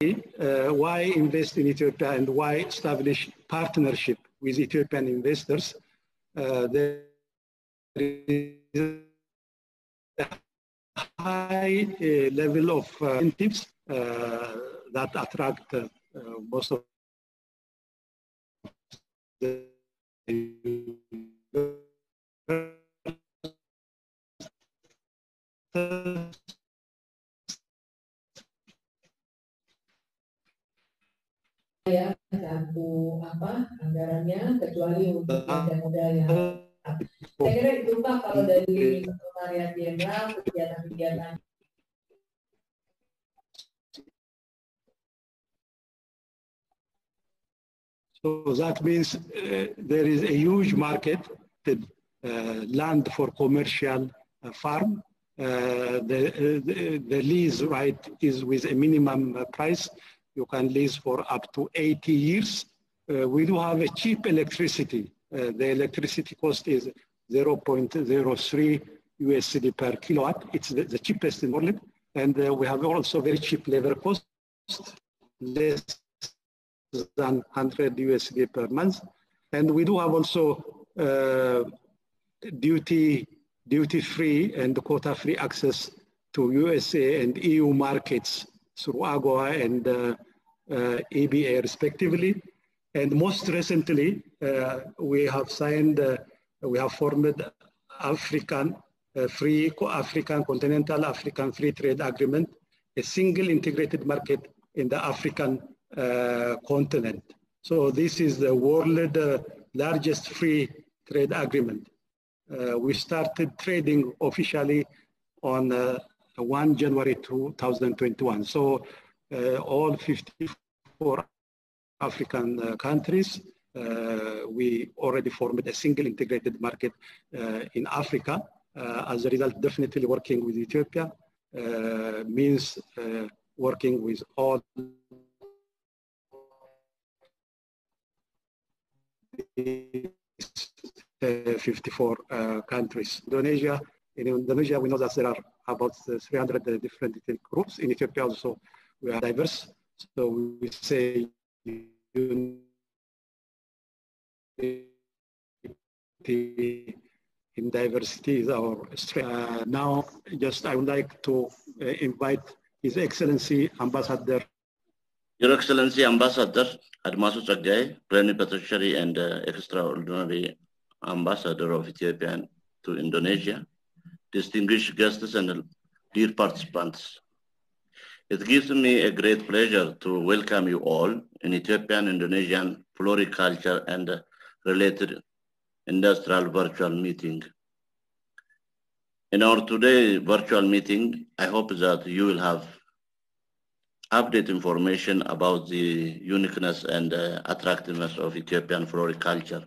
why invest in Ethiopia and why establish partnership with Ethiopian investors? There is a high level of incentives that attract most of the ya mencakup anggarannya kecuali untuk belanja modal yang saya kira itu Pak kalau dari Sekretariat Jenderal kegiatan-kegiatan. So that means there is a huge market, land for commercial farm. The lease right is with a minimum price. You can lease for up to 80 years. We do have a cheap electricity. The electricity cost is 0.03 USD per kilowatt. It's the cheapest in the world. And we have also very cheap labor cost, less than 100 USD per month. And we do have also duty-free and quota-free access to USA and EU markets through AGOA and EBA respectively. And most recently, we have signed, we have formed Continental African Free Trade Agreement, a single integrated market in the African continent. So this is the world largest free trade agreement. We started trading officially on 1 January 2021. So all 54 African countries, we already formed a single integrated market in Africa. As a result, definitely working with Ethiopia means working with all 54 countries. In Indonesia, we know that there are about 300 different ethnic groups. In Ethiopia also, we are diverse. So we say in diversity is our strength. Now, I would like to invite His Excellency Ambassador. Your Excellency Ambassador Admasu Tsaggaye, Plenipotentiary and Extraordinary Ambassador of Ethiopia to Indonesia, distinguished guests and dear participants. It gives me a great pleasure to welcome you all in Ethiopian Indonesian Floriculture and related industrial virtual meeting. In our today virtual meeting, I hope that you will have update information about the uniqueness and attractiveness of Ethiopian floriculture.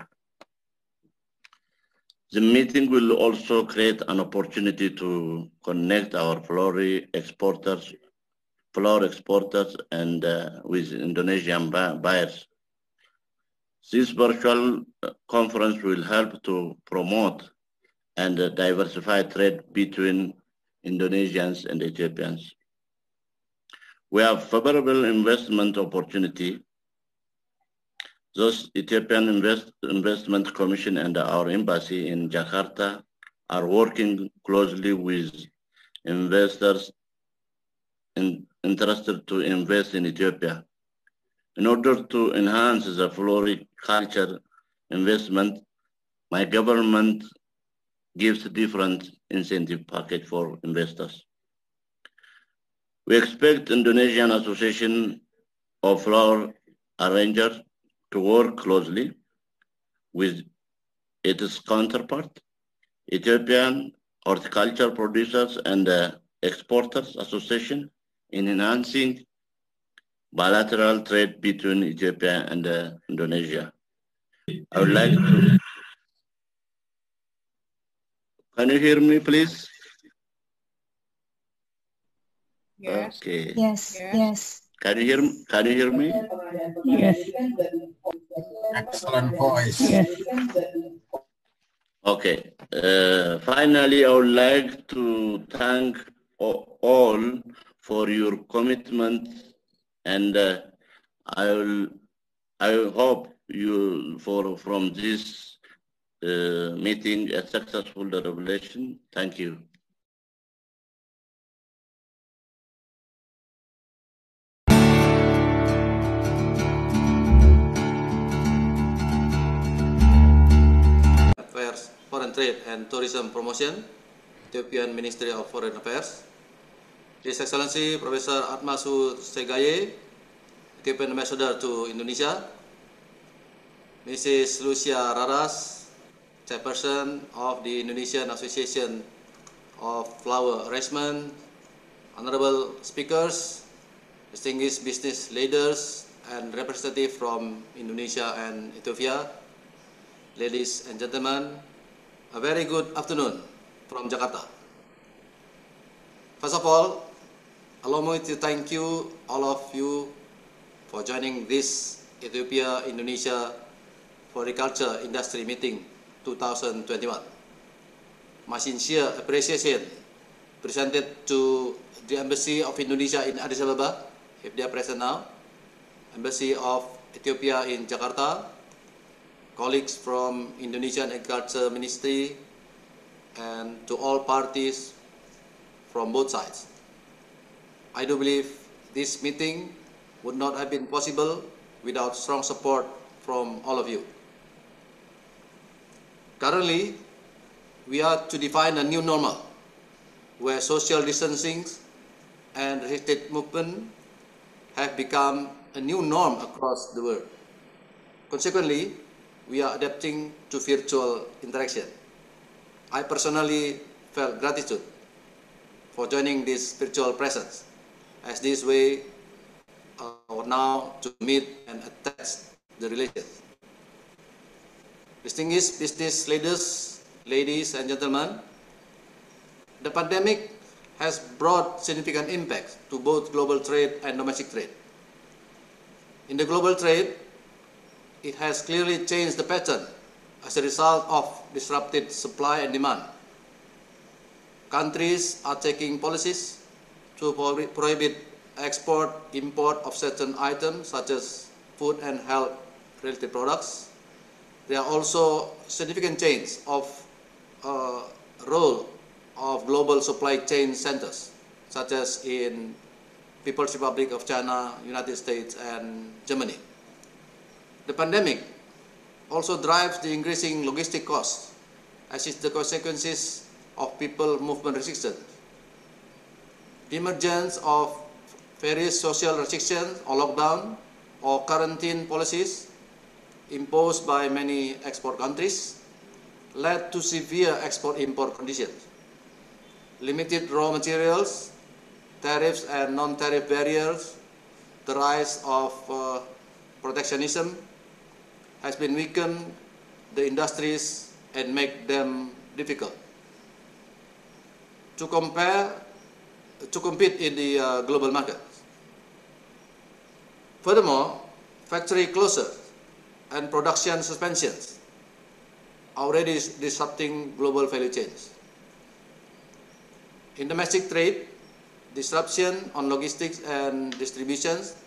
The meeting will also create an opportunity to connect our flower exporters and with Indonesian buyers. This virtual conference will help to promote and diversify trade between Indonesians and Ethiopians. We have favorable investment opportunity. Thus, Ethiopian Investment Commission and our embassy in Jakarta are working closely with investors interested to invest in Ethiopia. In order to enhance the floriculture investment, my government gives different incentive package for investors. We expect Indonesian Association of Flower Arrangers to work closely with its counterpart, Ethiopian Horticulture Producers and Exporters Association, in enhancing bilateral trade between Ethiopia and Indonesia. I would like to... Can you hear me, please? Yes. Okay. Yes. Yes. Can you hear me? Yes. Excellent voice. Yes. Okay. Finally, I would like to thank all for your commitment And I hope you from this meeting a successful revelation. Thank you. Affairs, Foreign Trade and Tourism Promotion, Ethiopian Ministry of Foreign Affairs. His Excellency Professor Atmasu Segaye, Ethiopian Ambassador to Indonesia. Mrs. Lucia Raras, Chairperson of the Indonesian Association of Flower Arrangement. Honorable speakers, distinguished business leaders, and representatives from Indonesia and Ethiopia. Ladies and gentlemen, a very good afternoon from Jakarta. First of all, allow me to thank you, all of you, for joining this Ethiopia-Indonesia Floriculture Industry Meeting 2021. My sincere appreciation presented to the Embassy of Indonesia in Addis Ababa, if they are present now, Embassy of Ethiopia in Jakarta, colleagues from Indonesian Agriculture Ministry, and to all parties from both sides. I do believe this meeting would not have been possible without strong support from all of you. Currently, we are to define a new normal where social distancing and restricted movement have become a new norm across the world. Consequently, we are adapting to virtual interaction. I personally felt gratitude for joining this virtual presence, as this way now to meet and attach the relations. Distinguished business leaders, ladies and gentlemen, the pandemic has brought significant impacts to both global trade and domestic trade. In the global trade, it has clearly changed the pattern as a result of disrupted supply and demand. Countries are taking policies to prohibit export, import of certain items such as food and health-related products. There are also significant changes of role of global supply chain centers, such as in People's Republic of China, United States, and Germany. The pandemic also drives the increasing logistic costs, as is the consequences of people movement restrictions. The emergence of various social restrictions or lockdown or quarantine policies imposed by many export countries led to severe export-import conditions. Limited raw materials, tariffs and non-tariff barriers, the rise of protectionism has been weakened the industries and make them difficult to compete in the global market. Furthermore, factory closures and production suspensions are already disrupting global value chains. In domestic trade, disruption on logistics and distributions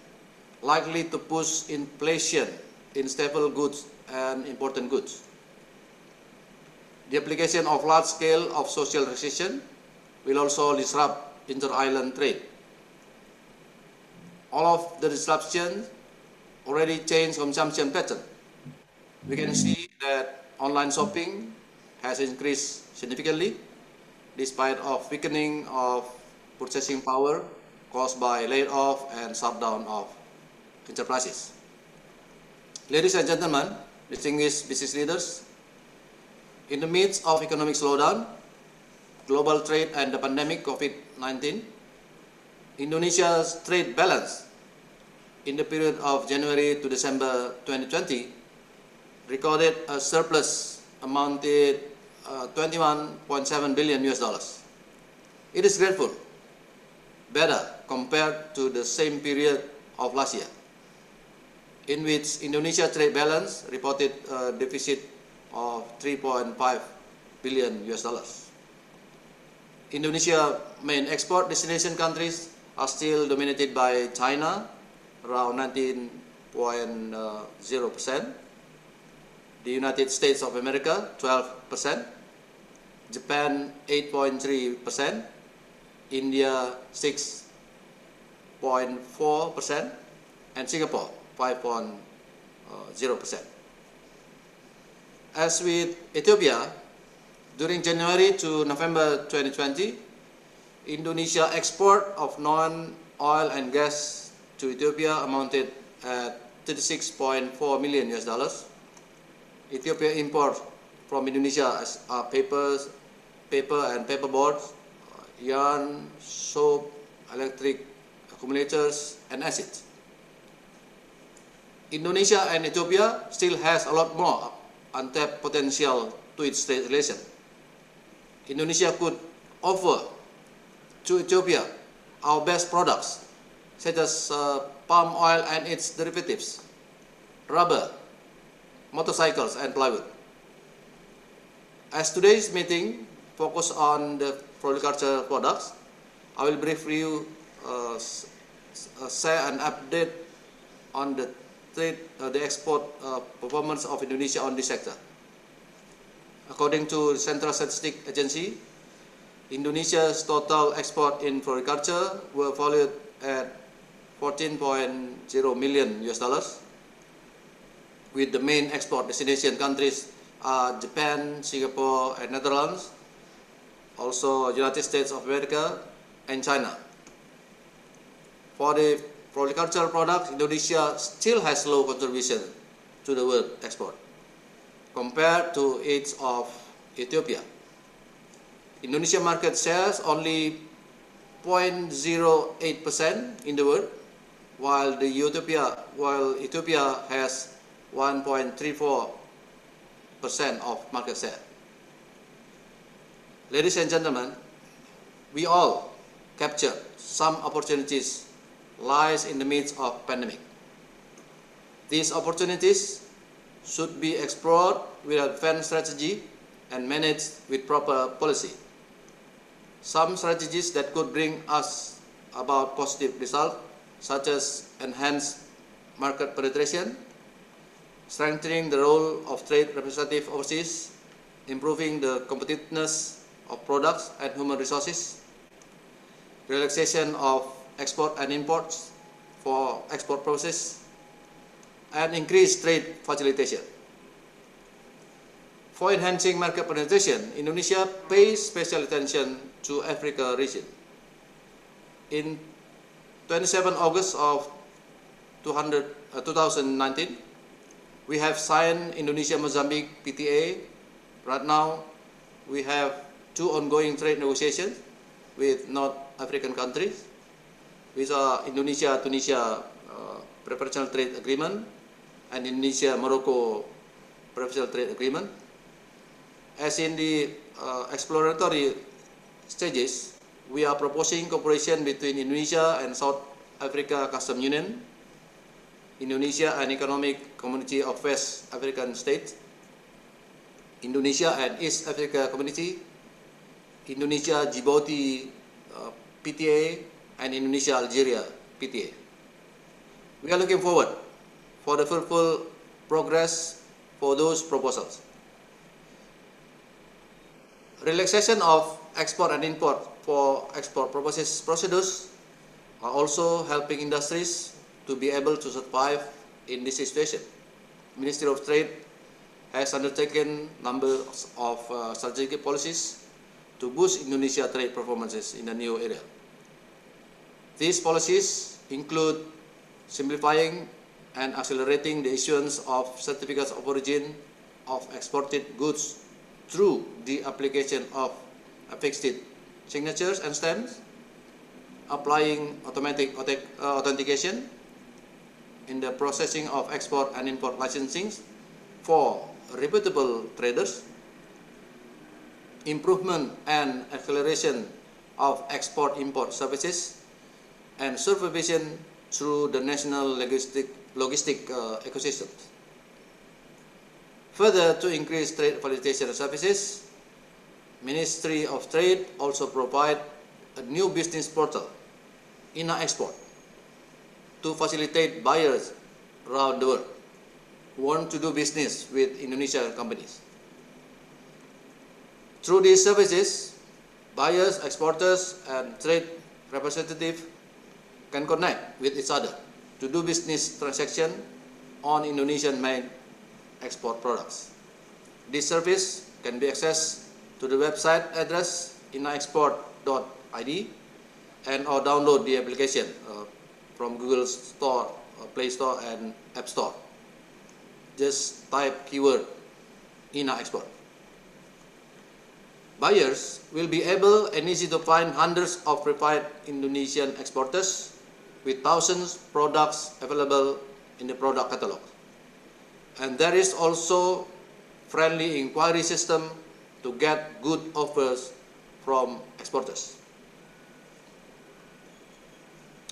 likely to push inflation in staple goods and important goods. The application of large scale of social recession will also disrupt inter-island trade. All of the disruptions already change consumption pattern. We can see that online shopping has increased significantly despite of weakening of purchasing power caused by layoff and shutdown of enterprises. Ladies and gentlemen, distinguished business leaders, in the midst of economic slowdown, global trade and the pandemic COVID-19, Indonesia's trade balance in the period of January to December 2020 recorded a surplus amounted $21.7 billion US. It is grateful, better compared to the same period of last year, in which Indonesia trade balance reported a deficit of $3.5 billion US. Indonesia main export destination countries are still dominated by China, around 19.0%. The United States of America, 12%. Japan, 8.3%. India, 6.4%. And Singapore, 5.0%. As with Ethiopia, during January to November 2020, Indonesia export of non-oil and gas to Ethiopia amounted at $36.4 million. Ethiopia import from Indonesia are paper and paperboards, yarn, soap, electric accumulators, and acids. Indonesia and Ethiopia still has a lot more untapped potential to its trade relation. Indonesia could offer to Ethiopia our best products, such as palm oil and its derivatives, rubber, motorcycles, and plywood. As today's meeting focuses on the floriculture products, I will briefly share an update on the export performance of Indonesia on this sector. According to the Central Statistics Agency, Indonesia's total export in floriculture were valued at $14.0 million, with the main export destination countries are Japan, Singapore, and Netherlands, also United States of America and China. For the floriculture products, Indonesia still has low contribution to the world export compared to its of Ethiopia. Indonesia market shares only 0.08% in the world, while Ethiopia has 1.34% of market share. Ladies and gentlemen, we all captured some opportunities lies in the midst of pandemic. These opportunities should be explored with advanced strategy and managed with proper policy. Some strategies that could bring us about positive results, such as enhanced market penetration, strengthening the role of trade representative overseas, improving the competitiveness of products and human resources, relaxation of export and imports for export process, and increased trade facilitation. For enhancing market penetration, Indonesia pays special attention to Africa region. In 27 August of 2019, we have signed Indonesia-Mozambique PTA. Right now, we have 2 ongoing trade negotiations with North African countries, which are Indonesia-Tunisia preferential trade agreement and Indonesia-Morocco preferential trade agreement. As in the exploratory stages, we are proposing cooperation between Indonesia and South Africa Customs Union, Indonesia and Economic Community of West African States, Indonesia and East Africa Community, Indonesia-Djibouti PTA, and Indonesia-Algeria PTA. We are looking forward for the fruitful progress for those proposals. Relaxation of export and import for export procedures are also helping industries to be able to survive in this situation. Ministry of Trade has undertaken numbers of strategic policies to boost Indonesia trade performances in the new area. These policies include simplifying and accelerating the issuance of certificates of origin of exported goods through the application of affixed signatures and stamps, applying automatic authentication in the processing of export and import licensing for reputable traders, improvement and acceleration of export-import services, and supervision through the national logistic ecosystem. Further, to increase trade facilitation services, Ministry of Trade also provide a new business portal, INA Export, to facilitate buyers around the world who want to do business with Indonesian companies. Through these services, buyers, exporters, and trade representatives can connect with each other to do business transaction on Indonesian-made export products. This service can be accessed to the website address inaexport.id and or download the application from Google Store, Play Store, and App Store. Just type keyword INA Export. Buyers will be able and easy to find hundreds of verified Indonesian exporters with thousands of products available in the product catalog. And there is also friendly inquiry system to get good offers from exporters.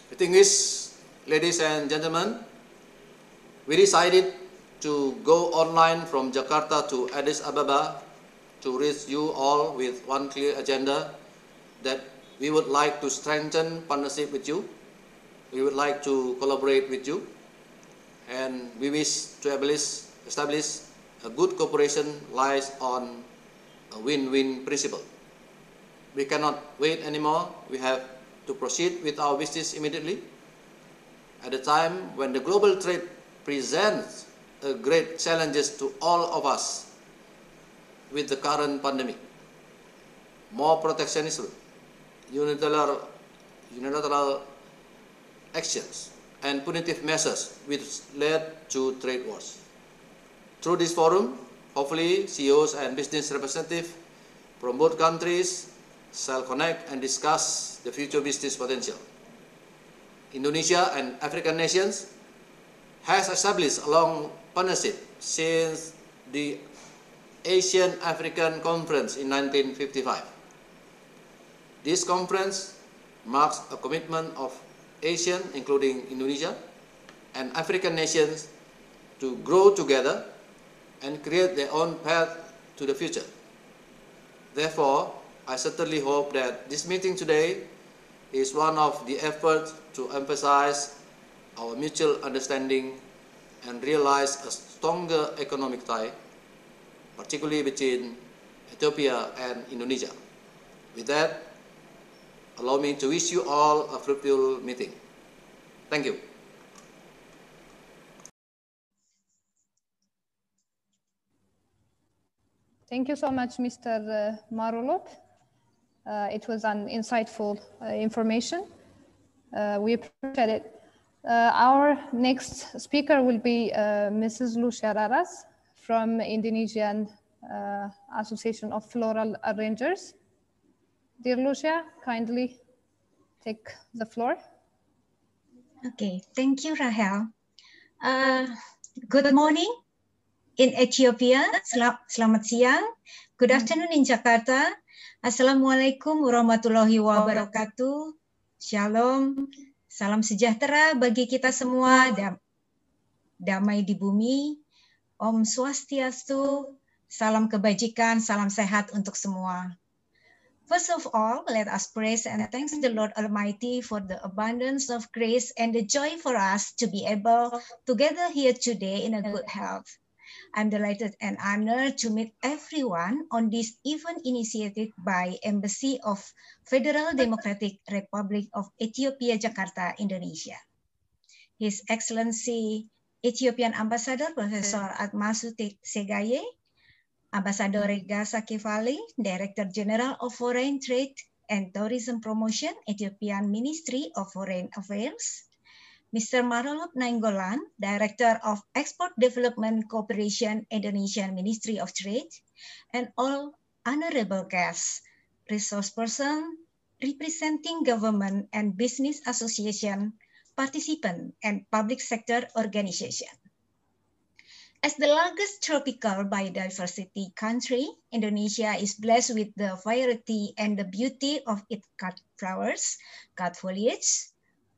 Distinguished ladies and gentlemen, we decided to go online from Jakarta to Addis Ababa to reach you all with one clear agenda that we would like to strengthen partnership with you, we would like to collaborate with you, and we wish to establish a good cooperation lies on a win-win principle. We cannot wait anymore. We have to proceed with our business immediately. At a time when the global trade presents great challenges to all of us with the current pandemic, more protectionism, unilateral actions, and punitive measures which led to trade wars. Through this forum, hopefully CEOs and business representatives from both countries shall connect and discuss the future business potential. Indonesia and African nations has established a long partnership since the Asian African Conference in 1955. This conference marks a commitment of Asian, including Indonesia, and African nations to grow together and create their own path to the future. Therefore, I certainly hope that this meeting today is one of the efforts to emphasize our mutual understanding and realize a stronger economic tie, particularly between Ethiopia and Indonesia. With that, allow me to wish you all a fruitful meeting. Thank you. Thank you so much, Mr. Marulop. It was an insightful information. We appreciate it. Our next speaker will be Mrs. Lucia Raras from Indonesian Association of Floral Arrangers. Dear Lucia, kindly take the floor. Okay, thank you, Rahel. Good morning in Ethiopia, selamat siang. Good afternoon in Jakarta. Assalamualaikum warahmatullahi wabarakatuh. Shalom, salam sejahtera bagi kita semua, damai di bumi. Om Swastiastu, salam kebajikan, salam sehat untuk semua. First of all, let us praise and thank the Lord Almighty for the abundance of grace and the joy for us to be able to gather here today in a good health. I'm delighted and honored to meet everyone on this event initiated by Embassy of Federal Democratic Republic of Ethiopia, Jakarta, Indonesia. His Excellency Ethiopian Ambassador Professor Atmasu Segaye, Ambassador Rega Sakifali, Director General of Foreign Trade and Tourism Promotion, Ethiopian Ministry of Foreign Affairs, Mr. Marulop Nainggolan, Director of Export Development Cooperation, Indonesian Ministry of Trade, and all honorable guests, resource person, representing government and business association, participant, and public sector organization. As the largest tropical biodiversity country, Indonesia is blessed with the variety and the beauty of its cut flowers, cut foliage,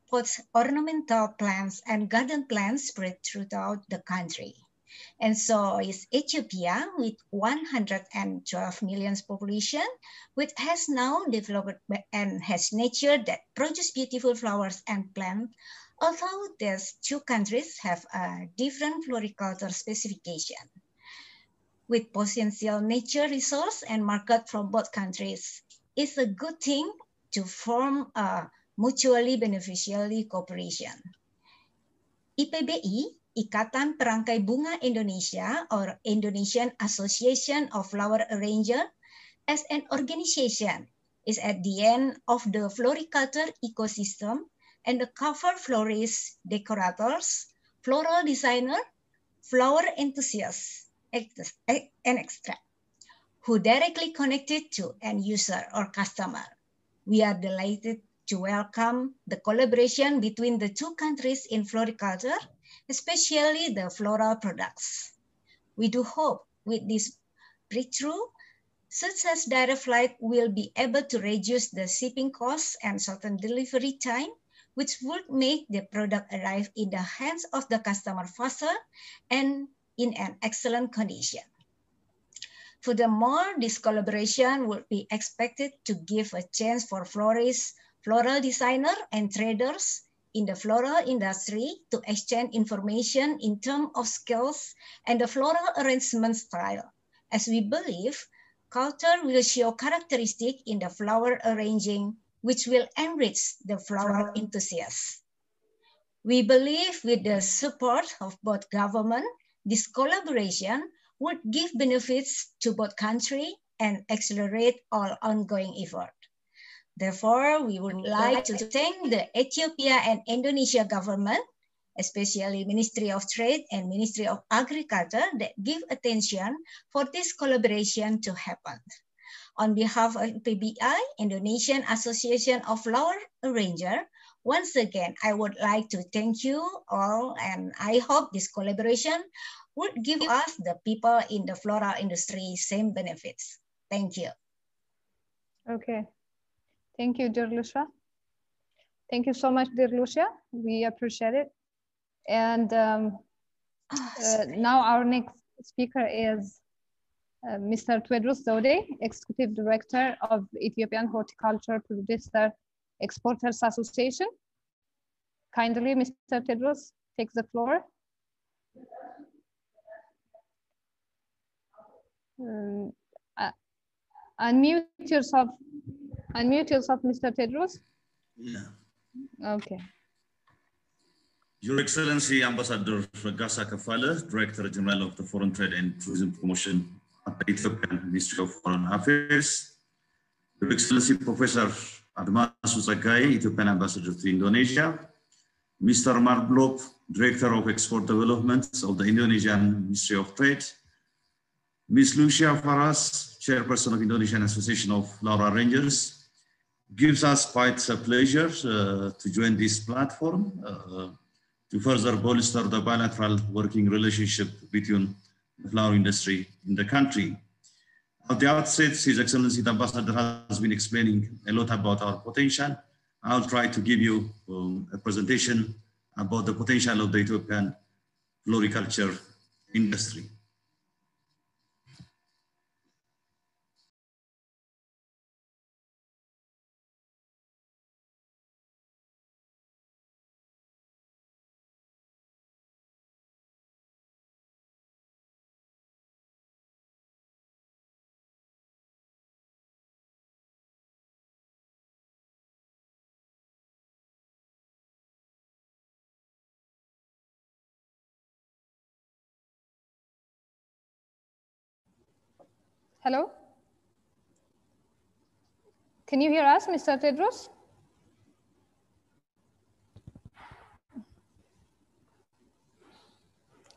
both ornamental plants and garden plants spread throughout the country. And so is Ethiopia with 112 million population, which has now developed and has nature that produce beautiful flowers and plants Although these two countries have a different floriculture specification, with potential nature resource and market from both countries, it's a good thing to form a mutually beneficial cooperation. IPBI, Ikatan Perangkai Bunga Indonesia, or Indonesian Association of Flower Arranger, as an organization, is at the end of the floriculture ecosystem and the cover florists, decorators, floral designer, flower enthusiasts, and extra, who directly connected to end user or customer. We are delighted to welcome the collaboration between the two countries in floriculture, especially the floral products. We do hope with this breakthrough, such as direct flight will be able to reduce the shipping costs and shorten delivery time, which would make the product arrive in the hands of the customer faster and in an excellent condition. Furthermore, this collaboration would be expected to give a chance for florists, floral designers, and traders in the floral industry to exchange information in terms of skills and the floral arrangement style, as we believe culture will show characteristics in the flower arranging which will enrich the flower enthusiasts. We believe with the support of both governments, this collaboration would give benefits to both countries and accelerate all ongoing effort. Therefore, we would like to thank the Ethiopia and Indonesia government, especially Ministry of Trade and Ministry of Agriculture, that give attention for this collaboration to happen. On behalf of PBI, Indonesian Association of Flower Arranger, once again, I would like to thank you all, and I hope this collaboration would give us, the people in the floral industry, same benefits. Thank you. Okay. Thank you, dear Lucia. Thank you so much, dear Lucia. We appreciate it. And now our next speaker is Mr. Tewodros Zewde, Executive Director of Ethiopian Horticulture Producer Exporters Association. Kindly, Mr. Tewodros, take the floor. Unmute yourself, Mr. Tewodros. Yeah. Okay. Your Excellency, Ambassador Gasa Kafala, Director General of the Foreign Trade and Tourism Promotion at the Ethiopian Ministry of Foreign Affairs, Your Excellency Professor Admasu Zagai, Ethiopian Ambassador to Indonesia, Mr. Marblop, Director of Export Development of the Indonesian Ministry of Trade, Ms. Lucia Faras, Chairperson of Indonesian Association of Flower Arrangers. Gives us quite a pleasure to join this platform to further bolster the bilateral working relationship between the flower industry in the country. At the outset, His Excellency the Ambassador has been explaining a lot about our potential. I'll try to give you a presentation about the potential of the Ethiopian floriculture industry. Hello? Can you hear us, Mr. Tewodros?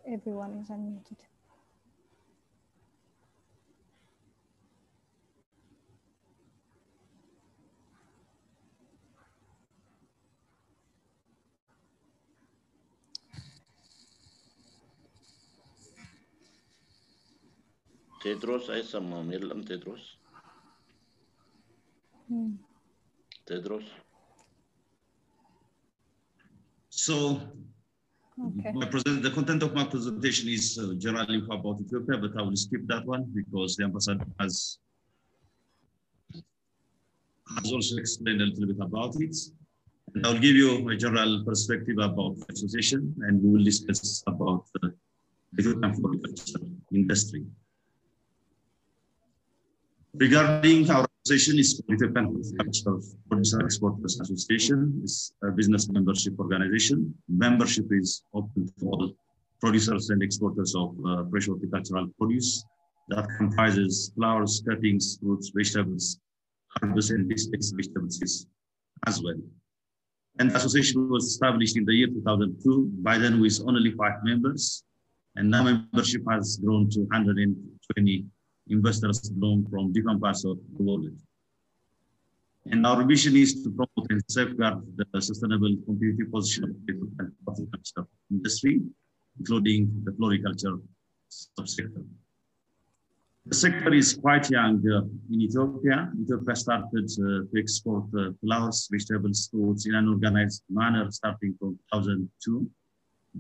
Everyone is unmuted. Tewodros, አይሰማም የለም ቴድሮስ Tewodros. So, okay. The content of my presentation is generally about Ethiopia, but I will skip that one because the ambassador has also explained a little bit about it. And I'll give you a general perspective about the association, and we will discuss about the Ethiopian floriculture industry. Regarding our association, is Ethiopian Floriculture Producer Exporters Association. It's a business membership organization. Membership is open to all producers and exporters of fresh horticultural produce that comprises flowers, cuttings, fruits, vegetables, herbs, and vegetables as well. And the association was established in the year 2002, by then with only 5 members. And now membership has grown to 120 investors belong from different parts of the world. And our vision is to promote and safeguard the sustainable competitive position of the horticulture industry, including the floriculture subsector. The sector is quite young in Ethiopia. Ethiopia started to export flowers, vegetables, fruits in an organized manner starting from 2002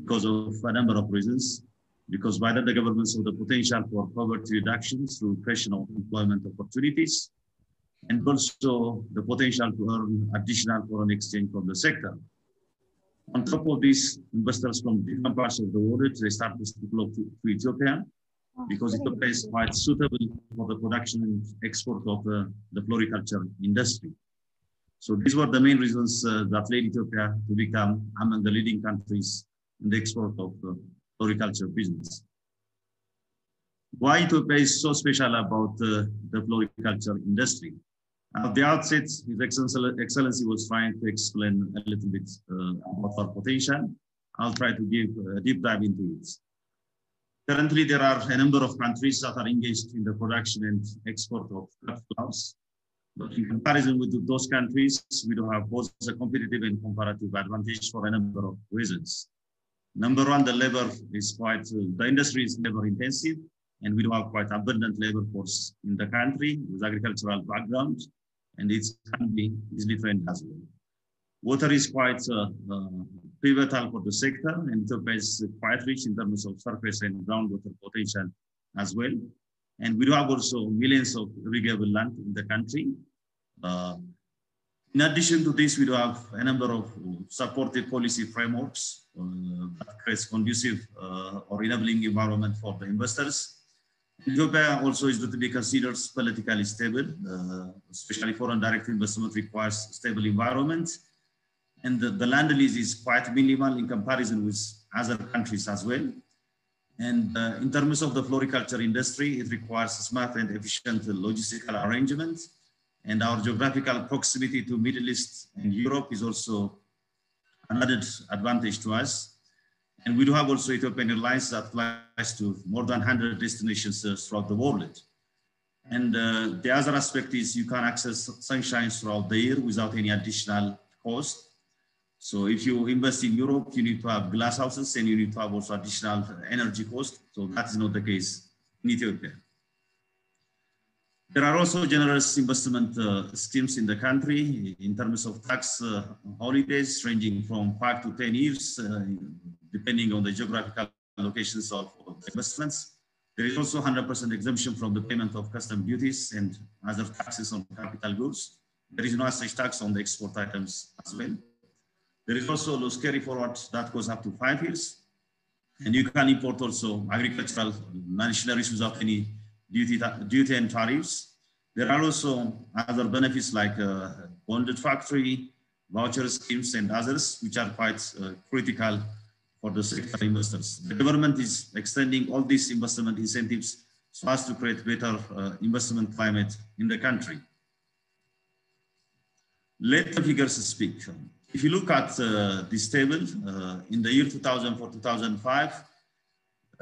because of a number of reasons. Because by then the government saw the potential for poverty reduction through creation of employment opportunities, and also the potential to earn additional foreign exchange from the sector. On top of this, investors from different parts of the world, they started to flock to Ethiopia because Ethiopia is quite suitable for the production and export of the floriculture industry. So these were the main reasons that led Ethiopia to become among the leading countries in the export of floriculture business. Why Ethiopia is so special about the floriculture industry? At the outset, His Excellency was trying to explain a little bit about our potential. I'll try to give a deep dive into it. Currently, there are a number of countries that are engaged in the production and export of cut flowers. But in comparison with those countries, we do have both a competitive and comparative advantage for a number of reasons. Number one, the labor is quite, the industry is labor intensive, and we do have quite abundant labor force in the country with agricultural background, and it can be easily trained as well. Water is quite pivotal for the sector, and Ethiopia is quite rich in terms of surface and groundwater potential as well. And we do have also millions of irrigable land in the country. In addition to this, we do have a number of supportive policy frameworks that creates conducive or enabling environment for the investors. Ethiopia also is to be considered politically stable, especially foreign direct investment requires stable environment. And the land lease is quite minimal in comparison with other countries as well. And in terms of the floriculture industry, it requires smart and efficient logistical arrangements. And our geographical proximity to Middle East and Europe is also an added advantage to us. And we do have also Ethiopian Airlines that flies to more than 100 destinations throughout the world. And the other aspect is you can access sunshine throughout the year without any additional cost. So if you invest in Europe, you need to have glass houses and you need to have also additional energy cost. So that is not the case in Ethiopia. There are also generous investment schemes in the country in terms of tax holidays ranging from 5 to 10 years, depending on the geographical locations of the investments. There is also 100% exemption from the payment of custom duties and other taxes on capital goods. There is no such tax on the export items as well. There is also loss carry forward that goes up to 5 years. And you can import also agricultural machineries without any duty and tariffs. There are also other benefits like bonded factory, voucher schemes and others, which are quite critical for the sector investors. The government is extending all these investment incentives so as to create better investment climate in the country. Let the figures speak. If you look at this table, in the year 2004-2005,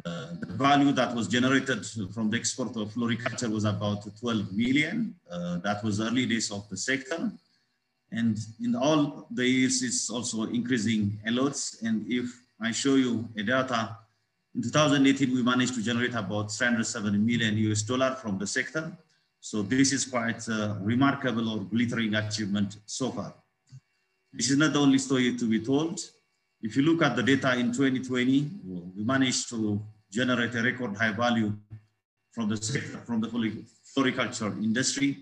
the value that was generated from the export of floriculture was about 12 million. That was early days of the sector. And in all the years, it's also increasing a lot. And if I show you a data, in 2018, we managed to generate about $307 million US from the sector. So this is quite a remarkable or glittering achievement so far. This is not the only story to be told. If you look at the data in 2020, we managed to generate a record high value from the sector, from the floriculture industry.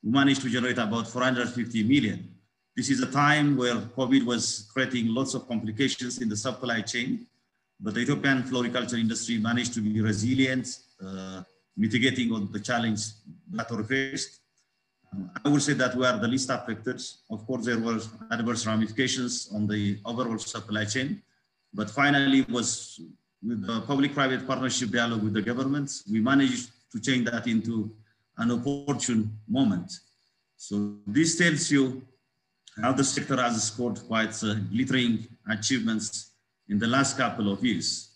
We managed to generate about 450 million. This is a time where COVID was creating lots of complications in the supply chain, but the Ethiopian floriculture industry managed to be resilient, mitigating all the challenge that were faced. I would say that we are the least affected. Of course, there were adverse ramifications on the overall supply chain, but finally was with the public-private partnership dialogue with the governments, we managed to change that into an opportune moment. So this tells you how the sector has scored quite glittering achievements in the last couple of years.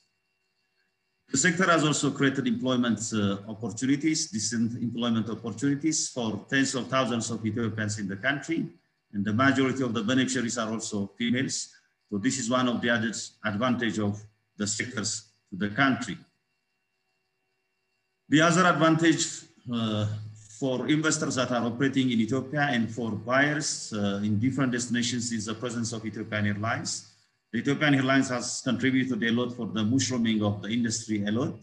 The sector has also created employment opportunities, decent employment opportunities for tens of thousands of Ethiopians in the country, and the majority of the beneficiaries are also females. So this is one of the added advantage of the sectors to the country. The other advantage for investors that are operating in Ethiopia and for buyers in different destinations is the presence of Ethiopian Airlines. The Ethiopian Airlines has contributed a lot for the mushrooming of the industry a lot.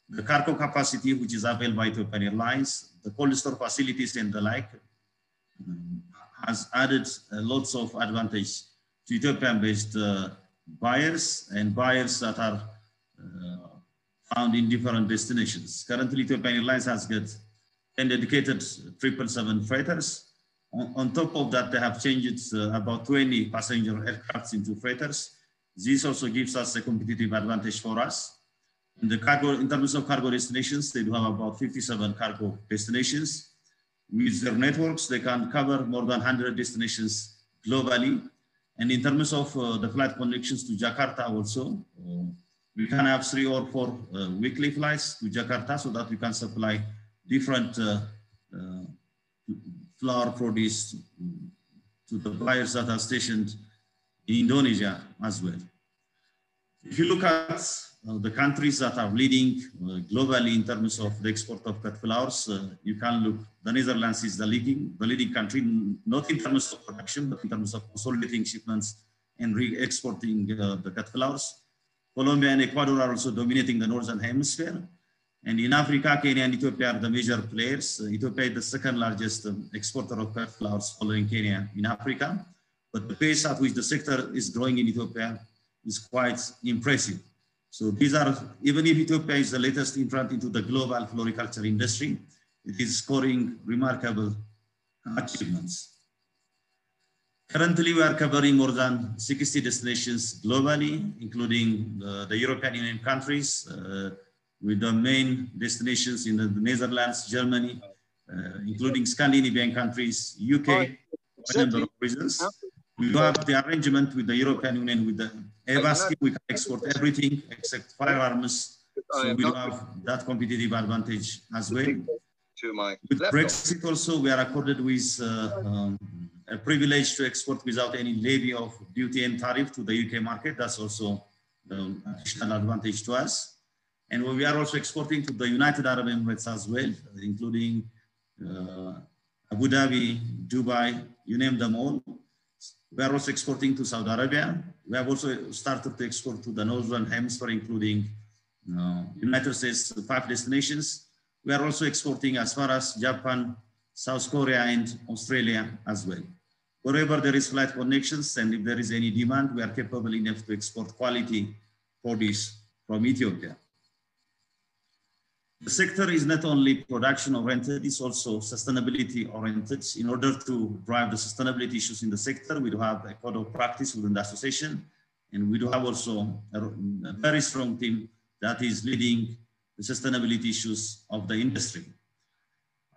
The cargo capacity which is available by Ethiopian Airlines, the cold store facilities and the like has added lots of advantage to Ethiopian-based buyers and buyers that are found in different destinations. Currently, Ethiopian Airlines has got 10 dedicated 777 freighters. On top of that, they have changed about 20 passenger aircrafts into freighters. This also gives us a competitive advantage for us. In the cargo, in terms of cargo destinations, they do have about 57 cargo destinations. With their networks, they can cover more than 100 destinations globally. And in terms of the flight connections to Jakarta also, we can have 3 or 4 weekly flights to Jakarta so that we can supply different flower produce to the buyers that are stationed in Indonesia as well. If you look at the countries that are leading globally in terms of the export of cut flowers, you can look, the Netherlands is the leading country, not in terms of production, but in terms of consolidating shipments and re-exporting the cut flowers. Colombia and Ecuador are also dominating the Northern Hemisphere. And in Africa, Kenya and Ethiopia are the major players. Ethiopia is the second largest exporter of cut flowers following Kenya in Africa. But the pace at which the sector is growing in Ethiopia is quite impressive. So these are, even if Ethiopia is the latest entrant into the global floriculture industry, it is scoring remarkable achievements. Currently, we are covering more than 60 destinations globally, including the European Union countries, with the main destinations in the Netherlands, Germany, including Scandinavian countries, UK, a number of reasons. We have the arrangement with the European Union, with the Embassy, we can export everything except firearms. So we have that competitive advantage as well. With Brexit also, we are accorded with a privilege to export without any levy of duty and tariff to the UK market. That's also an additional advantage to us. And we are also exporting to the United Arab Emirates as well, including Abu Dhabi, Dubai, you name them all. We are also exporting to Saudi Arabia. We have also started to export to the Northern Hemisphere, including United States, 5 destinations. We are also exporting as far as Japan, South Korea, and Australia as well. Wherever there is flight connections and if there is any demand, we are capable enough to export quality produce from Ethiopia. The sector is not only production oriented, it's also sustainability oriented. In order to drive the sustainability issues in the sector, we do have a code of practice within the association, and we do have also a very strong team that is leading the sustainability issues of the industry.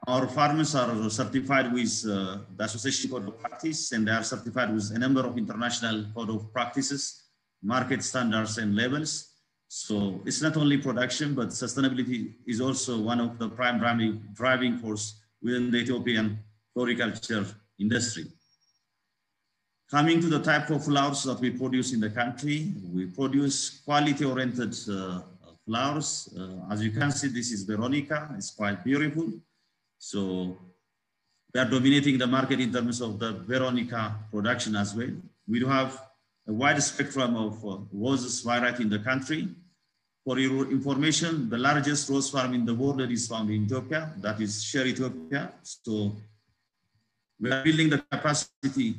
Our farmers are certified with the association code of practice, and they are certified with a number of international code of practices, market standards and levels. So it's not only production, but sustainability is also one of the prime driving force within the Ethiopian floriculture industry. Coming to the type of flowers that we produce in the country, we produce quality-oriented flowers. As you can see, this is Veronica. It's quite beautiful. So we are dominating the market in terms of the Veronica production as well. We do have a wide spectrum of roses variety in the country. For your information, the largest rose farm in the world is found in Ethiopia, that is Share Ethiopia. So we are building the capacity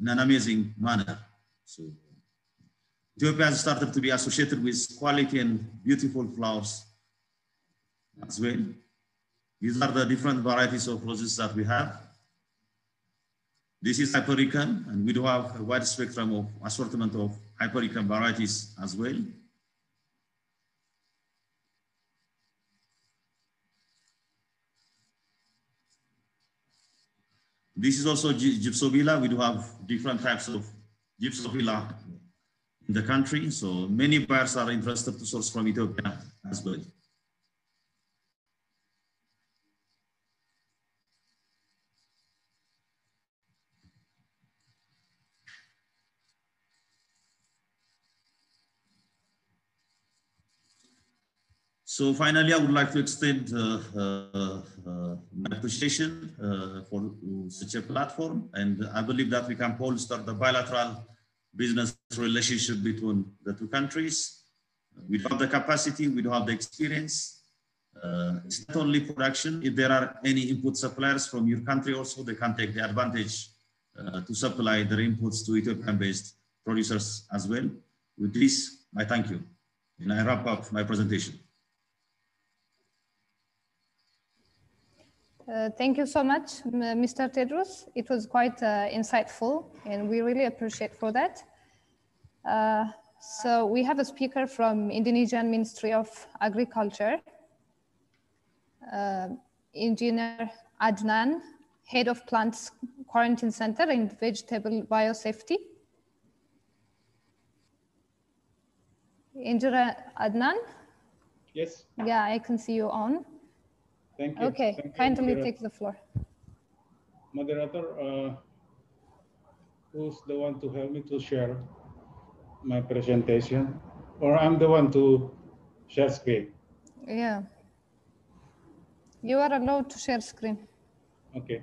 in an amazing manner. So Ethiopia has started to be associated with quality and beautiful flowers as well. These are the different varieties of roses that we have. This is Hypericum, and we do have a wide spectrum of assortment of Hypericum varieties as well. This is also Gypsovilla. We do have different types of Gypsovilla in the country, so many buyers are interested to source from Ethiopia as well. So finally, I would like to extend my appreciation for such a platform, and I believe that we can bolster the bilateral business relationship between the two countries. We have the capacity, we have the experience. It's not only production. If there are any input suppliers from your country also, they can take the advantage to supply their inputs to Ethiopian-based producers as well. With this, I thank you, and I wrap up my presentation. Thank you so much, Mr. Tedros. It was quite insightful, and we really appreciate for that. So we have a speaker from Indonesian Ministry of Agriculture, Engineer Adnan, Head of Plants Quarantine Center and Vegetable Biosafety. Engineer Adnan? Yes. Yeah, I can see you on. Thank you. Okay, Thank you, kindly take the floor. Moderator, who's the one to help me to share my presentation? Or I'm the one to share screen? Yeah. You are allowed to share screen. Okay.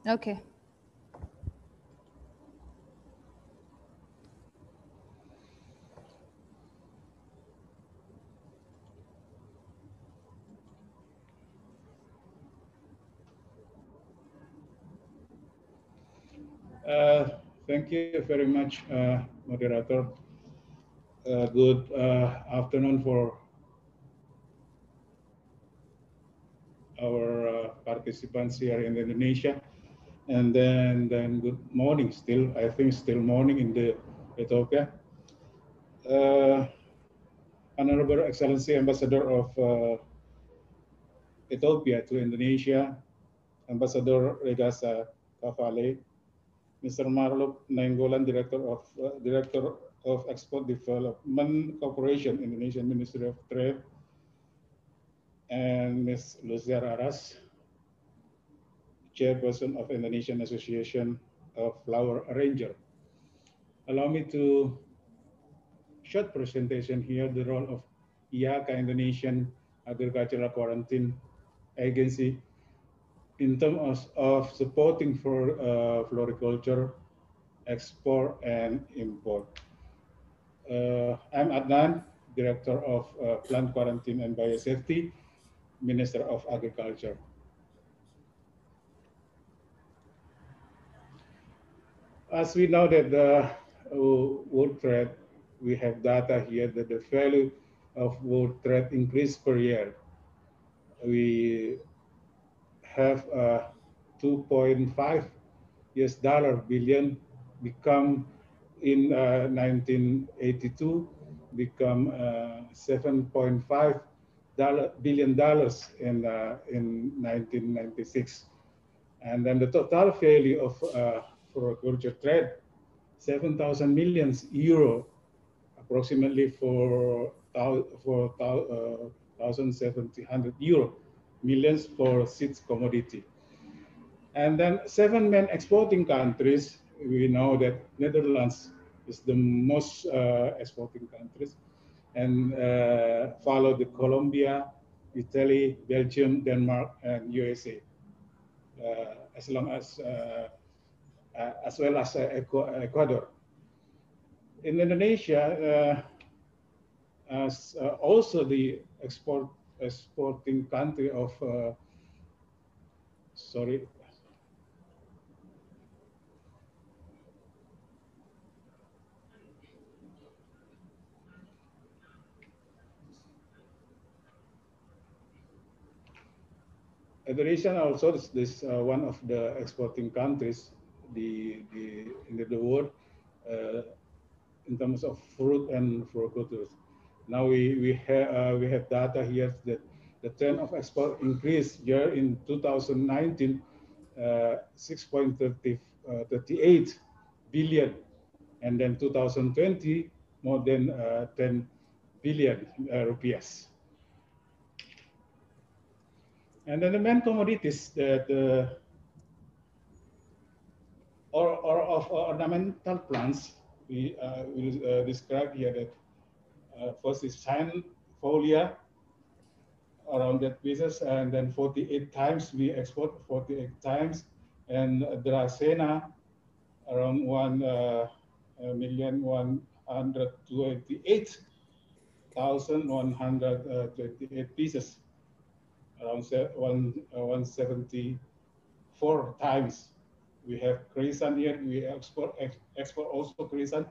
Okay. Thank you very much, moderator. Good afternoon for our participants here in Indonesia, and then good morning still. I think still morning in the Ethiopia. Honorable Excellency Ambassador of Ethiopia to Indonesia, Ambassador Regasa Kafale, Mr. Marlop Nainggolan, Director of Export Development Corporation, Indonesian Ministry of Trade, and Ms. Lucia Aras, Chairperson of Indonesian Association of Flower Arranger. Allow me to short presentation here, the role of IACA, Indonesian Agricultural Quarantine Agency, in terms of supporting for floriculture, export and import. I'm Adnan, Director of Plant Quarantine and Biosafety, Minister of Agriculture. As we know that the world trade, we have data here that the value of world trade increased per year. We have $2.5 billion become in 1982 become $7.5 billion in 1996, and then the total value of floriculture trade 7,000 million euro, approximately for 1,700 euro millions for seeds commodity. And then 7 main exporting countries. We know that Netherlands is the most exporting countries, and followed the Colombia, Italy, Belgium, Denmark, and USA, as well as Ecuador. In Indonesia, as also the export exporting country of, sorry. Indonesia also is one of the exporting countries in the world in terms of fruit and floriculture. Now we have data here that the trend of export increased year in 2019, 6.38 billion, and then 2020 more than 10 billion rupees. And then the main commodities that or of ornamental plants we will describe here that first is folia around that pieces, and then 48 times we export 48 times, and Dracena around 1,128,128 pieces, around 174 times. We have Krisan here. We export also Krisan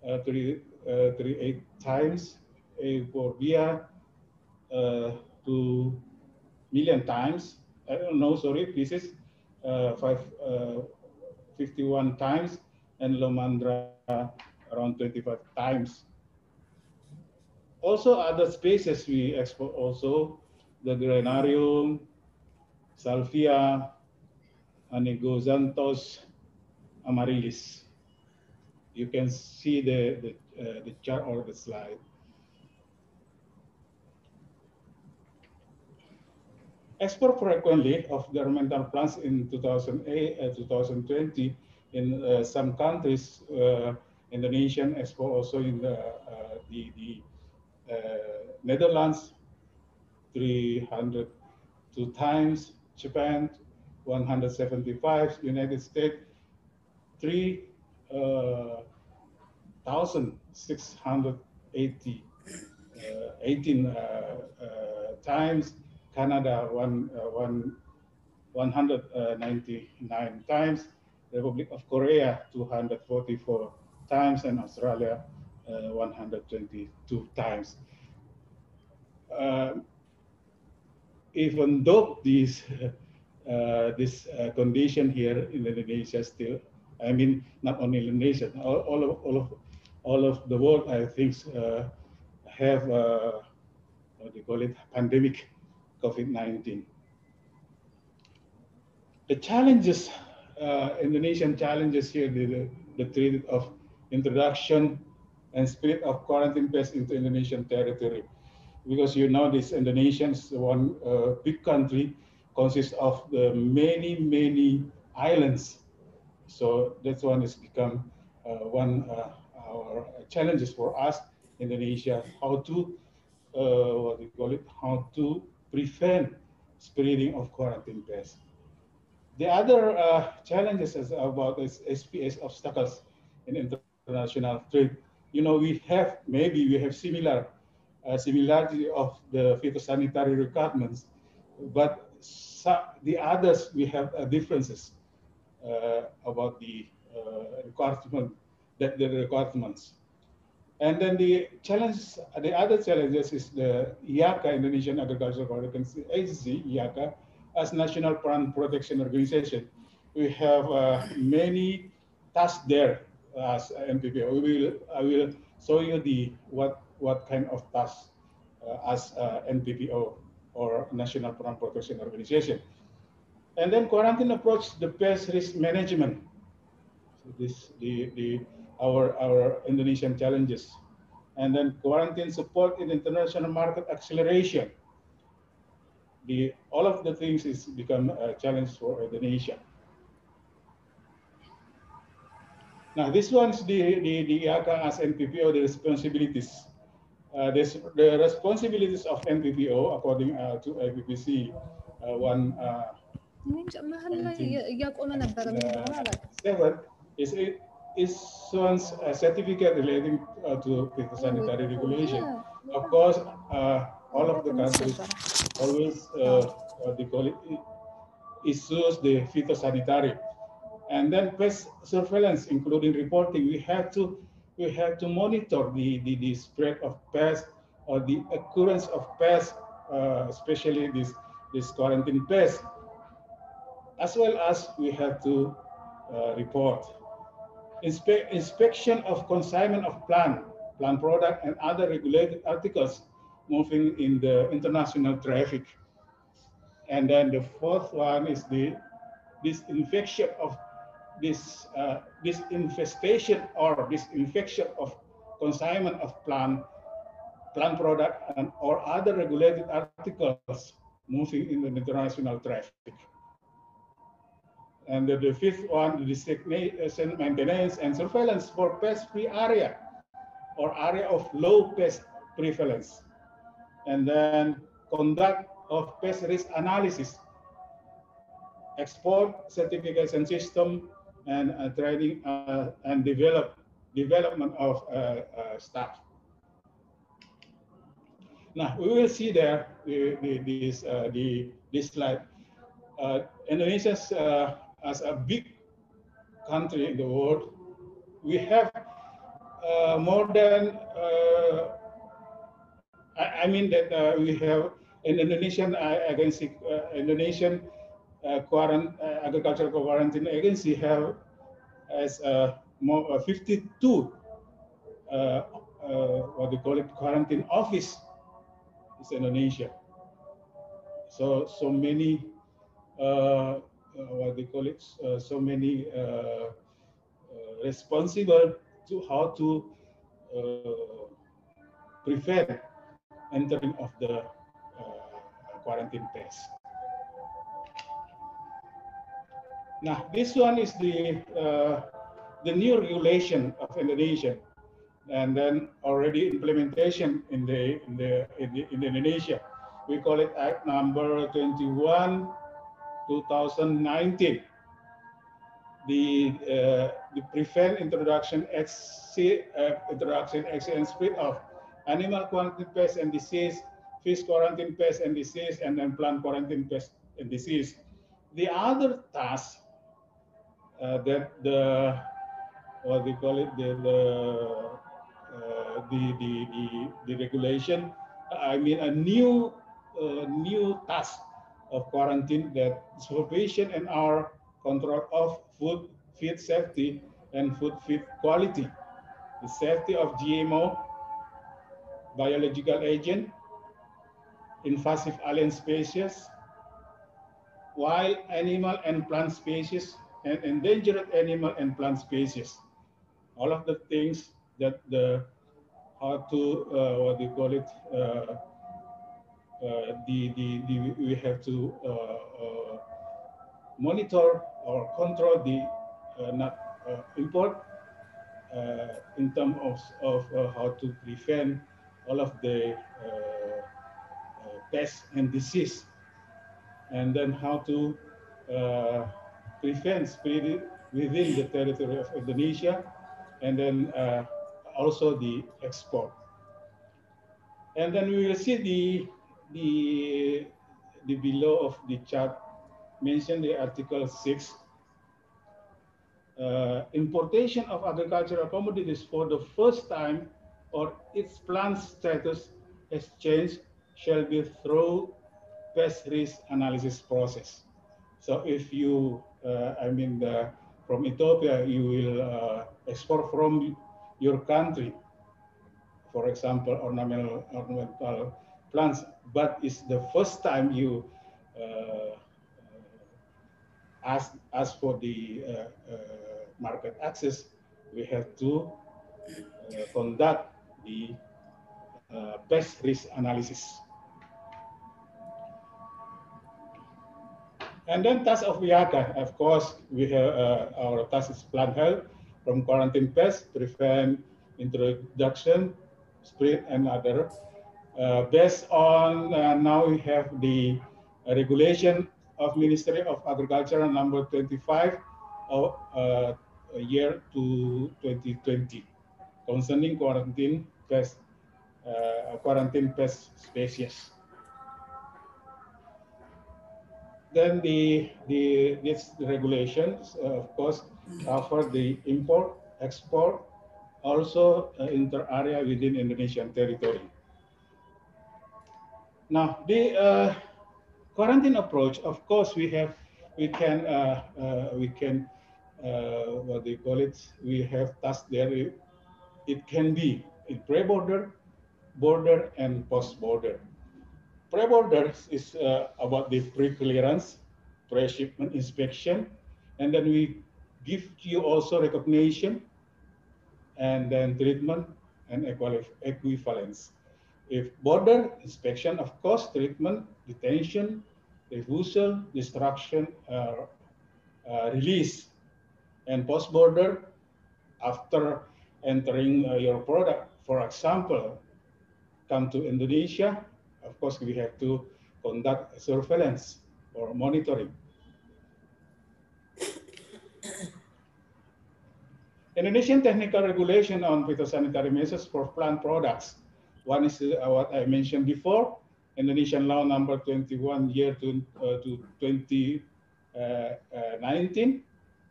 38 times. Euphorbia 2 million times. I don't know, sorry, pieces 51 times, and Lomandra around 25 times. Also, other species we export also the Granarium, Salvia, Anegozanthus amaryllis. You can see the chart or the slide. Export frequently of ornamental plants in 2020 in some countries. Indonesian export also in the Netherlands 302 times, Japan 175, United States 3,618 times, Canada 199 times, Republic of Korea 244 times, and Australia 122 times. Even though this condition here in Indonesia still, I mean, not only Indonesia, all of the world, I think, have what do you call it, pandemic, COVID-19. The challenges, Indonesian challenges here, the threat of introduction and spread of quarantine pests into Indonesian territory. Because you know, this Indonesian is one big country, consists of the many islands. So that one has become one our challenges for us, Indonesia, how to what do you call it? How to prevent spreading of quarantine pests. The other challenges is about this SPS obstacles in international trade. You know, we have similarity of the phytosanitary requirements, but the others we have differences about the requirements. And then the other challenges is the IACA, Indonesian Agricultural Production Agency, IACA, as National Plant Protection Organization. We have many tasks there as NPPO. I will show you what kind of tasks as NPPO or National Plant Protection Organization. And then quarantine approach the pest risk management. So this our Indonesian challenges. And then quarantine support in international market acceleration. All of the things is become a challenge for Indonesia. Now this one's the IACA as NPPO, the responsibilities. The responsibilities of NPPO according to IPPC 7 is issuance a certificate relating to phytosanitary regulation. Of course, all of the countries always what they call it, issues the phytosanitary. And then pest surveillance, including reporting. We have to monitor the spread of pests or the occurrence of pests, especially this quarantine pests, as well as we have to report. Inspection of consignment of plant product and other regulated articles moving in the international traffic. And then the fourth one is the disinfection of disinfestation or disinfection of consignment of plant product and or other regulated articles moving in the international traffic. And the fifth one, the designation, maintenance, and surveillance for pest-free area or area of low pest prevalence. And then conduct of pest risk analysis, export certification system, and training and development of staff. Now we will see there this slide. Indonesia as a big country in the world, we have more than I mean that we have an Indonesian agency, Indonesian agricultural quarantine agency have as more 52 what they call it quarantine office is Indonesia. So many what they call it so many responsible to how to prevent entering of the quarantine pests. Now, this one is the new regulation of Indonesia, and then already implementation in Indonesia. We call it Act number 21, 2019. The prevent introduction, excess and spread of animal quarantine pests and disease, fish quarantine pests and disease, and then plant quarantine pests and disease. The other task that the what we call it the regulation, I mean a new task of quarantine, that supervision and our control of food feed safety and food feed quality, the safety of GMO, biological agent, invasive alien species, wild animal and plant species, and endangered animal and plant species. All of the things that how to what do you call it? We have to monitor or control the import in terms of how to prevent all of the pests and disease, and then how to prevent spread within the territory of Indonesia, and then also the export. And then we will see the below of the chart mention the Article 6. Importation of agricultural commodities for the first time or its plant status has changed shall be through pest risk analysis process. So if you, from Ethiopia, you will export from your country, for example, ornamental plants, but it's the first time you ask for the market access, we have to conduct the pest risk analysis. And then task of WIACA, of course, we have our task is plant health, from quarantine pests, prevent introduction, spread, and other. Based on now we have the regulation of Ministry of Agriculture number 25 of year to 2020 concerning quarantine pest quarantine pest species. Then these regulations, of course, cover the import, export, also inter-area within Indonesian territory. Now, the quarantine approach, of course, we can what do you call it? We have tasks there. It can be in pre-border, border, and post-border. Pre-border is about the pre-clearance, pre-shipment inspection, and then we give you also recognition, and then treatment and equivalence. If border inspection, of course, treatment, detention, refusal, destruction, release, and post-border, after entering your product, for example, come to Indonesia, of course, we have to conduct surveillance or monitoring. Indonesian technical regulation on phytosanitary measures for plant products. One is what I mentioned before, Indonesian law number 21 year to 2019,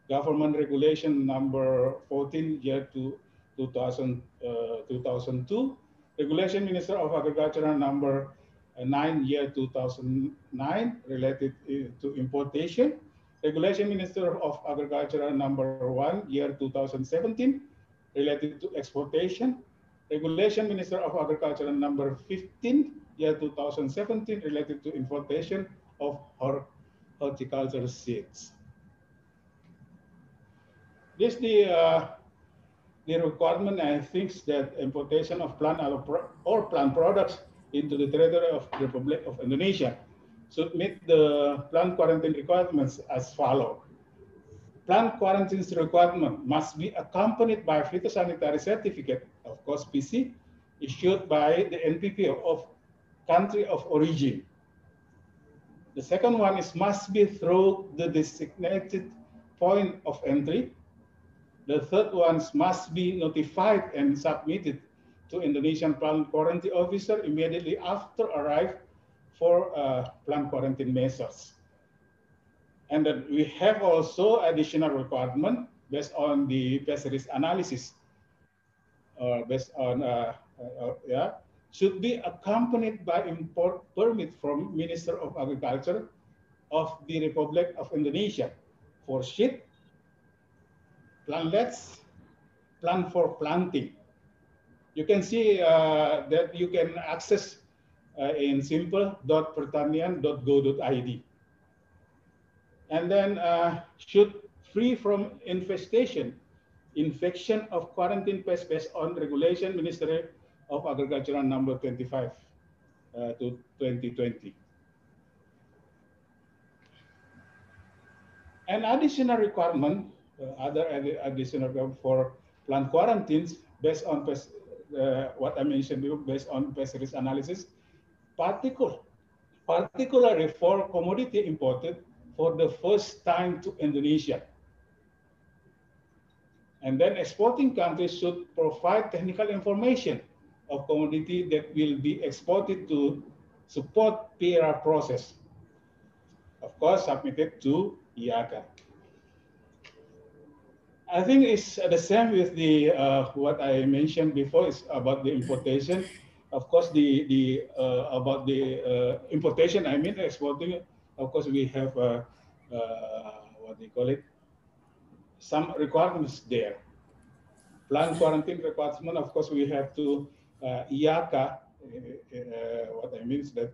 government regulation number 14 year to 2002, regulation Minister of Agriculture number 9 year 2009 related to importation, regulation Minister of Agriculture number 1 year 2017 related to exportation, regulation Minister of Agriculture number 15 year 2017 related to importation of horticulture seeds. This the requirement, I think, that importation of plant or plant products into the territory of the Republic of Indonesia should meet the plant quarantine requirements as follows. Plant quarantine requirement must be accompanied by phytosanitary certificate, of course PC, issued by the NPP of country of origin. The second one is must be through the designated point of entry. The third one must be notified and submitted to Indonesian plant quarantine officer immediately after arrival for plant quarantine measures. And then we have also additional requirement based on the pest risk analysis, based on should be accompanied by import permit from Minister of Agriculture of the Republic of Indonesia for seed, plantlets, plant for planting. You can see that you can access in simple.pertanian.go.id. And then should free from infestation, infection of quarantine pest based on regulation Ministry of Agriculture number 25 to 2020. An additional requirement, other additional requirement for plant quarantines based on pest, what I mentioned before, based on pest risk analysis, particularly for commodity imported for the first time to Indonesia. And then exporting countries should provide technical information of commodity that will be exported to support PR process. Of course, submitted to IACA. I think it's the same with the what I mentioned before is about the importation. Of course, about the importation, I mean exporting. Of course, we have what do you call it? Some requirements there. Plant quarantine requirement. Of course, we have to IACA. What I mean is that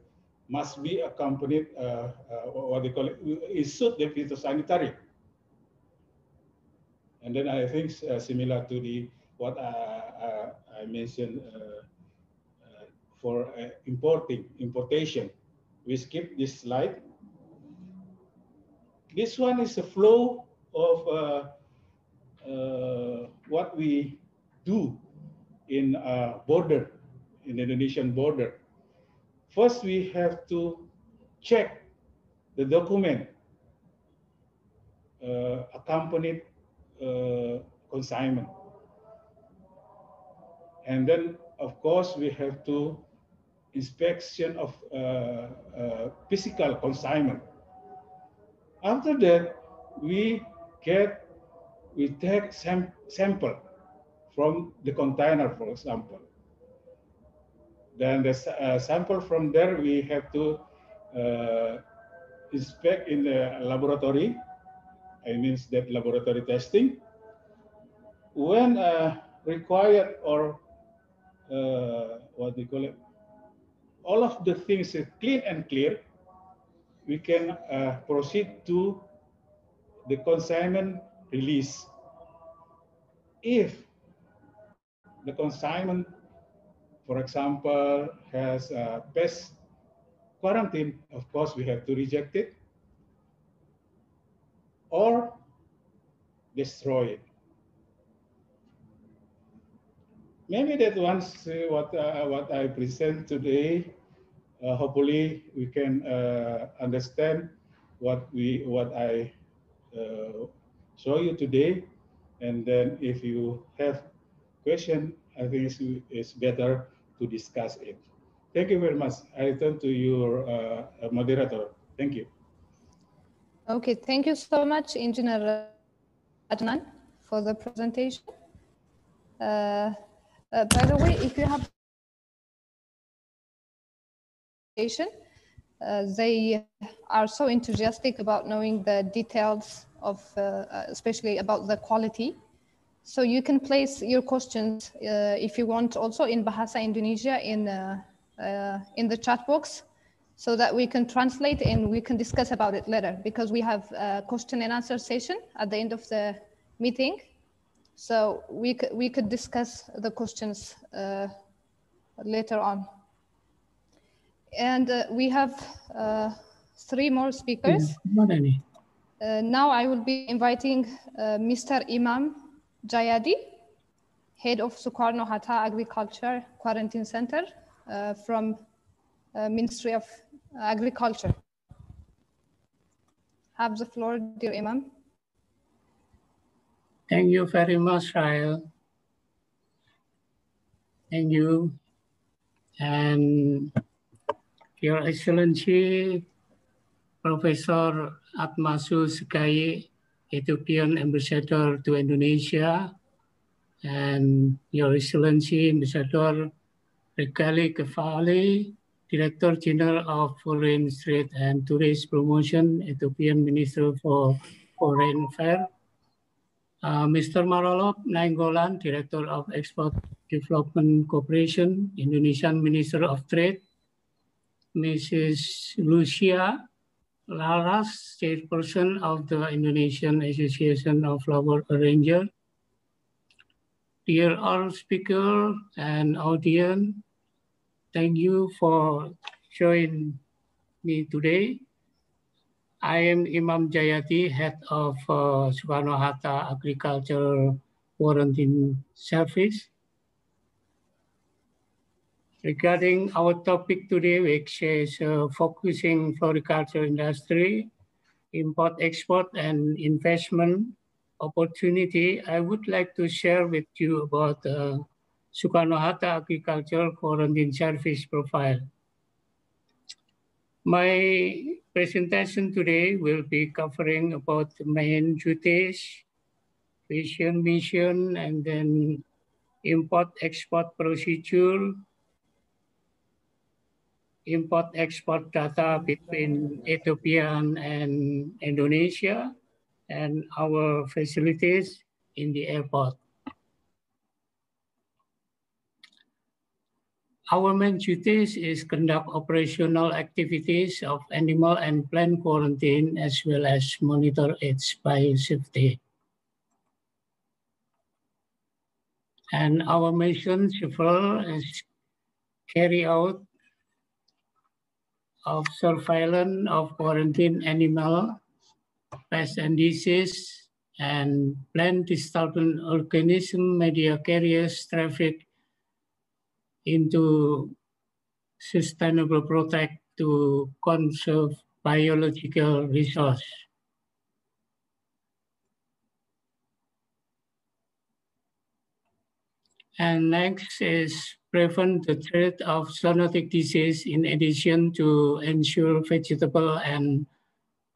must be accompanied. What they call it? Issued the phytosanitary. And then I think similar to the what I mentioned for importation. We skip this slide. This one is a flow of what we do in border, in Indonesian border. First, we have to check the document accompanied consignment. And then of course, we have to inspection of physical consignment. After that, we take sample from the container, for example. Then the sample from there we have to inspect in the laboratory. I mean that laboratory testing. When required or what do you call it? All of the things are clean and clear, we can proceed to the consignment release. If the consignment, for example, has a pest quarantine, of course, we have to reject it or destroy it. Maybe that once what I present today, hopefully we can understand what I show you today, and then if you have question, I think it's better to discuss it. Thank you very much. I return to your moderator. Thank you. Okay, thank you so much, Engineer Adnan, for the presentation. By the way, if you have they are so enthusiastic about knowing the details of, especially about the quality. So you can place your questions if you want also in Bahasa Indonesia in the chat box, so that we can translate and we can discuss about it later, because we have a question and answer session at the end of the meeting. So we could discuss the questions later on. And we have 3 more speakers. Now I will be inviting Mr. Imam Jayadi, Head of Soekarno-Hatta Agriculture Quarantine Center from Ministry of Agriculture. Have the floor, dear Imam. Thank you very much, Rahel. Thank you. And Your Excellency, Professor Atmasu Segaye, Ethiopian Ambassador to Indonesia, and Your Excellency, Ambassador Regali Kefali, Director General of Foreign Trade and Tourist Promotion, Ethiopian Minister for Foreign Affairs, Mr. Marolop Nainggolan, Director of Export Development Cooperation, Indonesian Minister of Trade, Mrs. Lucia Laras, Chairperson of the Indonesian Association of Flower Arrangers, dear all speakers and audience, thank you for joining me today. I am Imam Jayati, Head of Soekarno-Hatta Agriculture Quarantine Service. Regarding our topic today, which is focusing floriculture industry, import, export, and investment opportunity, I would like to share with you about Soekarno-Hatta Agriculture Quarantine Service profile. My presentation today will be covering about the main duties, vision, mission, and then import-export procedure, import-export data between Ethiopia and Indonesia, and our facilities in the airport. Our main duties is conduct operational activities of animal and plant quarantine, as well as monitor its biosafety. And our mission several is carry out of surveillance of quarantine animal, pest and disease, and plant disturbance organism media carriers traffic into sustainable protect to conserve biological resource. And next is prevent the threat of zoonotic disease in addition to ensure vegetable and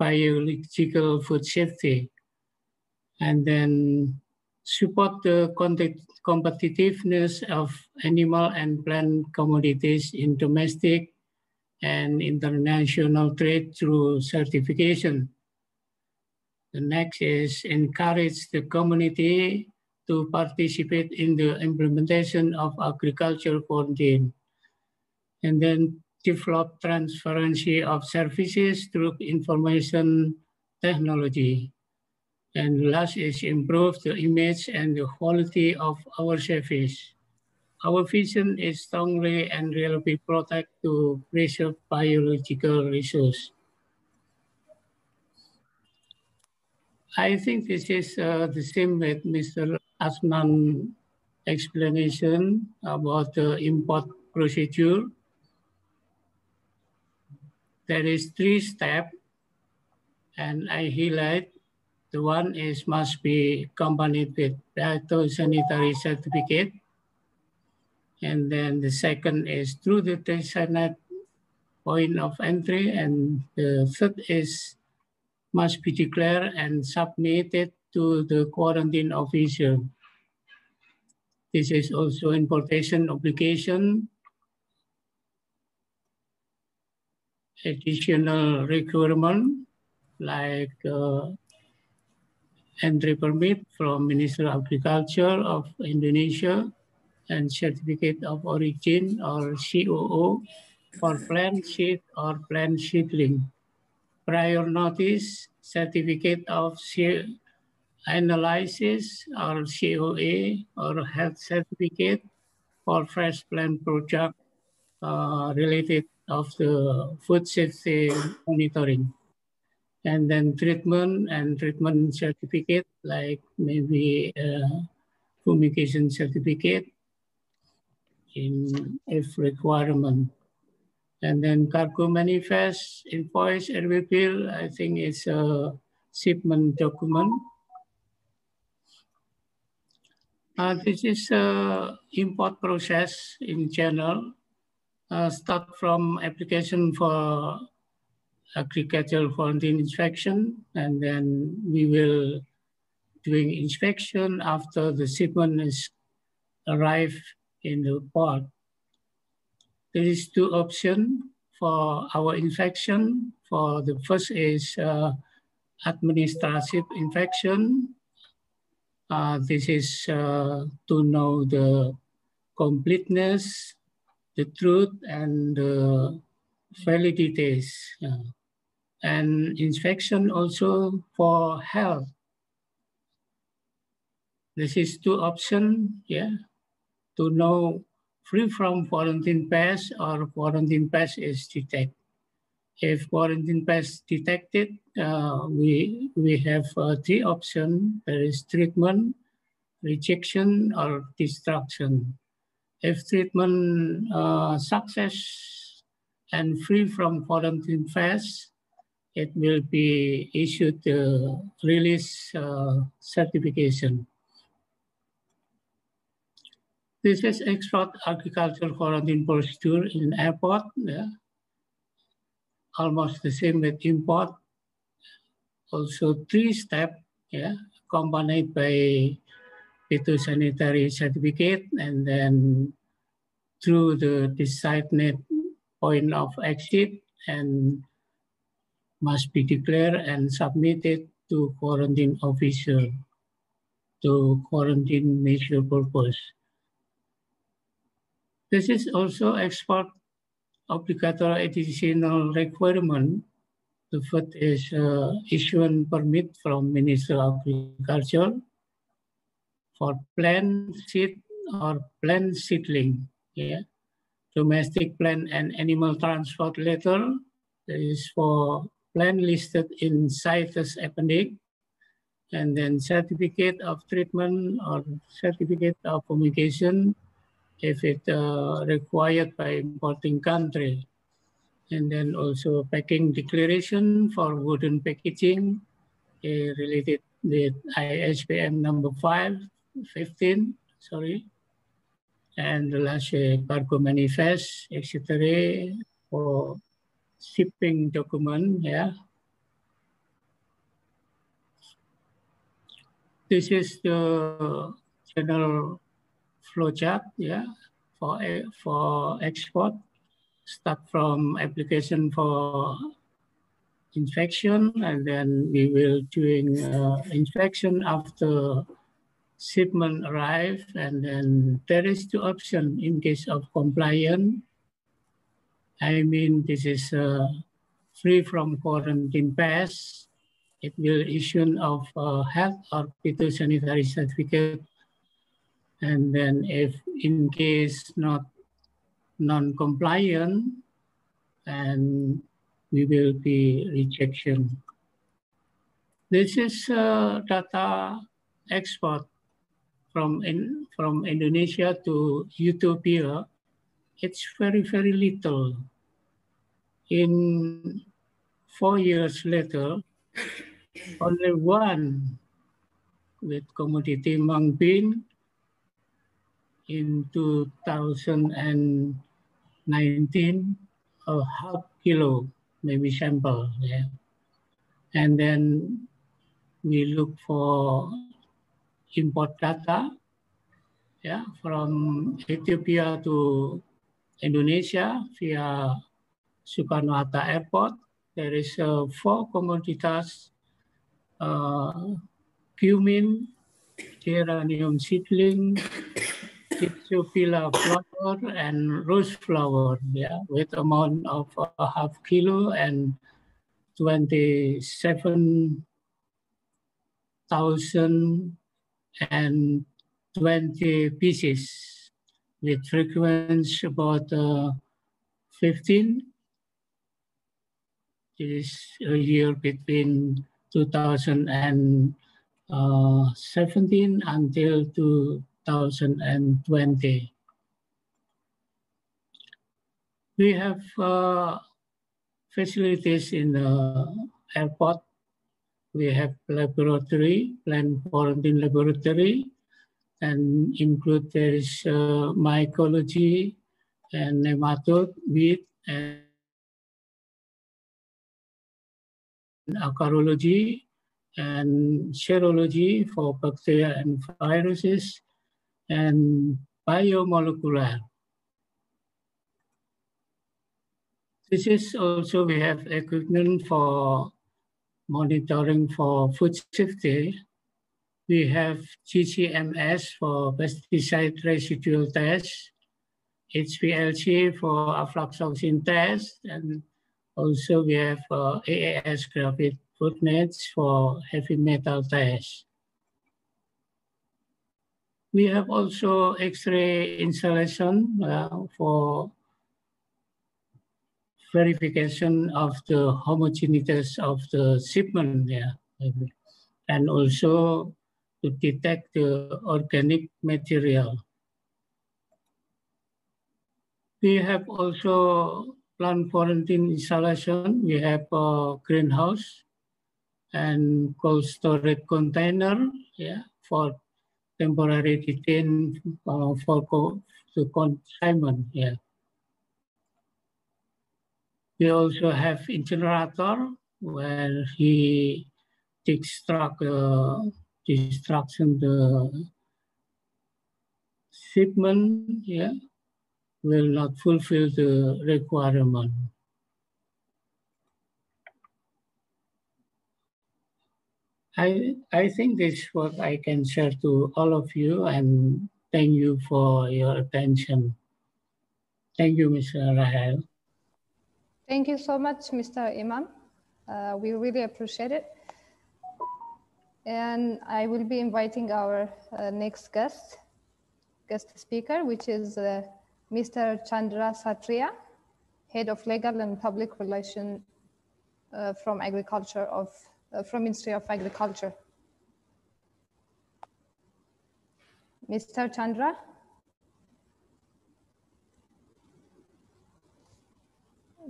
biological food safety. And then support the competitiveness of animal and plant commodities in domestic and international trade through certification. The next is encourage the community to participate in the implementation of agriculture quarantine. And then develop transparency of services through information technology. And last is improve the image and the quality of our service. Our vision is strongly and reliably protect to preserve biological resource. I think this is the same with Mr. Asman's explanation about the import procedure. There is 3 steps, and I highlight the one is must be accompanied with phytosanitary certificate. And then the second is through the designated point of entry. And the third is must be declared and submitted to the quarantine officer. This is also importation obligation, additional requirement like entry permit from Ministry of Agriculture of Indonesia and certificate of origin or COO for plant seed or plant seedling. Prior notice, certificate of analysis or COA or health certificate for fresh plant product related of the food safety monitoring. And then treatment and treatment certificate like maybe fumigation certificate if requirement. And then cargo manifest, invoice, and bill, I think it's a shipment document. This is import process in general. Start from application for agricultural quarantine inspection, and then we will doing inspection after the shipment is arrived in the port. There is 2 options for our inspection. For the first is administrative inspection. This is to know the completeness, the truth, and the validity. And inspection also for health. This is 2 options, to know free from quarantine pest or quarantine pest is detected. If quarantine pest detected, we have 3 options. There is treatment, rejection, or destruction. If treatment success and free from quarantine pest, it will be issued the release certification. This is export agricultural quarantine procedure in airport. Almost the same with import. Also 3 steps, accompanied by phytosanitary certificate, and then through the designated point of exit, and must be declared and submitted to quarantine officer to quarantine measure purpose. This is also export obligatory additional requirement. The first is issuance permit from Ministry of Agriculture for plant seed or plant seedling. Domestic plant and animal transport letter. That is for plant listed in CITES appendix. And then certificate of treatment or certificate of fumigation if it required by importing country. And then also packing declaration for wooden packaging related with ISBN number 15, sorry. and the last cargo manifest, etc. for shipping document. Yeah. This is the general flowchart, yeah, for export. Start from application for inspection, and then we will doing inspection after shipment arrive, and then there is two options in case of compliance. I mean, this is free from quarantine pass. It will issue of health or phytosanitary certificate. And then if in case not non-compliant, and we will be rejection. This is data export from Indonesia to Ethiopia. It's very, very little. In 4 years later, only one with commodity mung bean in 2019, a half kilo, maybe sample. Yeah. And then we look for import data, yeah, from Ethiopia to Indonesia via Soekarno-Hatta Airport. There is 4 commodities, cumin, geranium seedling, Gypsophila flower, and rose flower, yeah, with amount of a half kilo and 27,020 pieces, with frequency about 15. This is a year between 2017 until 2020. We have facilities in the airport. We have laboratory, plant quarantine laboratory, and include there is mycology and nematode, weed, and acarology, and serology for bacteria and viruses, and biomolecular. This is also, we have equipment for monitoring for food safety. We have GCMS for pesticide residual test, HPLC for aflatoxin test, and also we have AAS graphite footnets for heavy metal test. We have also X-ray installation for verification of the homogeneity of the shipment, yeah, and also to detect the organic material. We have also plant quarantine installation. We have a greenhouse and cold storage container, yeah, for temporary detain for the consignment, yeah. We also have incinerator where he extract destruction the shipment, yeah, will not fulfill the requirement. I think this is what I can share to all of you, and thank you for your attention. Thank you, Mr. Rahel. Thank you so much, Mr. Imam. We really appreciate it. And I will be inviting our next guest speaker, which is Mr. Chandra Satria, Head of Legal and Public Relations from Ministry of Agriculture. Mr. Chandra?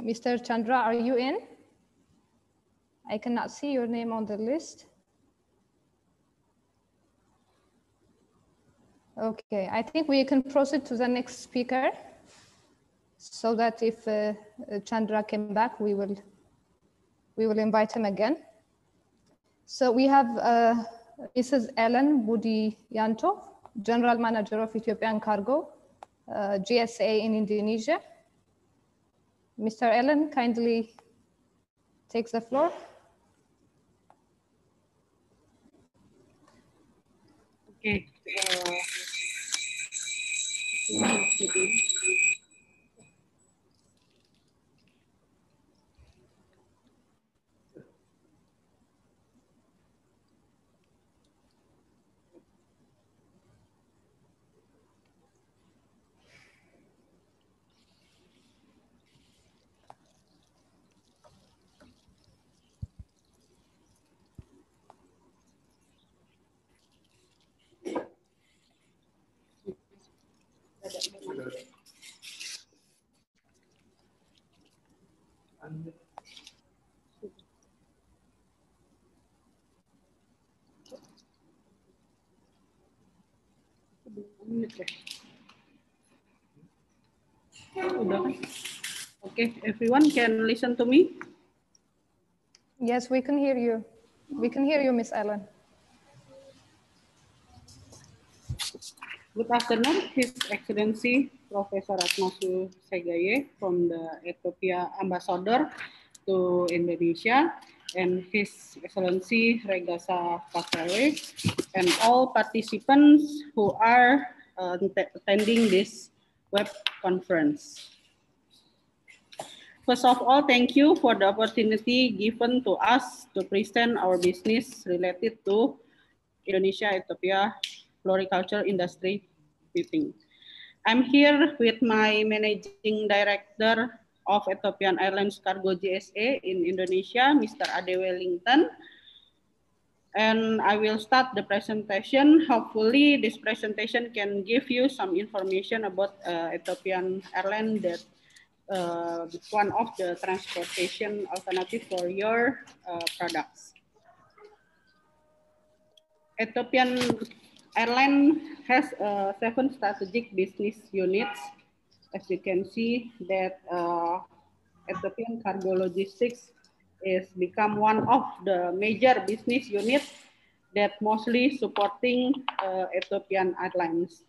Mr. Chandra, are you in? I cannot see your name on the list. Okay, I think we can proceed to the next speaker, so that if Chandra came back, we will invite him again. So we have Mrs. Ellen Budiyanto, General Manager of Ethiopian Cargo, GSA in Indonesia. Mr. Ellen, kindly takes the floor. Okay. Okay, everyone can listen to me? Yes, we can hear you. We can hear you, Miss Ellen. Good afternoon, His Excellency Professor Atmasu Segaye from the Ethiopia Ambassador to Indonesia, and His Excellency Regasa Pasale, and all participants who are attending this web conference. First of all, thank you for the opportunity given to us to present our business related to Indonesia-Ethiopia Floriculture Industry meeting. I'm here with my Managing Director of Ethiopian Airlines Cargo GSA in Indonesia, Mr. Ade Wellington. And I will start the presentation. Hopefully this presentation can give you some information about Ethiopian Airlines, that one of the transportation alternative for your products. Ethiopian Airlines has 7 strategic business units. As you can see that Ethiopian Cargo Logistics is become one of the major business units that mostly supporting Ethiopian Airlines.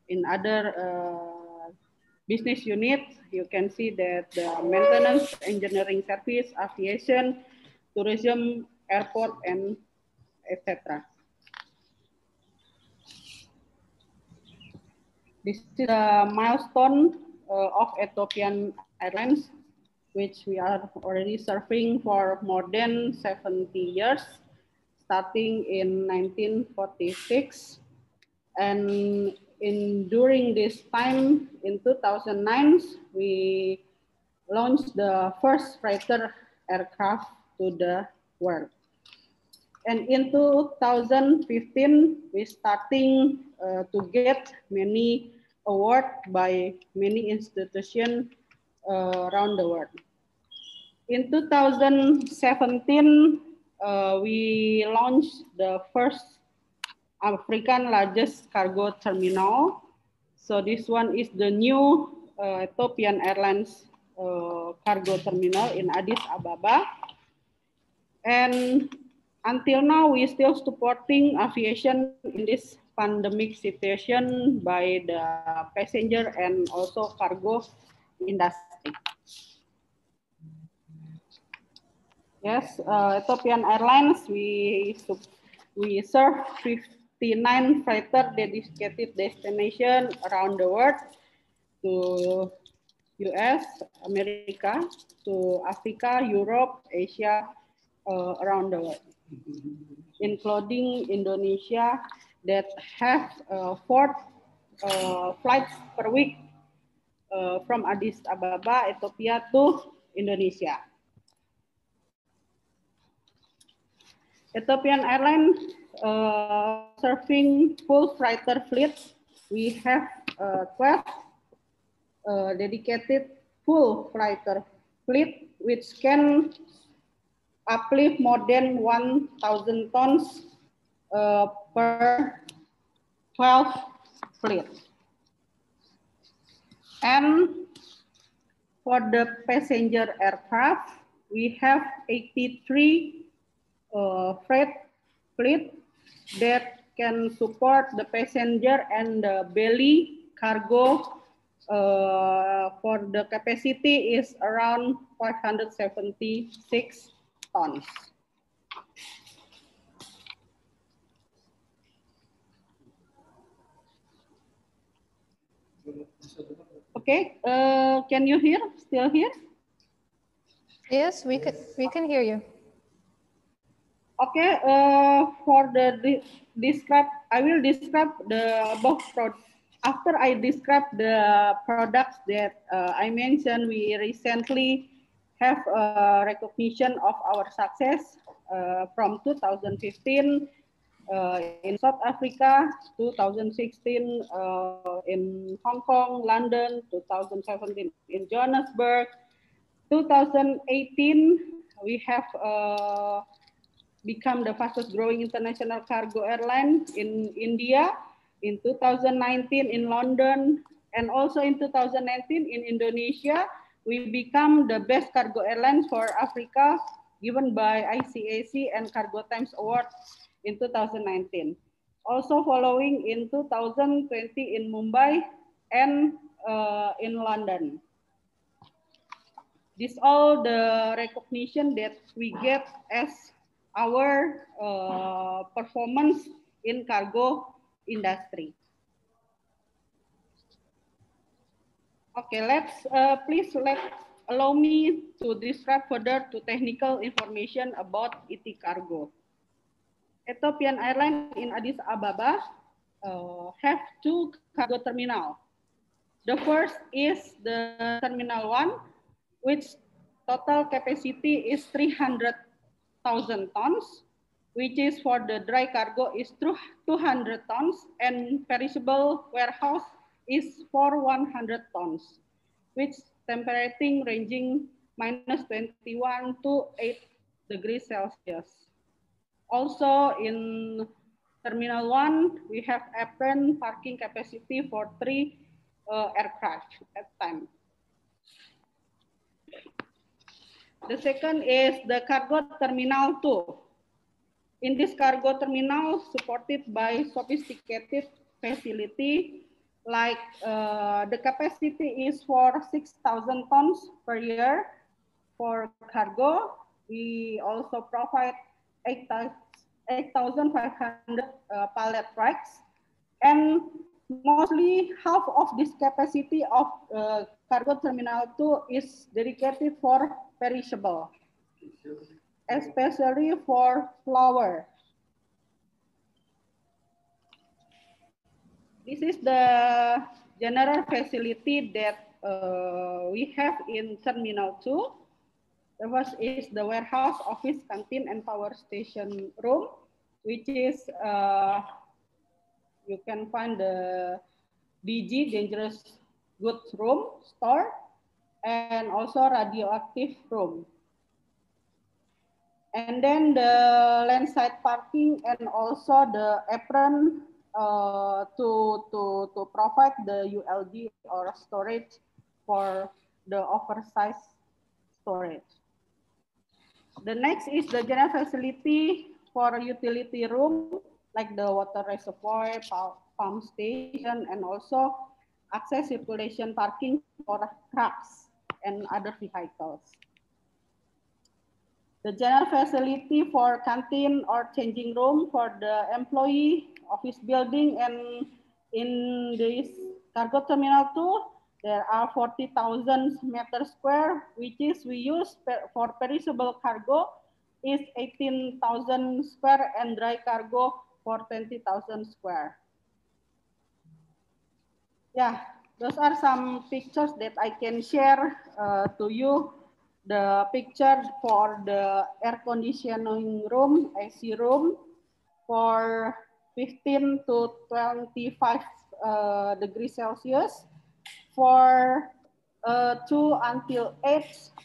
In other business units, you can see that the maintenance, engineering service, aviation, tourism, airport, and etc. This is a milestone of Ethiopian Airlines, which we are already serving for more than 70 years, starting in 1946. And during this time, in 2009, we launched the first freighter aircraft to the world. And in 2015, we starting to get many awards by many institutions around the world. In 2017, we launched the first African largest cargo terminal. So this one is the new Ethiopian Airlines cargo terminal in Addis Ababa. And until now, we still supporting aviation in this pandemic situation by the passenger and also cargo industry. Yes, Ethiopian Airlines, we serve 59 freighter dedicated destination around the world, to US, America, to Africa, Europe, Asia, around the world, including Indonesia, that have 4 flights per week from Addis Ababa, Ethiopia to Indonesia. Ethiopian Airlines serving full freighter fleet. We have 12 dedicated full freighter fleet, which can uplift more than 1,000 tons per 12 fleet. And for the passenger aircraft, we have 83 freight fleet that can support the passenger and the belly cargo. For the capacity is around 576 tons. Okay, can you hear? Still here? Yes, we can hear you. Okay, for the describe, I will describe the above product. After I describe the products that I mentioned, we recently have a recognition of our success from 2015 in South Africa, 2016 in Hong Kong, London, 2017 in Johannesburg, 2018 we have become the fastest growing international cargo airline in India, in 2019 in London, and also in 2019 in Indonesia. We become the best cargo airline for Africa given by ICAC and Cargo Times Award in 2019. Also following in 2020 in Mumbai and in London. This all the recognition that we get as our performance in cargo industry. Okay, please allow me to describe further to technical information about ET Cargo. Ethiopian Airlines in Addis Ababa have two cargo terminals. The first is the Terminal 1, which total capacity is 300,000 tons, which is for the dry cargo is 200 tons, and perishable warehouse is for 100 tons, which temperature ranging -21 to 8 degrees Celsius. Also in Terminal 1, we have apron parking capacity for 3 aircraft at time. The second is the Cargo Terminal 2. In this cargo terminal, supported by sophisticated facility, like the capacity is for 6,000 tons per year for cargo. We also provide 8,500 pallet racks, and mostly half of this capacity of Cargo Terminal 2 is dedicated for perishable, especially for flour. This is the general facility that we have in Terminal 2. The first is the warehouse, office, canteen, and power station room, which is, you can find the DG, dangerous goods room, store, and also radioactive room. And then the landside parking and also the apron to provide the ULD or storage for the oversized storage. The next is the general facility for utility room, like the water reservoir, pump station, and also access circulation parking for trucks and other vehicles. The general facility for canteen or changing room for the employee, office building, and in this Cargo Terminal 2, there are 40,000 meters square, which is we use for perishable cargo is 18,000 square and dry cargo for 20,000 square. Yeah, those are some pictures that I can share to you. The picture for the air conditioning room, AC room, for 15 to 25 degrees Celsius, for 2 until 8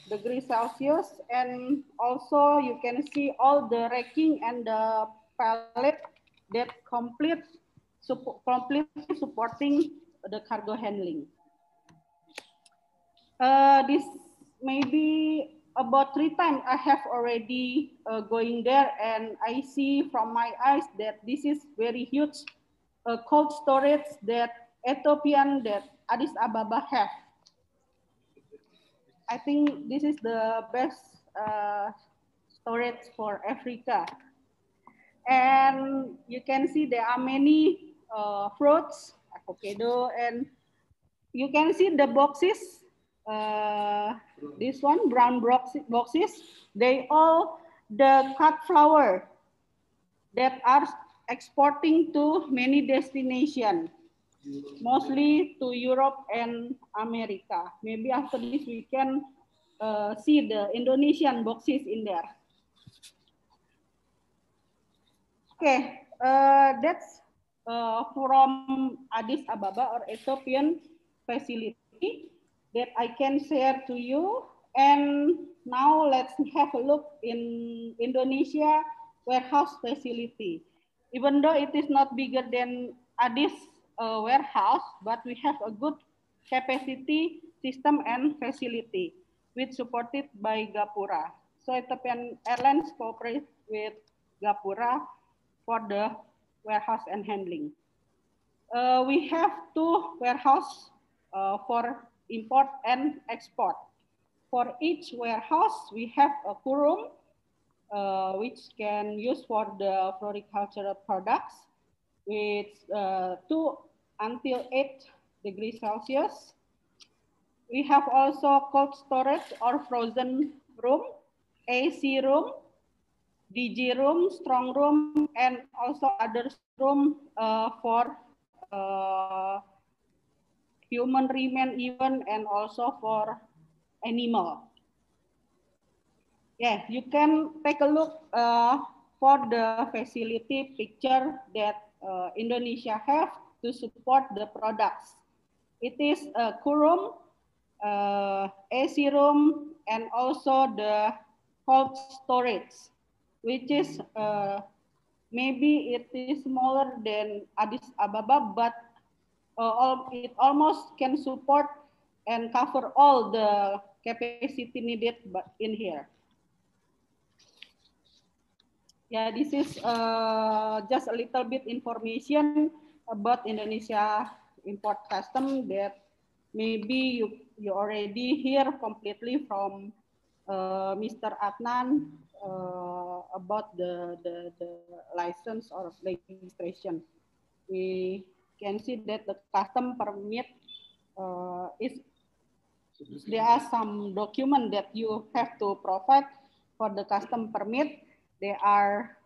degrees Celsius, and also you can see all the racking and the pallet that complete completely supporting the cargo handling. This maybe about 3 times I have already going there, and I see from my eyes that this is very huge cold storage that Ethiopian, that Addis Ababa have. I think this is the best storage for Africa. And you can see there are many fruits, avocado, and you can see the boxes. This one, brown boxes, they all the cut flower that are exporting to many destinations, mostly to Europe and America. Maybe after this we can see the Indonesian boxes in there. Okay, that's from Addis Ababa or Ethiopian facility that I can share to you. And now let's have a look in Indonesia warehouse facility. Even though it is not bigger than Addis warehouse, but we have a good capacity system and facility, which supported by Gapura. So Ethiopian Airlines cooperates with Gapura for the warehouse and handling. We have 2 warehouses for import and export. For each warehouse, we have a room which can use for the floricultural products with 2 until 8 degrees Celsius. We have also cold storage or frozen room, AC room, DG room, strong room, and also other room for human remain even, and also for animal. Yeah, you can take a look for the facility picture that Indonesia have to support the products. It is a cool room, AC room, and also the cold storage, which is maybe it is smaller than Addis Ababa, but it almost can support and cover all the capacity needed in here. Yeah, this is just a little bit information about Indonesia import custom that maybe you already hear completely from Mr. Adnan about the license or registration. We can see that the custom permit there are some documents that you have to provide for the custom permit. They are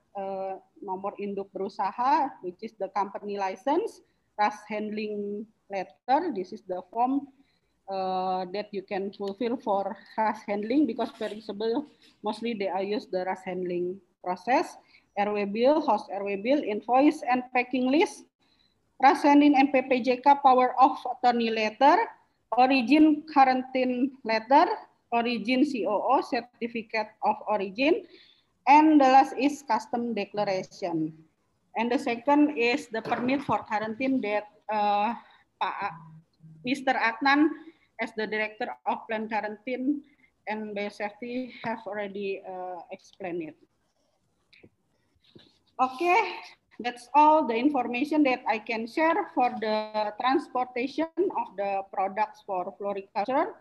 nomor induk berusaha, which is the company license, RAS handling letter. This is the form that you can fulfill for RAS handling, because perishable, mostly they are used the RAS handling process. RW bill, host RW bill, invoice and packing list, RAS handling and PPJK power of attorney letter, origin quarantine letter, origin COO, certificate of origin, and the last is custom declaration. And the second is the permit for quarantine that Mr. Adnan, as the Director of Plant Quarantine and Biosafety, have already explained it. Okay, that's all the information that I can share for the transportation of the products for floriculture.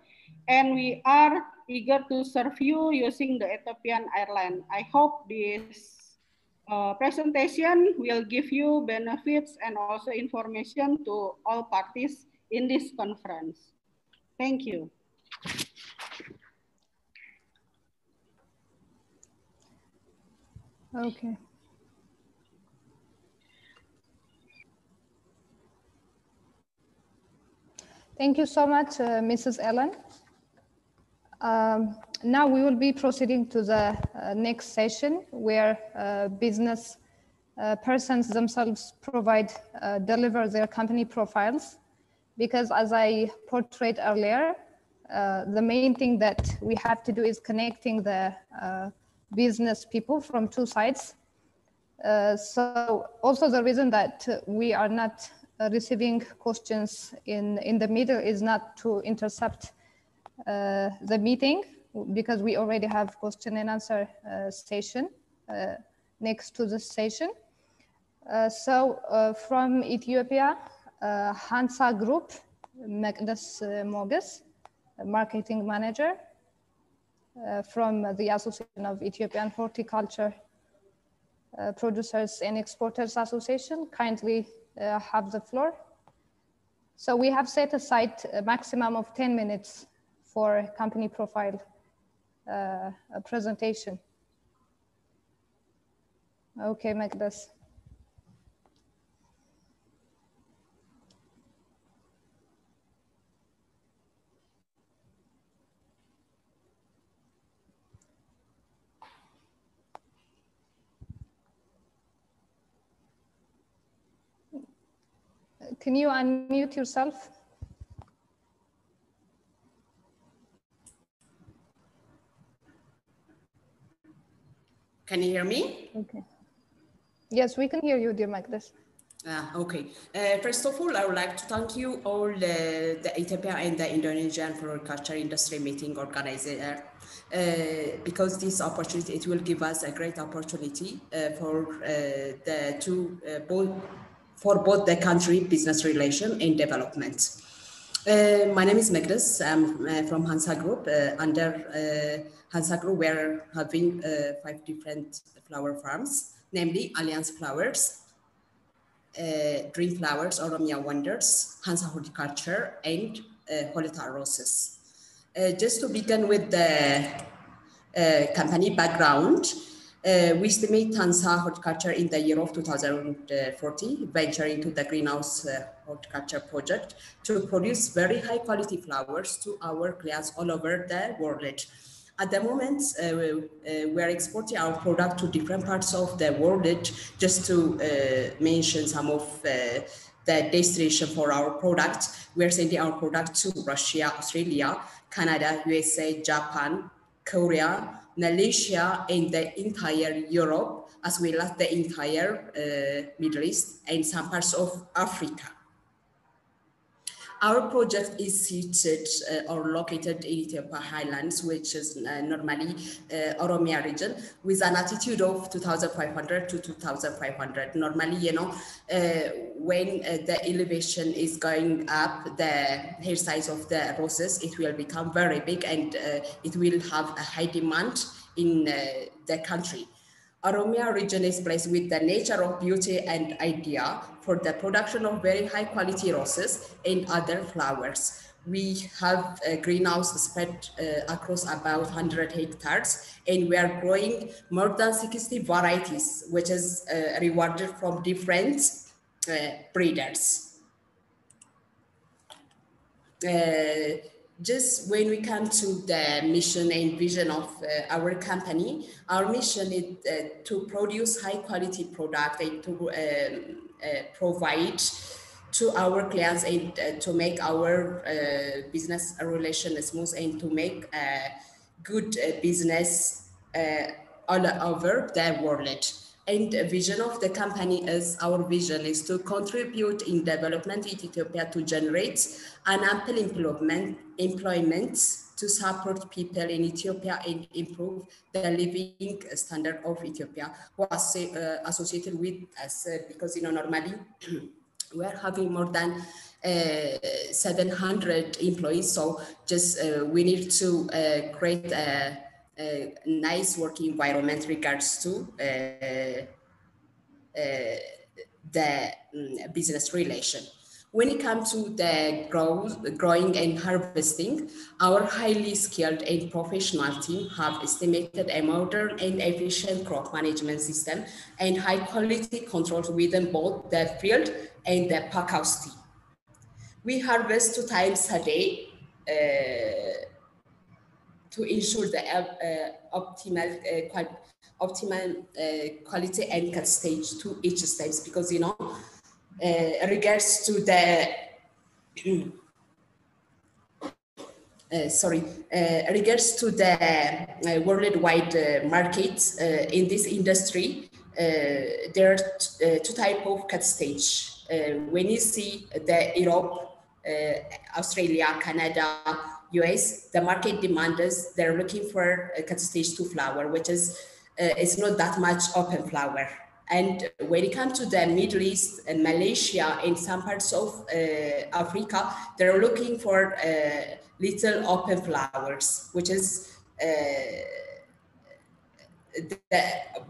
And we are eager to serve you using the Ethiopian airline. I hope this presentation will give you benefits and also information to all parties in this conference. Thank you. Okay. Thank you so much, Mrs. Ellen. Now we will be proceeding to the next session, where business persons themselves deliver their company profiles. Because as I portrayed earlier, the main thing that we have to do is connecting the business people from 2 sides. So also the reason that we are not receiving questions in the middle is not to intercept the meeting, because we already have question and answer session next to the session. So from Ethiopia, Hansa Group, Mekdes Moges, marketing manager from the Association of Ethiopian Horticulture Producers and Exporters Association, kindly have the floor. So we have set aside a maximum of 10 minutes for company profile presentation. Okay, Mekdes. Can you unmute yourself? Can you hear me? Okay. Yes, we can hear you, dear Mekdes. Okay. First of all, I would like to thank you all the Ethiopia and the Indonesian Floriculture industry meeting organizer, because this opportunity, it will give us a great opportunity for both the country business relation and development. My name is Mekdes. I'm from Hansa Group. Under Hansa Group, we're having 5 different flower farms, namely Alliance Flowers, Dream Flowers, Oromia Wonders, Hansa Horticulture, and Holita Roses. Just to begin with the company background, we estimate Hansa Horticulture in the year of 2040 venture into the greenhouse horticulture project to produce very high quality flowers to our clients all over the world. At the moment, we are exporting our product to different parts of the world. Just to mention some of the destination for our product, we are sending our product to Russia, Australia, Canada, USA, Japan, Korea, Malaysia, and the entire Europe, as well as the entire Middle East and some parts of Africa. Our project is seated or located in Ethiopia Highlands, which is normally Oromia region, with an altitude of 2,500 to 2,500. Normally, you know, when the elevation is going up, the hair size of the roses, it will become very big, and it will have a high demand in the country. Oromia region is placed with the nature of beauty and idea for the production of very high quality roses and other flowers. We have a greenhouse spread across about 100 hectares, and we are growing more than 60 varieties, which is rewarded from different breeders. Just when we come to the mission and vision of our company, our mission is to produce high quality product and to provide to our clients and to make our business relation smooth and to make a good business all over the world. And the vision of the company is, our vision is to contribute in development in Ethiopia to generate an ample employment to support people in Ethiopia and improve the living standard of Ethiopia who are associated with us, because, you know, normally we are having more than 700 employees. So just we need to create a nice working environment regards to the business relation. When it comes to the growing and harvesting, our highly skilled and professional team have estimated a modern and efficient crop management system and high quality controls within both the field and the packhouse team. We harvest 2 times a day to ensure the optimal quality and cut stage to each stage, because, you know, regards to the regards to the worldwide markets in this industry, there are two types of cut stage. When you see the Europe, Australia, Canada, US, the market demanders, they're looking for a cut stage 2 flower, which is it's not that much open flower. And when it comes to the Middle East and Malaysia and some parts of Africa, they're looking for little open flowers, which is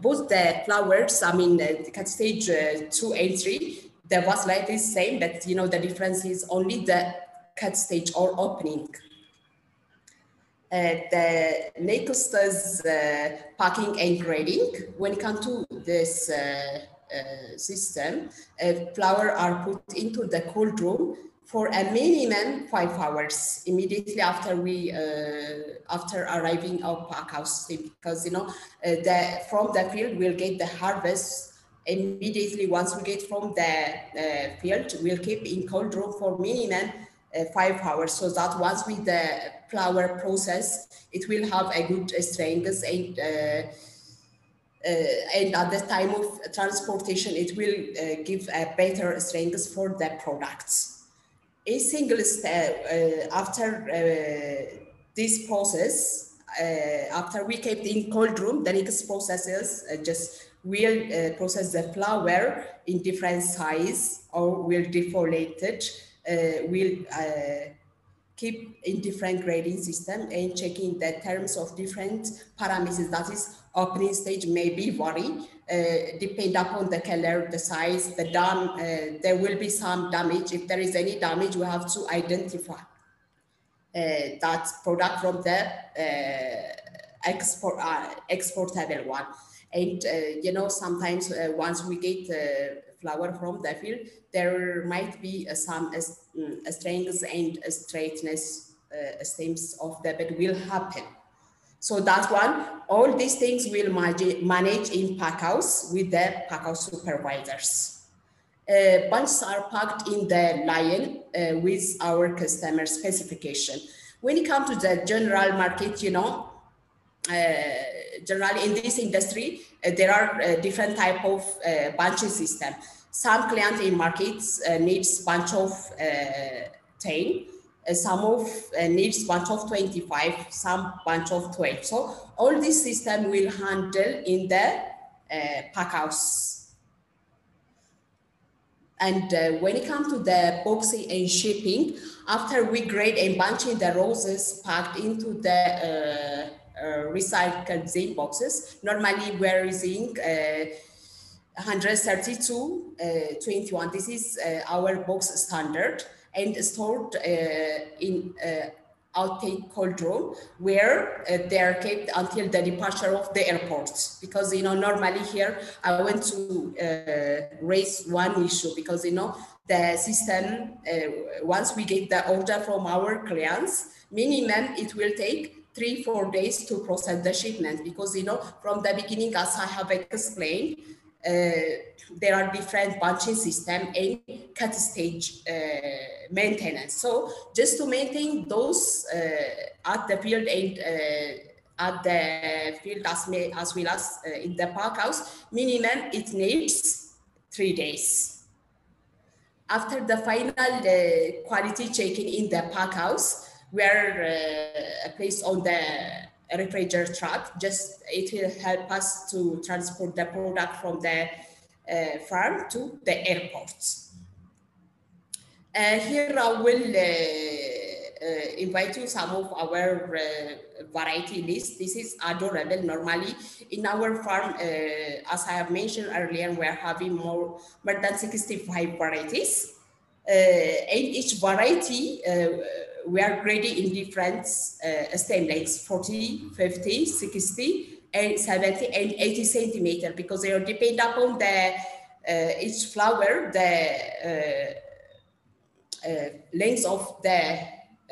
both the flowers, I mean, the cut stage 2 and 3, the vasculite is same, but you know, the difference is only the cut stage or opening. The next is packing and grading. When it comes to this system, flowers are put into the cold room for a minimum 5 hours immediately after we after arriving our pack house, because you know from the field we'll get the harvest immediately. Once we get from the field, we'll keep in cold room for minimum 5 hours, so that once with the flower process, it will have a good strength, and at the time of transportation, it will give a better strength for the products. A single step after this process, after we kept in cold room, the next process is just we'll process the flower in different size, or we'll defoliate it. We'll keep in different grading system and checking the terms of different parameters. That is, opening stage may be vary, depend upon the color, the size, the dam. There will be some damage. If there is any damage, we have to identify that product from the exportable one. And you know, sometimes once we get flower from the field, there might be some strengths and straightness stems of the bed will happen. So that one, all these things will manage in pack house with the pack house supervisors. Bunches are packed in the line with our customer specification. When it comes to the general market, you know, generally in this industry, there are different type of bunching system. Some client in markets needs bunch of 10, some of needs bunch of 25, some bunch of 12. So all this system will handle in the pack house. And when it comes to the boxing and shipping, after we grade and bunching the roses packed into the recycled zinc boxes, normally we're using 132 21. This is our box standard, and stored in outtake cold room, where they are kept until the departure of the airport. Because you know, normally here I want to raise one issue, because you know, the system, once we get the order from our clients, minimum it will take 3-4 days to process the shipment, because you know, from the beginning, as I have explained, there are different bunching system and cut stage maintenance. So just to maintain those at the field and at the field as well as in the pack house, minimum it needs 3 days. After the final quality checking in the pack house, we are placed on the refrigerator truck. Just it will help us to transport the product from the farm to the airport. Here I will invite you some of our variety list. This is adorable. Normally in our farm, as I have mentioned earlier, we are having more than 65 varieties. And each variety we are grading in different stem lengths, 40, 50, 60, and 70 and 80 centimeter, because they are depend upon the each flower, the length of the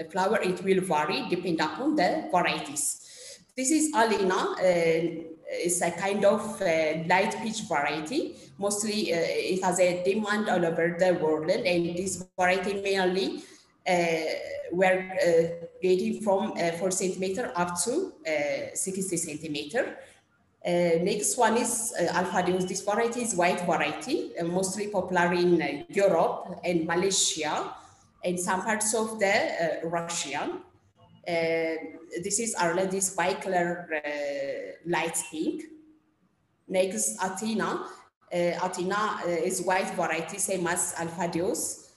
flower, it will vary depend upon the varieties. This is Alina. It's a kind of light peach variety. Mostly it has a demand all over the world, and this variety mainly we're getting from 4 centimeter up to 60 centimeter. Next one is Alpha Deus. This variety is white variety, mostly popular in Europe and Malaysia and some parts of the Russia. This is Arla, this bicolor light pink. Next, Athena. Athena is white variety, same as Alpha Deus.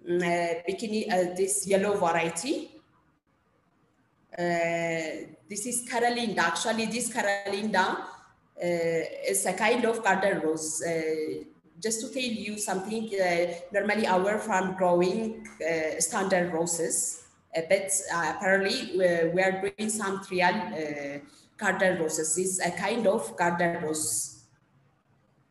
Bikini, this yellow variety. This is Carolinda. Actually, this Carolinda is a kind of garden rose. Just to tell you something, normally our farm growing standard roses, but apparently we are doing some trial garden roses. This is a kind of garden rose.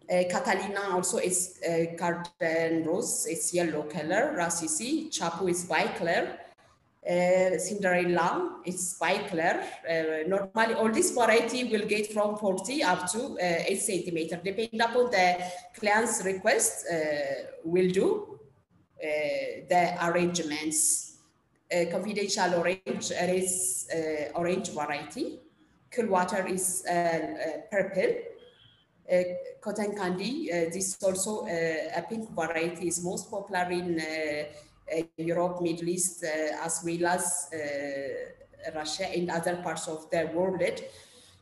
Catalina also is garden rose. It's yellow color. Rassisi, Chapu is bicolor. Cinderella is bicolor. Normally, all this variety will get from 40 up to 8 centimeters. Depending upon the client's request, we'll do the arrangements. Confidential orange is orange variety. Cool water is purple. Cotton candy, this is also a pink variety, is most popular in Europe, Middle East, as well as Russia and other parts of the world.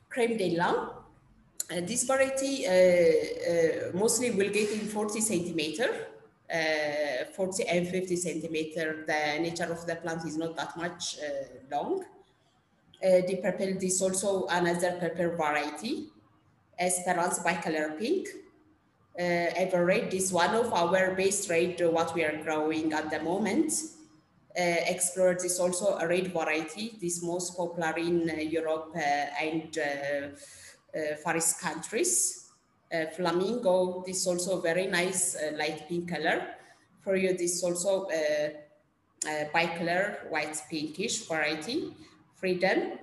Creme de la. This variety mostly will get in 40 centimeter, 40 and 50 centimeter. The nature of the plant is not that much long. The purple, this is also another purple variety. Esperance bicolor pink. Everett is one of our base trade, what we are growing at the moment. Explorer is also a red variety. This most popular in Europe and Far East countries. Flamingo, this is also very nice light pink color. For you, this is also bicolor white pinkish variety. Freedom.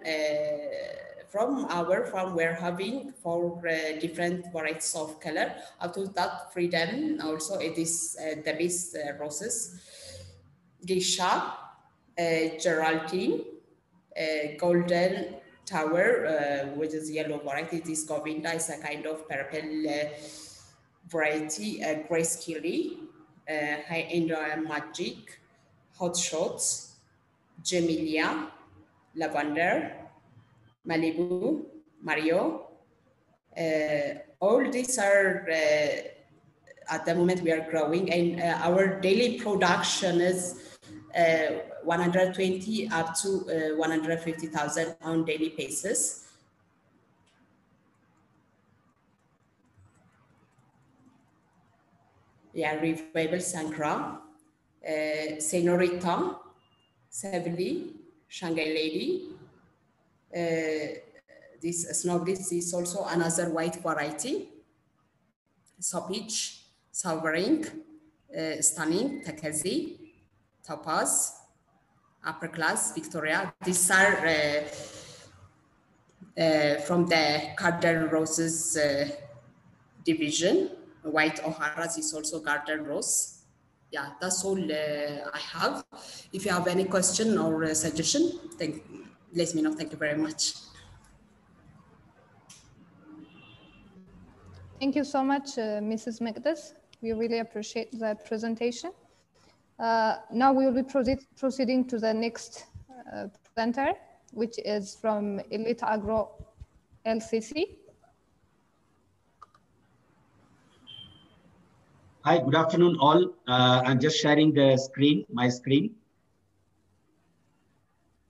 From our farm, we're having 4 different varieties of color. Out of that, Freedom also it is the best roses. Geisha, Geraldine, Golden Tower, which is yellow variety. This Govinda is a kind of purple variety. Grace Kelly, High End Magic, Hot Shots, Jamelia, Lavender, Malibu, Mario. All these are, at the moment we are growing, and our daily production is 120 up to 150,000 on daily basis. Yeah, Revival Sankra, Senorita, Sevely, Shanghai Lady. This Snowbliss is also another white variety. Sopich, Sovereign, Stunning, Takazi, Topaz, Upper Class, Victoria. These are from the Garden Roses division. White O'Hara's is also Garden Rose. Yeah, that's all I have. If you have any question or suggestion, let me know. Thank you very much. Thank you so much, Mrs. Mekdes. We really appreciate the presentation. Now we will be proceeding to the next presenter, which is from Elite Agro LCC. Hi, good afternoon all. I'm just sharing the screen, my screen.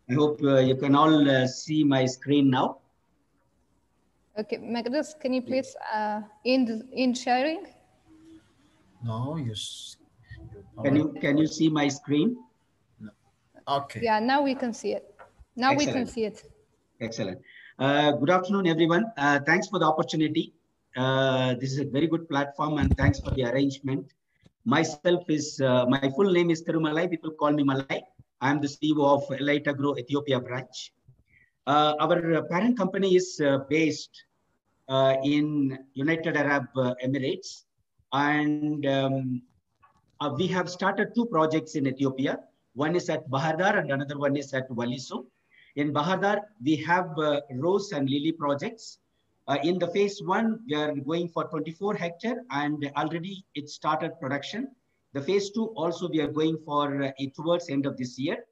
I hope you can all see my screen now. Okay, Magdalene, can you please end sharing? No, yes. Can you see my screen? No. Okay. Yeah, now we can see it. Now Excellent. We can see it. Excellent. Good afternoon, everyone. Thanks for the opportunity. This is a very good platform, and thanks for the arrangement. Myself is, my full name is Thirumalai. People call me Malai. I'm the CEO of Elite Agro Ethiopia branch. Our parent company is based in United Arab Emirates, and we have started 2 projects in Ethiopia. One is at Bahardar and another one is at Waliso. In Bahardar, we have rose and lily projects. In the phase 1, we are going for 24 hectare and already it started production. The phase 2 also we are going for towards end of this year.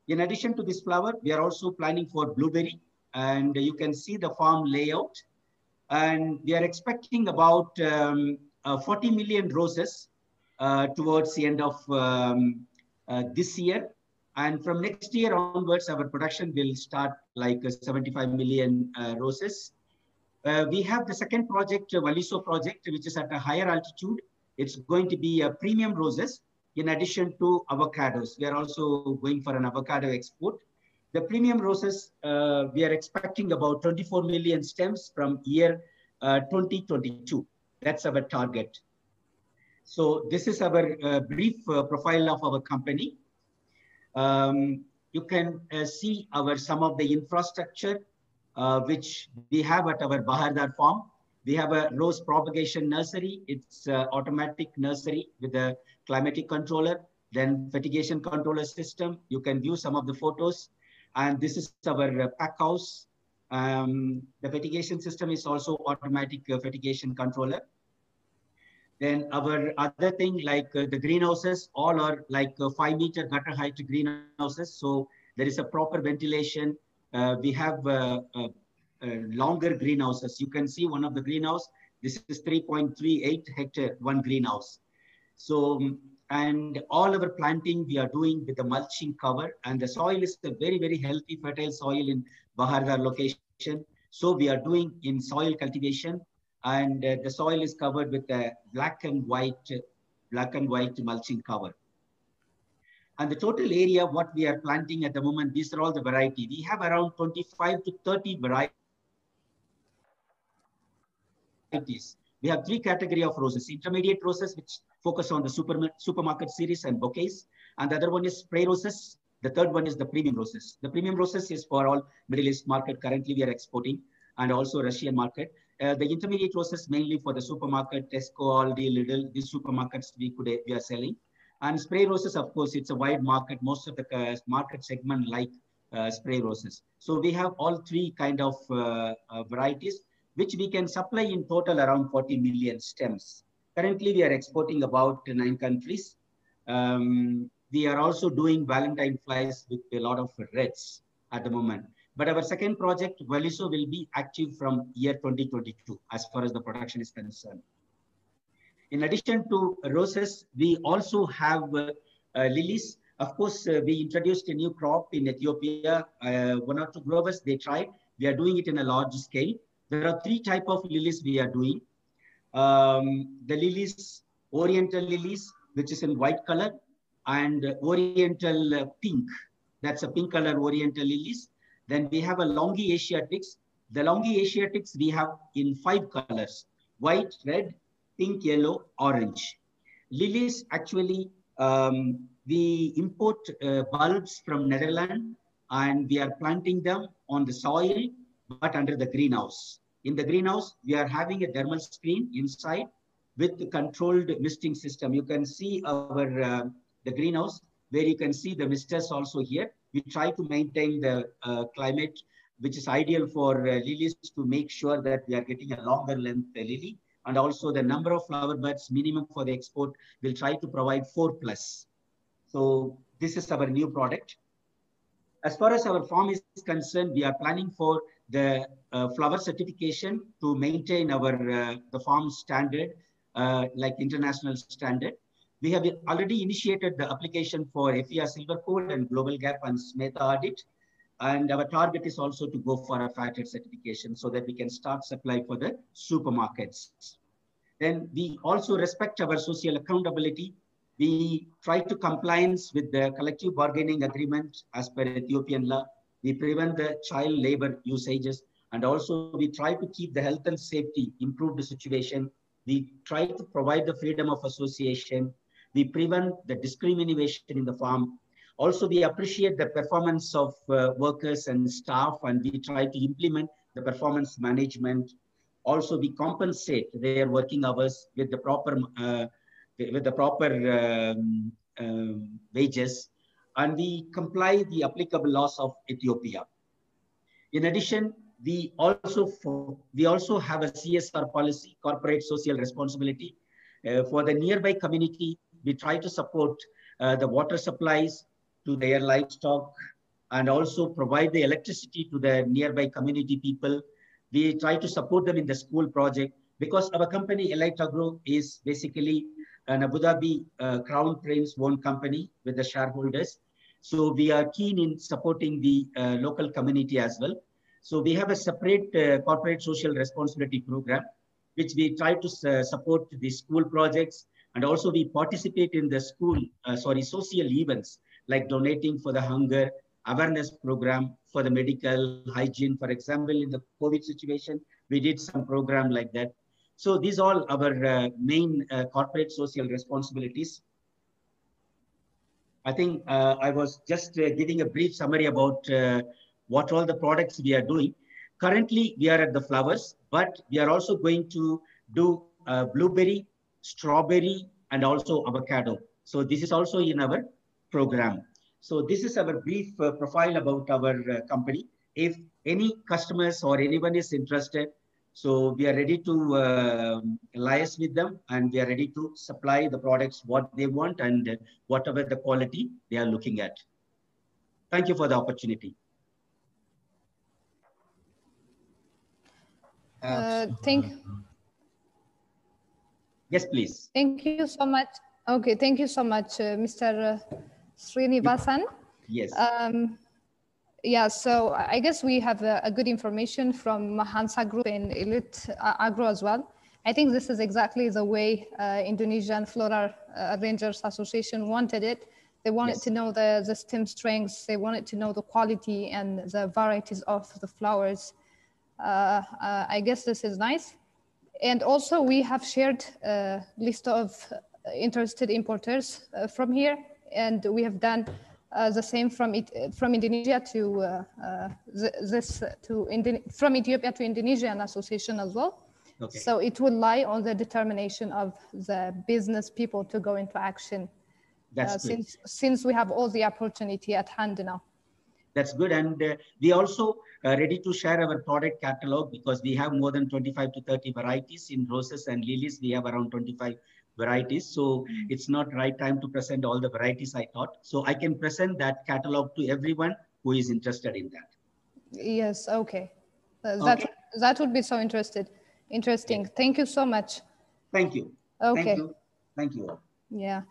In addition to this flower, we are also planning for blueberry, and you can see the farm layout. And we are expecting about 40 million roses towards the end of this year. And from next year onwards, our production will start like 75 million roses. We have the second project, Valiso project, which is at a higher altitude. It's going to be a premium roses in addition to avocados. We are also going for an avocado export. The premium roses, we are expecting about 24 million stems from year 2022. That's our target. So this is our brief profile of our company. You can see some of the infrastructure which we have at our Bahardar farm. We have a rose propagation nursery. It's automatic nursery with a climatic controller, then fertigation controller system. You can view some of the photos. And this is our pack house. The fertigation system is also automatic fertigation controller. Then our other thing like the greenhouses, all are like 5 meter gutter height greenhouses. So there is a proper ventilation. We have longer greenhouses. You can see one of the greenhouse. This is 3.38 hectare, one greenhouse. So, and all our planting we are doing with the mulching cover, and the soil is a very, very healthy, fertile soil in Bahardar location. So we are doing in soil cultivation, and the soil is covered with a black and white mulching cover. And the total area, what we are planting at the moment, these are all the variety. We have around 25 to 30 varieties. We have 3 categories of roses: intermediate roses, which focus on the supermarket series and bouquets. And the other one is spray roses. The third one is the premium roses. The premium roses is for all Middle East market. Currently, we are exporting, and also Russian market. The intermediate roses mainly for the supermarket, Tesco, Aldi, Lidl, these supermarkets we are selling. And spray roses, of course, it's a wide market. Most of the market segment like spray roses. So we have all 3 kind of varieties, which we can supply in total around 40 million stems. Currently, we are exporting about 9 countries. We are also doing Valentine flies with a lot of reds at the moment. But our second project, Valiso, will be active from year 2022 as far as the production is concerned. In addition to roses, we also have lilies. Of course, we introduced a new crop in Ethiopia. 1 or 2 growers, they tried. We are doing it in a large scale. There are 3 types of lilies we are doing. The lilies, oriental lilies, which is in white color, and oriental pink. That's a pink color oriental lilies. Then we have a longi Asiatics. The longi Asiatics we have in 5 colors: white, red, pink, yellow, orange. Lilies, actually, we import bulbs from Netherlands, and we are planting them on the soil, but under the greenhouse. In the greenhouse, we are having a thermal screen inside with the controlled misting system. You can see our the greenhouse, where you can see the misters also here. We try to maintain the climate, which is ideal for lilies, to make sure that we are getting a longer length lily. And also the number of flower buds minimum for the export, will try to provide 4+. So this is our new product. As far as our farm is concerned, we are planning for the flower certification to maintain our the farm standard, like international standard. We have already initiated the application for FER Silver Code and Global Gap and SMETA audit. And our target is also to go for a FATER certification so that we can start supply for the supermarkets. Then we also respect our social accountability. We try to compliance with the collective bargaining agreement as per Ethiopian law. We prevent the child labor usages, and also we try to keep the health and safety, improve the situation. We try to provide the freedom of association. We prevent the discrimination in the farm. Also, we appreciate the performance of workers and staff, and we try to implement the performance management. Also, we compensate their working hours with the proper wages, and we comply the applicable laws of Ethiopia. In addition, we also have a CSR policy, corporate social responsibility. For the nearby community, we try to support the water supplies to their livestock and also provide the electricity to the nearby community people. We try to support them in the school project because our company, Elite Agro, is basically an Abu Dhabi Crown Prince owned company with the shareholders. So we are keen in supporting the local community as well. So we have a separate corporate social responsibility program, which we try to support the school projects. And also we participate in the social events like donating for the hunger, awareness program for the medical hygiene. For example, in the COVID situation, we did some program like that. So these are our main corporate social responsibilities. I think I was just giving a brief summary about what all the products we are doing. Currently, we are at the flowers, but we are also going to do blueberry, strawberry, and also avocado. So this is also in our program. So this is our brief profile about our company. If any customers or anyone is interested, so we are ready to liaise with them, and we are ready to supply the products what they want and whatever the quality they are looking at. Thank you for the opportunity. Yes, please. Thank you so much. Okay, thank you so much, Mr. Srinivasan. Yes. Yeah, so I guess we have a good information from Hansa Group and Elite Agro as well. I think this is exactly the way Indonesian Floral Rangers Association wanted it. They wanted to know the stem strengths, they wanted to know the quality and the varieties of the flowers. I guess this is nice. And also we have shared a list of interested importers from here, and we have done the same from Indonesia to from Ethiopia to Indonesian Association as well. Okay. So it will lie on the determination of the business people to go into action. That's good. Since we have all the opportunity at hand now. That's good. And we also ready to share our product catalog because we have more than 25 to 30 varieties. In roses and lilies, we have around 25 varieties. So it's not right time to present all the varieties, I thought. So I can present that catalog to everyone who is interested in that. Yes, okay. That would be so interesting. Yeah. Thank you so much. Thank you. Okay. Thank you. Thank you all. Yeah.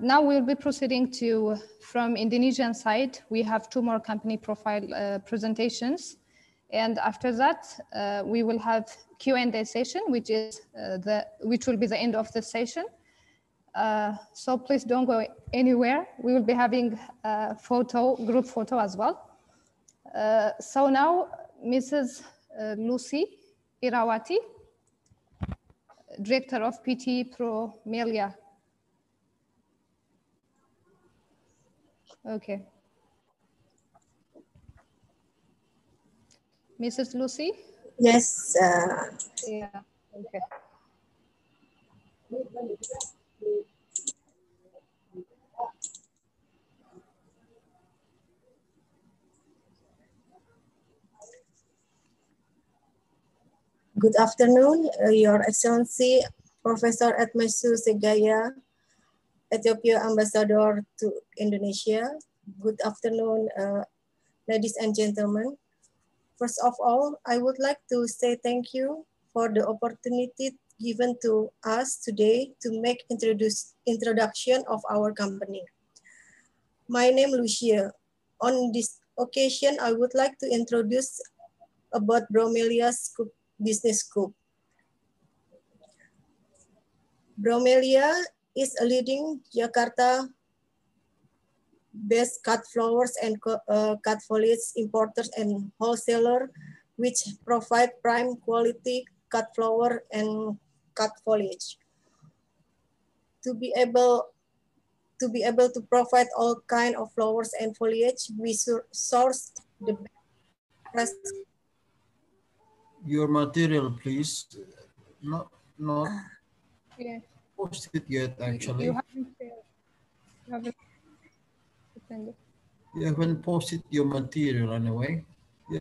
Now we'll be proceeding to, from Indonesian side, we have 2 more company profile presentations. And after that, we will have Q&A session, which will be the end of the session. So please don't go anywhere. We will be having a group photo as well. So now, Mrs. Lucy Irawati, Director of PT Pro Melia. Okay. Mrs. Lucy? Yes. Yeah, okay. Good afternoon, Your Excellency, Professor Atmasu Segaya, Ethiopia Ambassador to Indonesia. Good afternoon, ladies and gentlemen. First of all, I would like to say thank you for the opportunity given to us today to make introduction of our company. My name is Lucia. On this occasion, I would like to introduce about Bromelia business scope. Bromelia is a leading Jakarta-based cut flowers and cut foliage importers and wholesaler, which provide prime quality cut flower and cut foliage. To be able to provide all kind of flowers and foliage, we source the best. Your material, please. Not Yeah. posted yet, actually. You haven't You haven't posted your material anyway. Yeah.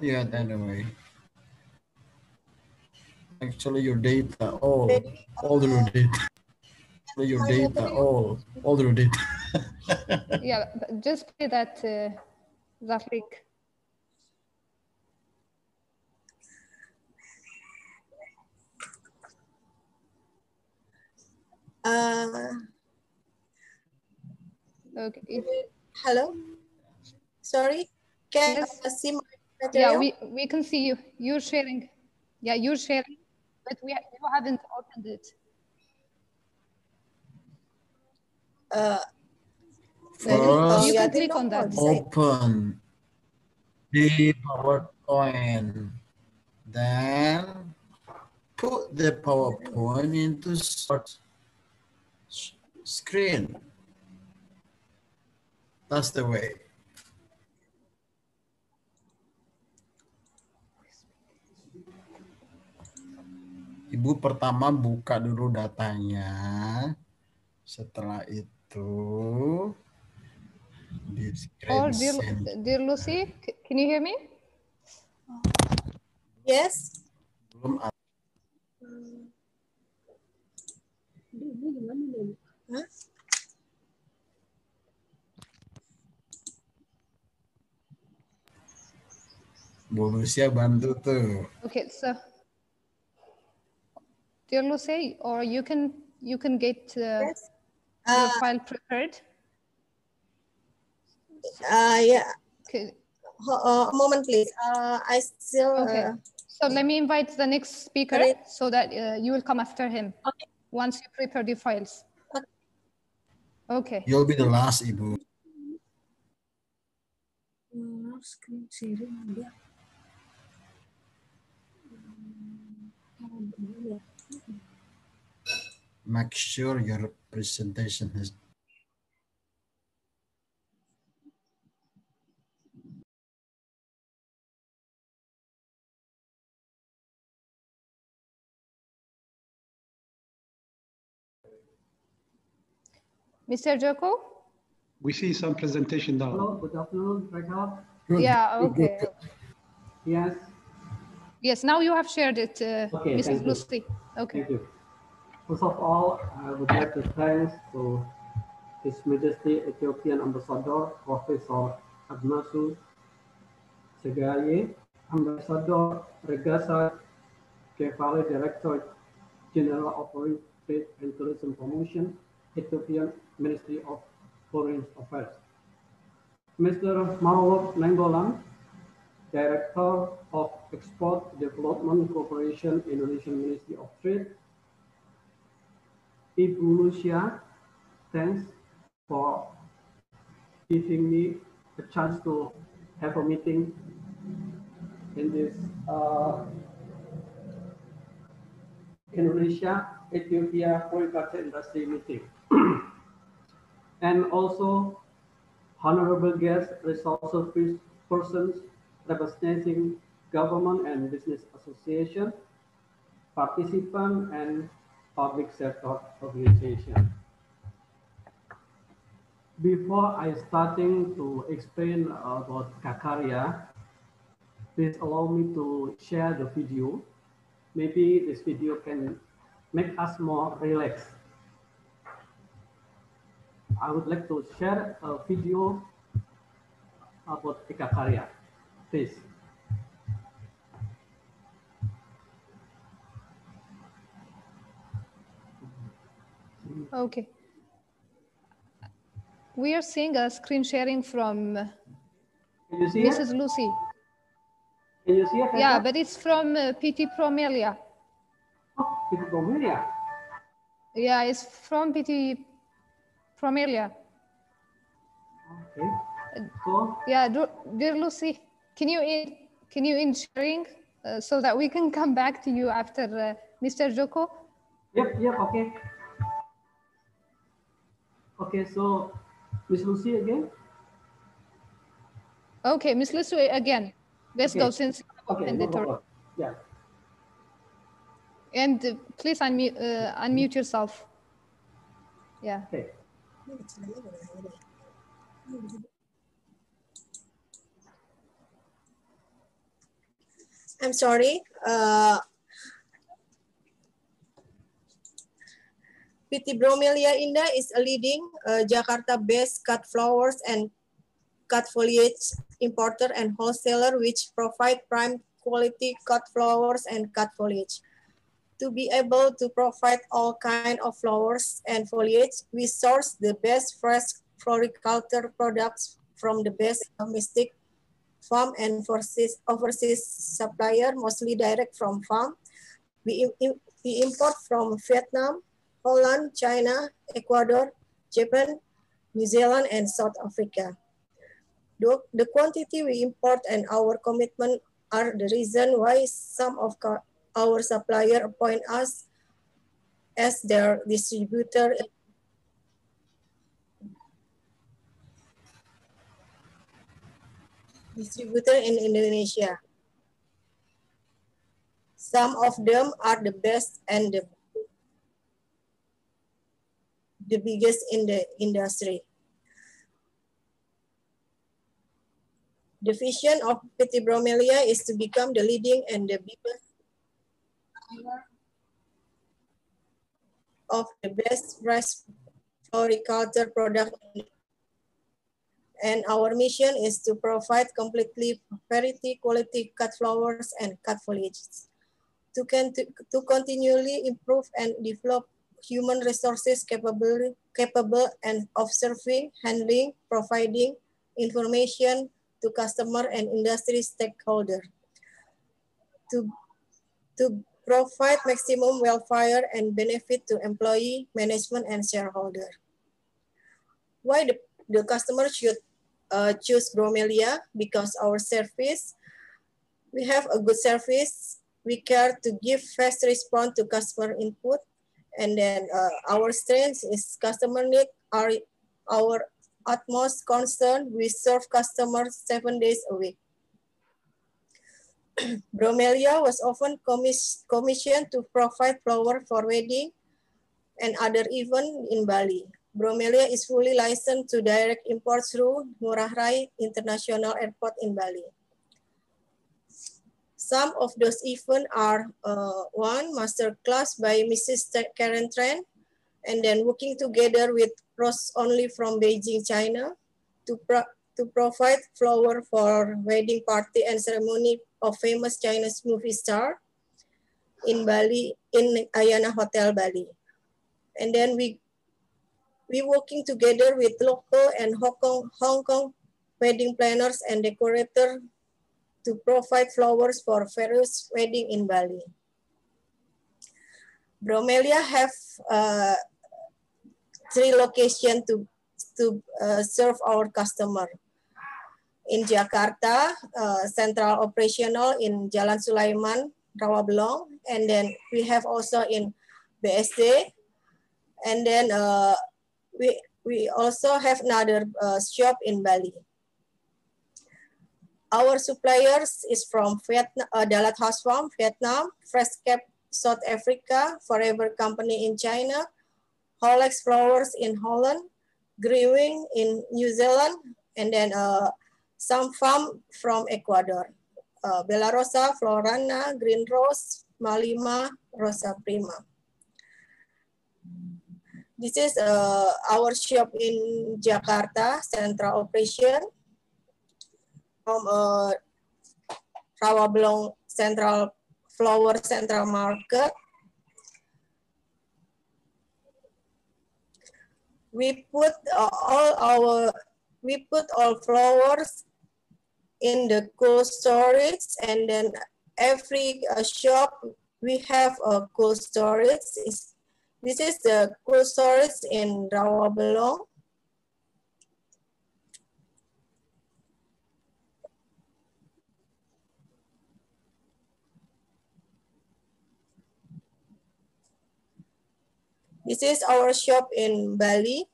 yet anyway. Actually, your data, all your data. Your data, all your data. Yeah, but just play that link. Okay. Hello. Sorry. Can you see my material? Yeah, we can see you. You're sharing. Yeah, you're sharing, but you haven't opened it. First, you can click on that. Open the PowerPoint. Then put the PowerPoint into short screen. That's the way. Ibu pertama buka dulu datanya. Setelah itu di screen Dear Lucy, can you hear me? Yes. Belum ada. Huh? Bu Lucia bantu tuh. Okay, so dear Lucy, or you can get yes. Your file prepared. Yeah. Okay. A moment, please. I still. Okay. So let me invite the next speaker so that you will come after him. Okay. Once you prepare the files. Okay. You'll be the last, Ibu. Screen sharing. Make sure your presentation is. Mr. Joko? We see some presentation now. Hello, good afternoon, Rekha. Yeah, okay. Yes. Yes, now you have shared it, Okay, Mrs. Lucy. Okay. Thank you. First of all, I would like to thank to His Majesty Ethiopian Ambassador, Professor Admasu Segaye, Ambassador Regasa Kefale, Director General of Foreign Trade and Tourism Promotion, Ethiopian Ministry of Foreign Affairs. Mr. Marolop Nenggolan, Director of Export Development Corporation, Indonesian Ministry of Trade. Ibu Lucia, thanks for giving me a chance to have a meeting in this Indonesia-Ethiopia Floriculture Industry meeting. And also, honorable guest resource persons representing government and business association, participant and public sector organization. Before I starting to explain about Kakarya, please allow me to share the video. Maybe this video can make us more relaxed. I would like to share a video about Kakarya. Please. Okay. We are seeing a screen sharing from Mrs. Lucy. Can you see it? Yeah, but it's from PT Promelia. Oh, PT Promelia? Yeah, it's from PT Promelia. Okay. So, yeah, dear Lucy, can you end sharing so that we can come back to you after Mr. Joko? Yep, okay. Okay, so Miss Lucy again? Okay, Miss Lucy again. Let's go since yeah. And please unmute yourself. Yeah. Okay. I'm sorry. PT Bromelia Indah is a leading Jakarta-based cut flowers and cut foliage importer and wholesaler which provide prime quality cut flowers and cut foliage. To be able to provide all kinds of flowers and foliage, we source the best fresh floriculture products from the best domestic farm and overseas supplier, mostly direct from farm. We import from Vietnam, Holland, China, Ecuador, Japan, New Zealand, and South Africa. The quantity we import and our commitment are the reason why some of our suppliers appoint us as their distributor in Indonesia. Some of them are the best and the biggest in the industry. The vision of PT Bromelia is to become the leading and the biggest of the best fresh floriculture product. And our mission is to provide completely variety quality cut flowers and cut foliage. To continually improve and develop human resources capable and of serving, handling, providing information to customer and industry stakeholder. To provide maximum welfare and benefit to employee, management, and shareholder. Why the customer should choose Bromelia? Because our service, we have a good service. We care to give fast response to customer input. And then our strength is customer need are our utmost concern. We serve customers 7 days a week. Bromelia was often commissioned to provide flower for wedding and other events in Bali. Bromelia is fully licensed to direct import through Ngurah Rai International Airport in Bali. Some of those events are one, master class by Mrs. Karen Tran, and then working together with Rose Only from Beijing, China, to provide flower for wedding party and ceremony of famous Chinese movie star in Bali, in Ayana Hotel, Bali. And then we working together with local and Hong Kong wedding planners and decorators to provide flowers for various weddings in Bali. Bromelia have 3 locations to serve our customer. In Jakarta, central operational in Jalan Sulaiman, Rawabelong, and then we have also in BSD, and then we also have another shop in Bali. Our suppliers is from Vietnam, Dalat House Farm, Vietnam, Fresh Cap, South Africa, Forever Company in China, Holex Flowers in Holland, Grewing in New Zealand, and then some farm from Ecuador, Bella Rosa, Florana, Green Rose, Malima, Rosa Prima. This is our shop in Jakarta, central operation. From Rawabelong Central Flower Central Market. We put all flowers in the cold storage, and then every shop we have a cold storage. This is the cold storage in Rawabelong. This is our shop in Bali.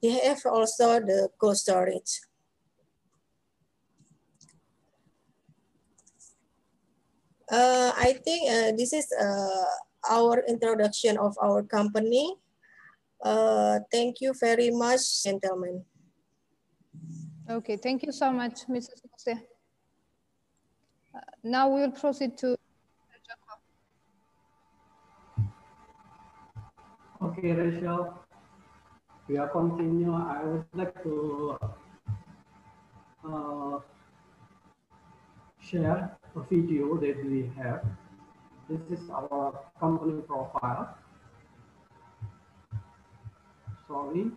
We have also the cold storage. I think this is our introduction of our company. Thank you very much, gentlemen. Okay, thank you so much, Mrs. Mose. Now we will proceed to Okay, Rachel, we are continue. I would like to share a video that we have. This is our company profile. Sorry.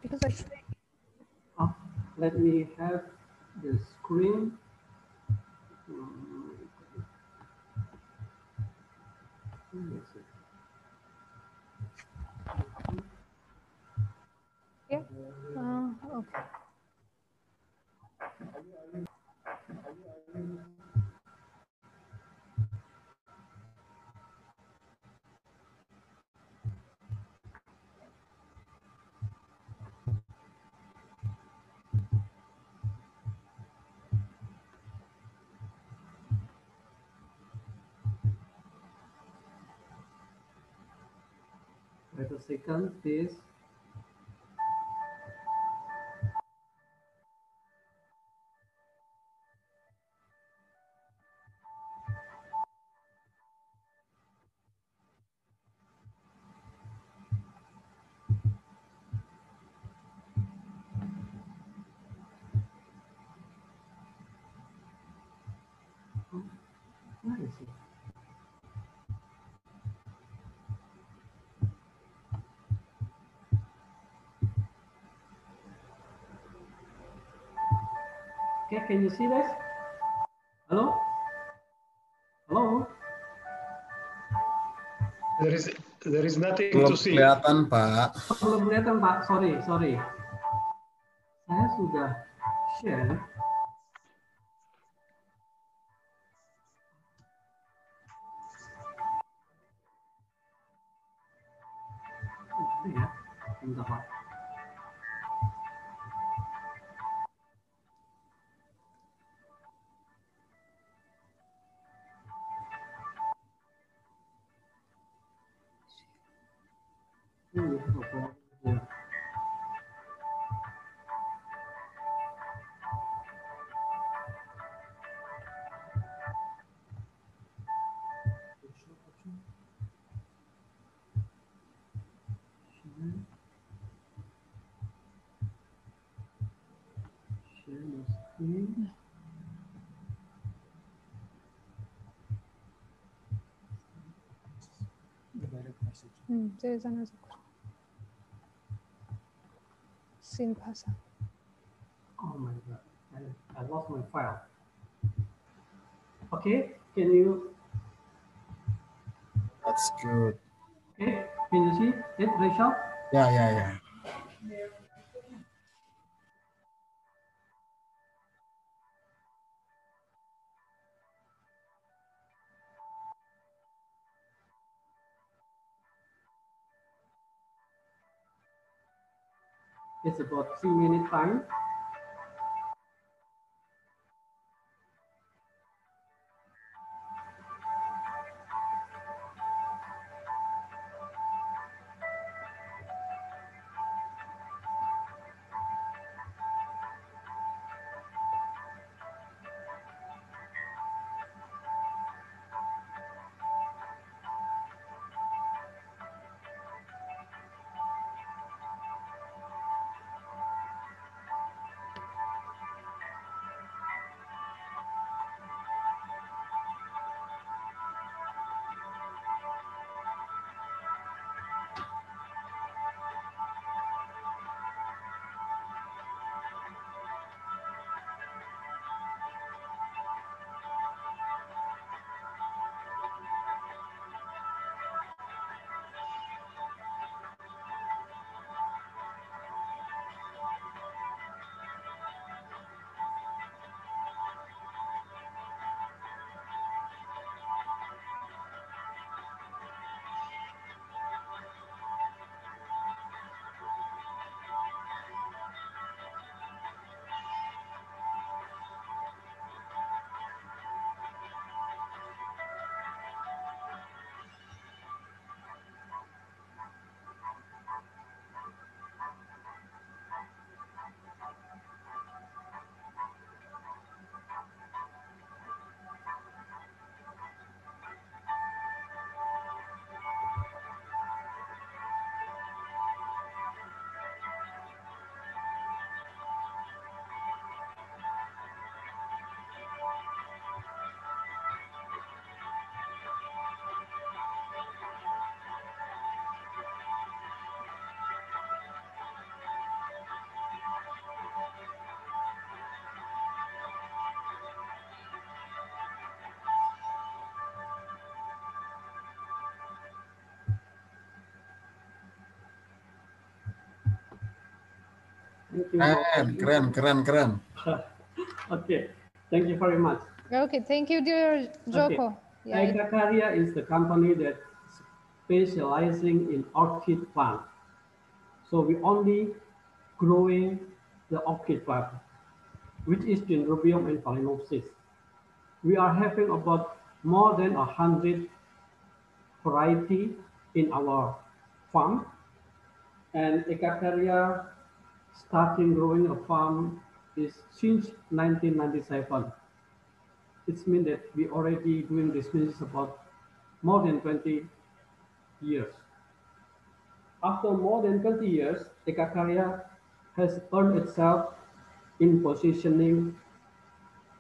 because actually Let me have the screen. yeah. Okay. Wait a second, please. Where is it? Okay, can you see this? Hello? Hello? There is nothing Belum to see. kelihatan, Pak. Belum kelihatan, Pak. Sorry. Saya sudah share. Ya, bentar, Pak. Ya. Share the screen. There is another scene pass. Oh my God, I lost my file. Okay, can you? That's good. Okay, can you see it, Rachel? Yeah. It's about 3 minute time. Keren. Okay, thank you very much. Okay, thank you, dear Joko. Okay. Yeah. Ekakarya is the company that specializing in orchid plant. So we only growing the orchid plant, which is Dendrobium and Phalaenopsis. We are having about more than 100 variety in our farm, and Ekakarya starting growing a farm is since 1997. It means that we already doing this business about more than 20 years. After more than 20 years, Ekakarya has earned itself in positioning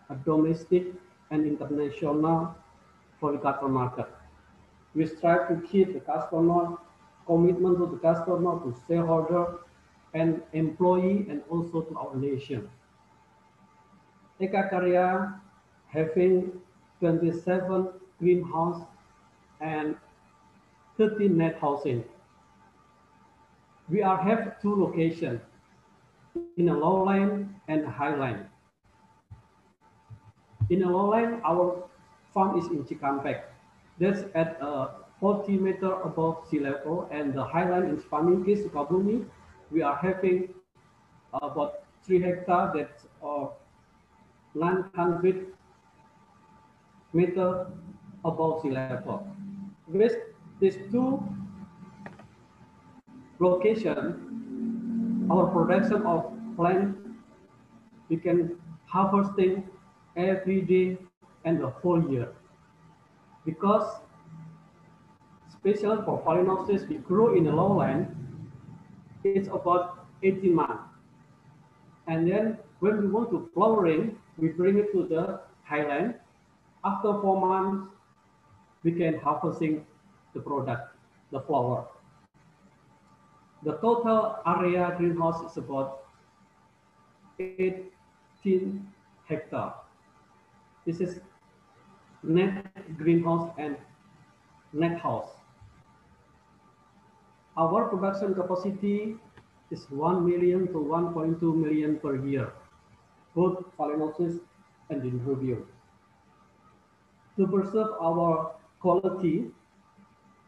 a domestic and international floriculture market. We strive to keep the customer, commitment to the customer, to shareholder, and employee, and also to our nation. Ekakarya having 27 greenhouse and 30 net housing. We have two locations, in a lowland and a highland. In a lowland, our farm is in Cikampek. That's at 40 meters above sea level, and the highland in Pamingkis, Sukabumi, we are having about 3 hectares that's 900 meters above sea level. With these two locations, our production of plant, we can harvesting every day and the whole year. Because especially for Phalaenopsis, we grow in the lowland, it's about 18 months. And then when we want to flowering, we bring it to the highland. After 4 months, we can harvesting the product, the flower. The total area greenhouse is about 18 hectares. This is net greenhouse and net house. Our production capacity is 1 million to 1.2 million per year, both Phalaenopsis and Dendrobium. To preserve our quality,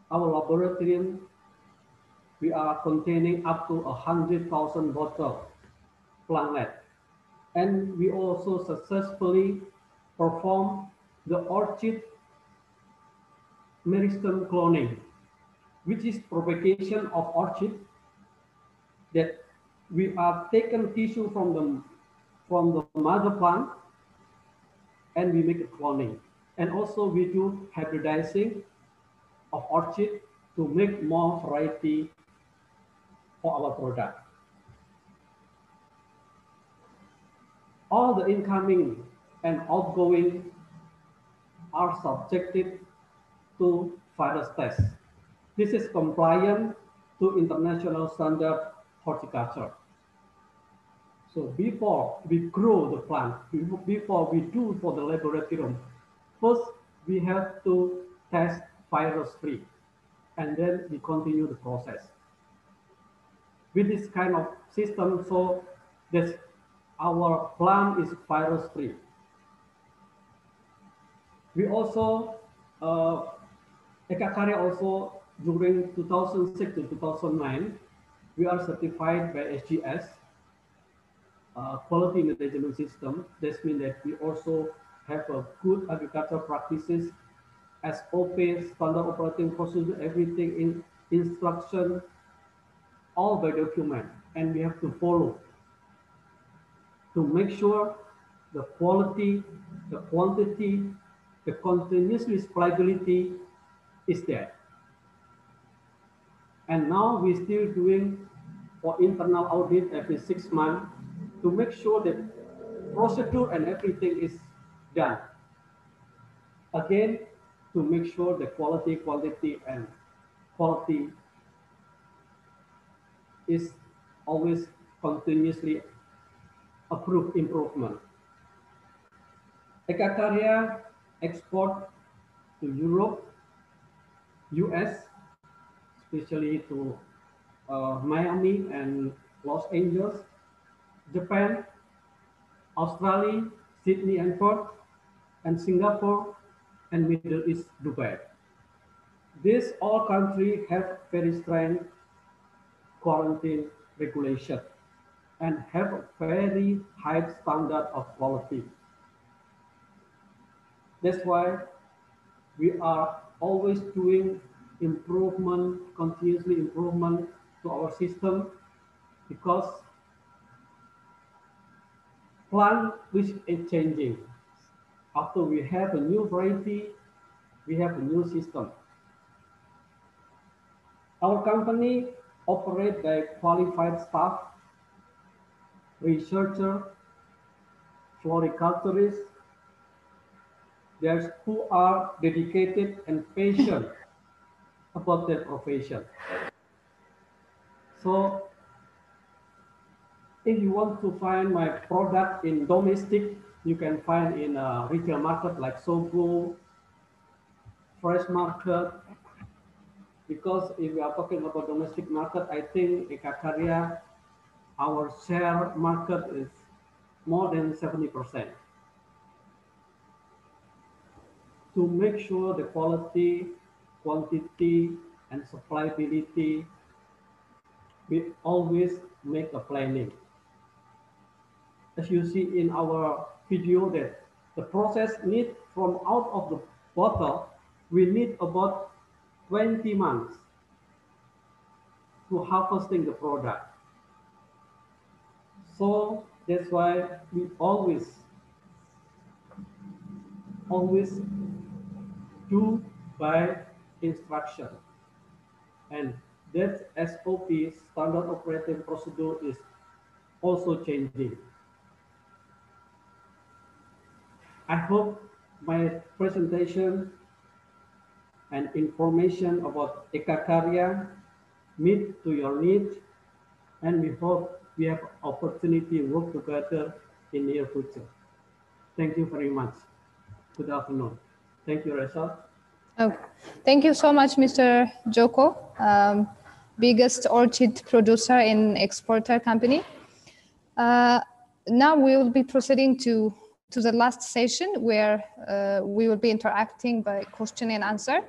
our laboratorium, we are containing up to 100,000 bottles plantlet. And we also successfully perform the orchid meristem cloning, which is propagation of orchid that we are taken tissue from the mother plant and we make it cloning. And also we do hybridizing of orchid to make more variety for our product. All the incoming and outgoing are subjected to virus test. This is compliant to international standard horticulture. So before we grow the plant, before we do for the laboratorium, first we have to test virus-free, and then we continue the process. With this kind of system, so that our plant is virus-free. We also, Ekakarya also, during 2006 to 2009, we are certified by SGS, quality management system. This means that we also have a good agricultural practices, SOP, standard operating procedure, everything in instruction, all by document, and we have to follow to make sure the quality, the quantity, the continuous reliability is there. And now we're still doing for internal audit every 6 months to make sure that procedure and everything is done. Again, to make sure the quality, quantity, and quality is always continuously approved improvement. Ekakarya export to Europe, US, especially to Miami and Los Angeles, Japan, Australia, Sydney and Perth, and Singapore, and Middle East, Dubai. These all countries have very strict quarantine regulation and have a very high standard of quality. That's why we are always doing improvement, continuously improvement to our system, because plant which is changing. After we have a new variety, we have a new system. Our company operates by qualified staff, researcher, floriculturists, there's who are dedicated and passionate about their profession. So if you want to find my product in domestic, you can find in a retail market like Sogo, fresh market. Because if we are talking about domestic market, I think Ekakarya, our share market is more than 70%. To make sure the quality, quantity, and supplyability, we always make a planning. As you see in our video, that the process need from out of the bottle, we need about 20 months to harvesting the product. So that's why we always do by instruction. And that SOP, standard operating procedure, is also changing. I hope my presentation and information about Ekakarya meet to your needs, and we hope we have opportunity to work together in near future. Thank you very much. Good afternoon. Thank you, Reza. Oh, thank you so much, Mr. Joko, biggest orchid producer and exporter company. Now we will be proceeding to the last session, where we will be interacting by question and answer.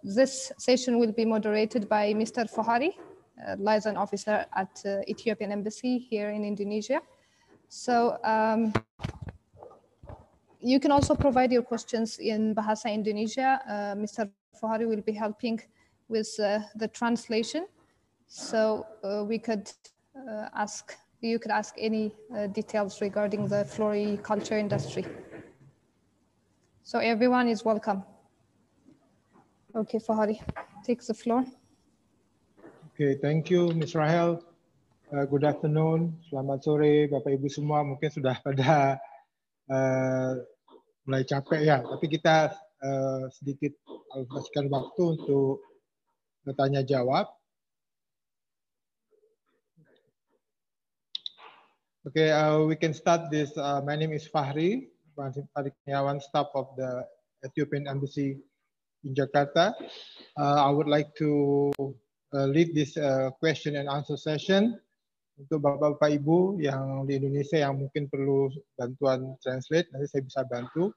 This session will be moderated by Mr. Fahari, liaison officer at Ethiopian Embassy here in Indonesia. So you can also provide your questions in Bahasa Indonesia. Mr. Fahari will be helping with the translation. So you could ask any details regarding the floriculture industry. So everyone is welcome. Okay, Fahari, take the floor. Okay, thank you, Ms. Rahel. Good afternoon, selamat sore, Bapak Ibu semua. Mungkin sudah pada mulai capek ya, tapi kita sedikit alokasikan waktu untuk bertanya jawab. Okay, we can start this. My name is Fahri Kurniawan, staff of the Ethiopian Embassy in Jakarta. I would like to lead this question and answer session untuk Bapak-Bapak Ibu yang di Indonesia yang mungkin perlu bantuan translate, nanti saya bisa bantu.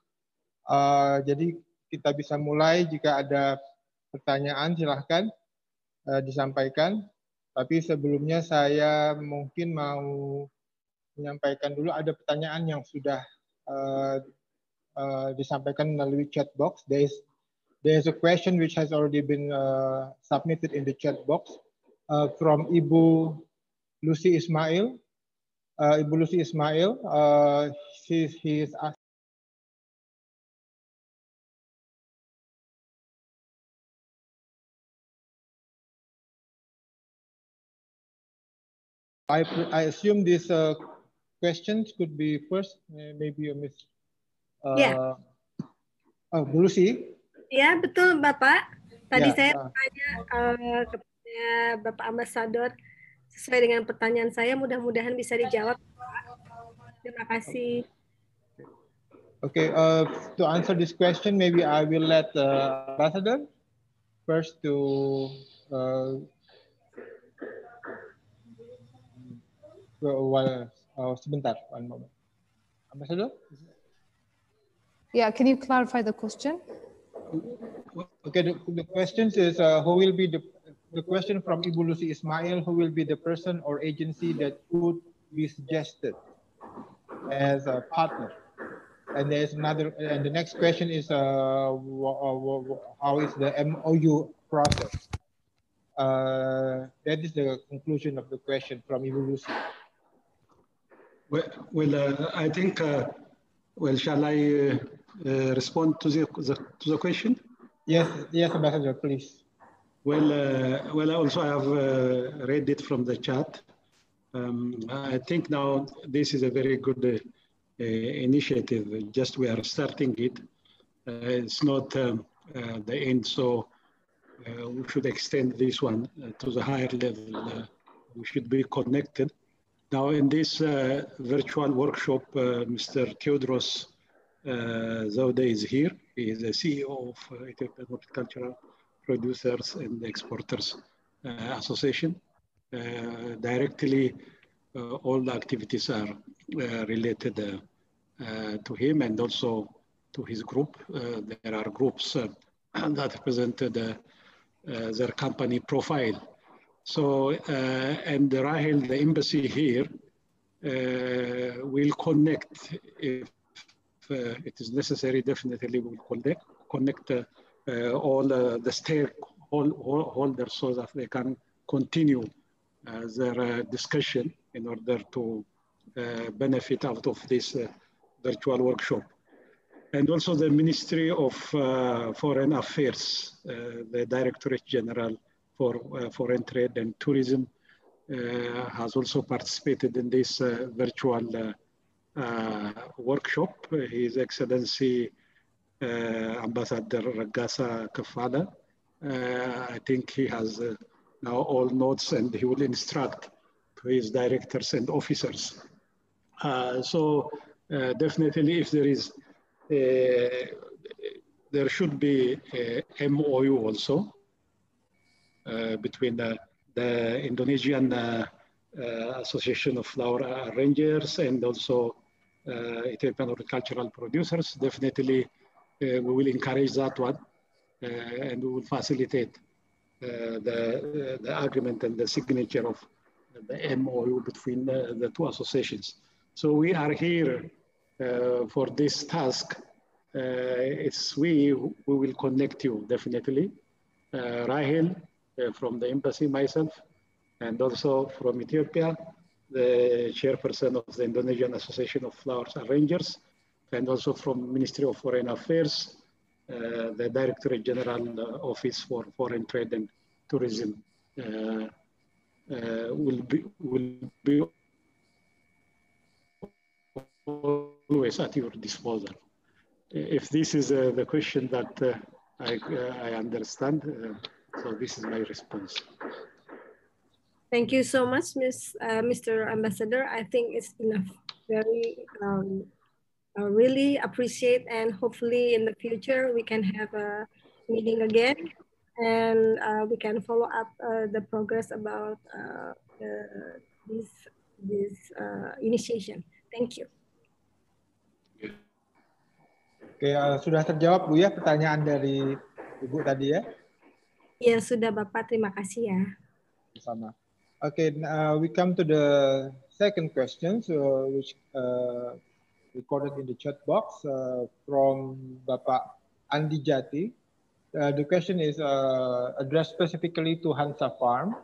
Jadi kita bisa mulai, jika ada pertanyaan silahkan disampaikan. Tapi sebelumnya saya mungkin mau menyampaikan dulu, ada pertanyaan yang sudah disampaikan melalui chat box. There is a question which has already been submitted in the chat box from Ibu Lucy Ismail. Ibu Lucy Ismail, he is asking. I assume these questions could be first, maybe a Miss. Yeah. Oh, Bu Lucy. Ya, betul Bapak. Tadi Ya, saya bertanya kepada Bapak Ambasador sesuai dengan pertanyaan saya, mudah-mudahan bisa dijawab. Terima kasih. Okay, to answer this question, maybe I will let Ambassador first to sebentar, one moment. Ambassador? Yeah, can you clarify the question? Okay, the question is who will be the question from Ibu Lucy Ismail, who will be the person or agency that would be suggested as a partner? And there's another, and the next question is how is the MOU process? That is the conclusion of the question from Ibu Lucy. Well, I think, well, shall I respond to the question? Yes, yes, Ambassador, please. Well, I also have read it from the chat. I think now this is a very good initiative. Just we are starting it. It's not the end, so we should extend this one to the higher level. We should be connected. Now, in this virtual workshop, Mr. Theodoros Zaude is here. He is the CEO of Ethiopian Horticultural Producers and Exporters Association. Directly, all the activities are related to him and also to his group. There are groups that presented their company profile. So, and Rahel, the embassy here, will connect if it is necessary. Definitely will connect all the stakeholders so that they can continue their discussion in order to benefit out of this virtual workshop. And also the Ministry of Foreign Affairs, the Directorate General for Foreign Trade and Tourism has also participated in this virtual workshop. His Excellency Ambassador Ragasa Kafala. I think he has now all notes and he will instruct to his directors and officers. So definitely if there is, there should be a MOU also between the Indonesian Association of Flower Arrangers and also Ethiopian Horticultural Producers. Definitely we will encourage that one and we will facilitate the agreement and the signature of the MOU between the two associations. So we are here for this task. It's we will connect you definitely. Rahel from the embassy, myself, and also from Ethiopia, the chairperson of the Indonesian Association of Flowers Arrangers, and also from Ministry of Foreign Affairs, the Directorate General Office for Foreign Trade and Tourism will be always at your disposal. If this is the question that I understand, so this is my response. Thank you so much, Mr. Ambassador. I think it's enough. Very I really appreciate, and hopefully in the future we can have a meeting again, and we can follow up the progress about this initiation. Thank you. Oke, sudah terjawab Bu ya pertanyaan dari Ibu tadi ya? Ya sudah Bapak, terima kasih ya. Sama. Okay, we come to the second question, which recorded in the chat box from Bapak Andi Jati. The question is addressed specifically to Hansa Farm.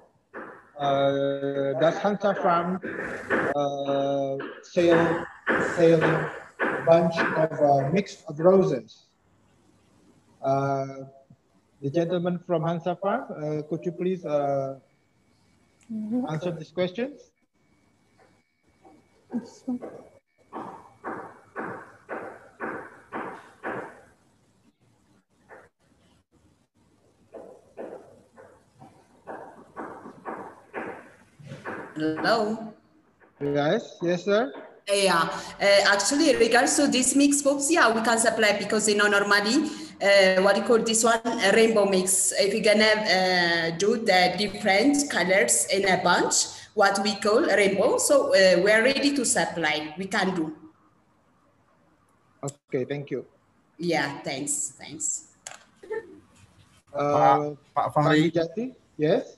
Does Hansa Farm sell a bunch of mix of roses? The gentleman from Hansa Farm, could you please answer these questions? Hello. Yes, yes, sir. Yeah, actually, regards to this mix books, yeah, we can supply because normally, what you call this one, a rainbow mix. If you're gonna do the different colors in a bunch, what we call a rainbow. So we're ready to supply. We can do. Okay, thank you. Yeah, thanks. Pak Fahri. Yes.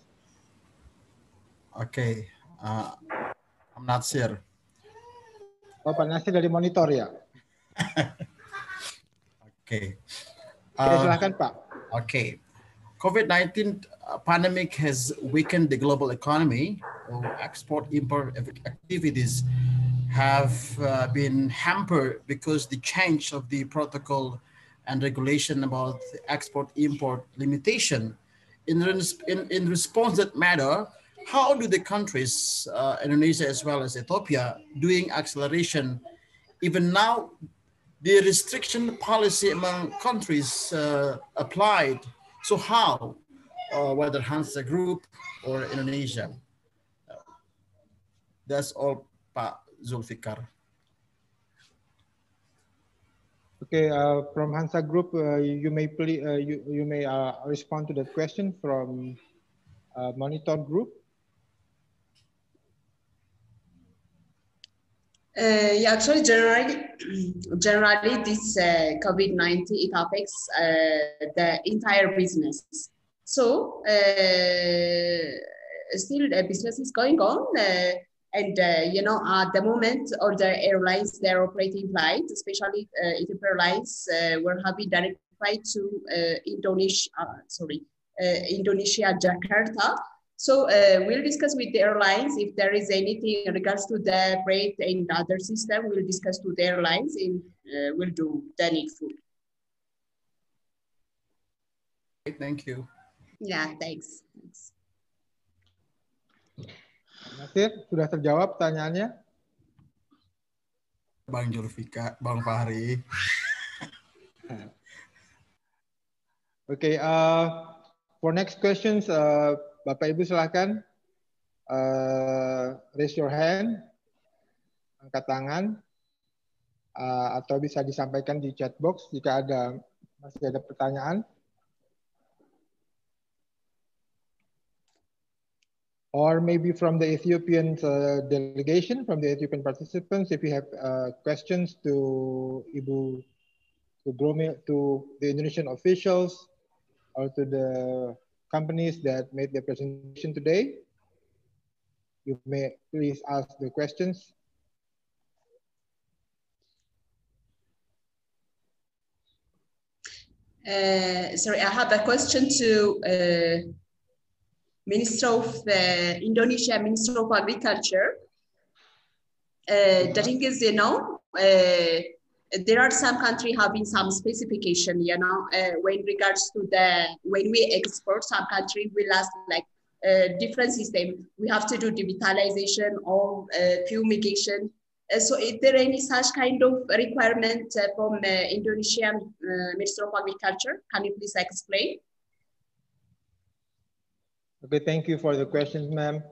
Okay, I'm not sure. Oh, Pak Nasir dari monitor ya. Okay. Silahkan Pak. Okay. COVID-19 pandemic has weakened the global economy. Export-import activities have been hampered because the change of the protocol and regulation about export-import limitation. In response to that matter, how do the countries, Indonesia as well as Ethiopia, doing acceleration? Even now, the restriction policy among countries applied. So how, whether Hansa Group or Indonesia? That's all, Pak Zulfikar. Okay, from Hansa Group, you may respond to that question from Monitor Group. Yeah, actually, generally, this COVID-19 it affects the entire business. So still, the business is going on, and you know, at the moment, all the airlines they're operating flights, especially Ethiopian Airlines, were having direct flight to Indonesia, Jakarta. So we'll discuss with the airlines if there is anything in regards to the freight and other system. We'll discuss to the airlines and we'll do the needful. Thank you. Yeah, thanks. Nasir, sudah terjawab pertanyaannya? Bang Julfika, Bang Fahri. Okay, for next questions, Bapak Ibu silakan raise your hand, angkat tangan, atau bisa disampaikan di chat box jika masih ada pertanyaan. Or maybe from the Ethiopian delegation, from the Ethiopian participants, if you have questions to to the Indonesian officials or to the companies that made the presentation today, you may please ask the questions. Sorry, I have a question to Minister of Indonesia, Minister of Agriculture. The thing is, you know, there are some countries having some specification, you know, when regards to when we export, some country will ask like different system. We have to do devitalization or fumigation. So is there any such kind of requirement from Indonesian Minister of Agriculture? Can you please explain? Okay, thank you for the questions, ma'am.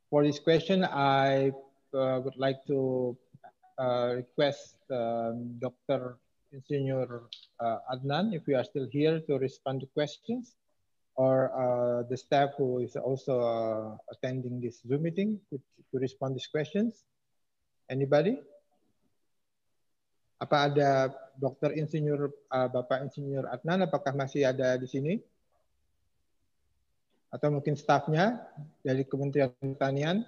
For this question, I would like to request Dr. Insinyur Adnan, if you are still here, to respond to questions, or the staff who is also attending this Zoom meeting to respond to these questions. Anybody? Apa ada Dr. Insinyur, Bapak Insinyur Adnan, apakah masih ada di sini? Atau mungkin stafnya dari Kementerian Pertanian?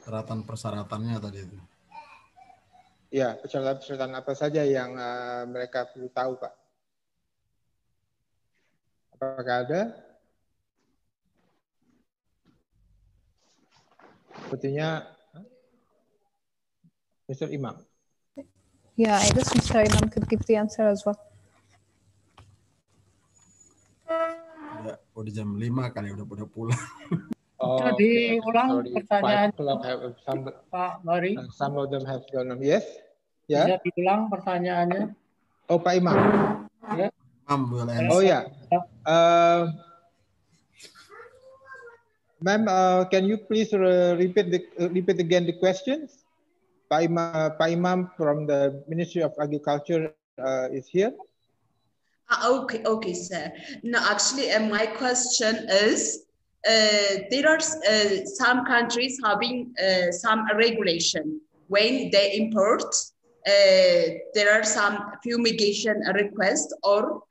Persyaratannya tadi itu. Ya, persyaratan apa saja yang mereka perlu tahu, Pak? Apakah ada? Sepertinya Mr. Imam. Yeah, I guess Mr. Imam could give the answer as well. Udah jam 5 kali, udah pulang. Oh, okay. Diulang pertanyaan Pak Mari. Some of them have gone on. Yes. Bisa diulang pertanyaannya? Oh, Pak Imam. Ya. Oh ya. Ma'am, can you please repeat again the questions? Pak Imam from the Ministry of Agriculture is here. Okay, sir. No, actually, my question is, there are some countries having some regulation when they import. There are some fumigation requests or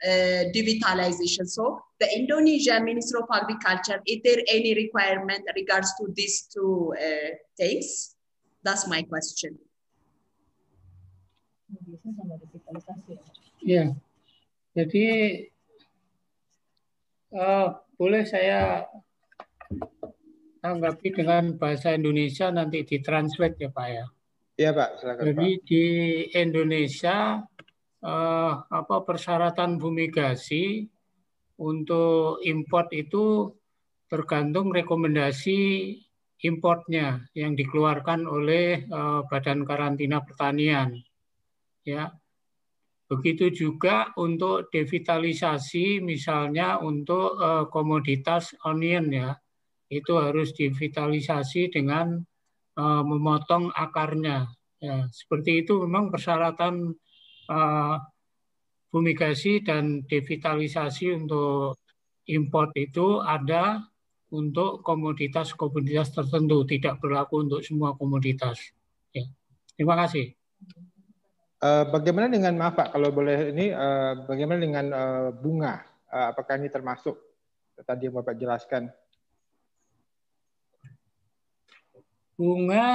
devitalization. So, the Indonesian Ministry of Agriculture, is there any requirement regards to these two things? That's my question. Ya, jadi boleh saya tanggapi dengan bahasa Indonesia nanti ditranslate ya Pak ya. Iya Pak, silakan Jadi Pak. di Indonesia persyaratan fumigasi untuk import itu tergantung rekomendasi importnya yang dikeluarkan oleh Badan Karantina Pertanian. Ya, begitu juga untuk devitalisasi, misalnya untuk komoditas onion ya, itu harus devitalisasi dengan memotong akarnya. Ya, seperti itu memang persyaratan fumigasi dan devitalisasi untuk import itu ada untuk komoditas-komoditas tertentu, tidak berlaku untuk semua komoditas. Ya. Terima kasih. Bagaimana dengan, maaf Pak, kalau boleh ini, bagaimana dengan bunga? Apakah ini termasuk tadi yang Bapak jelaskan? Bunga,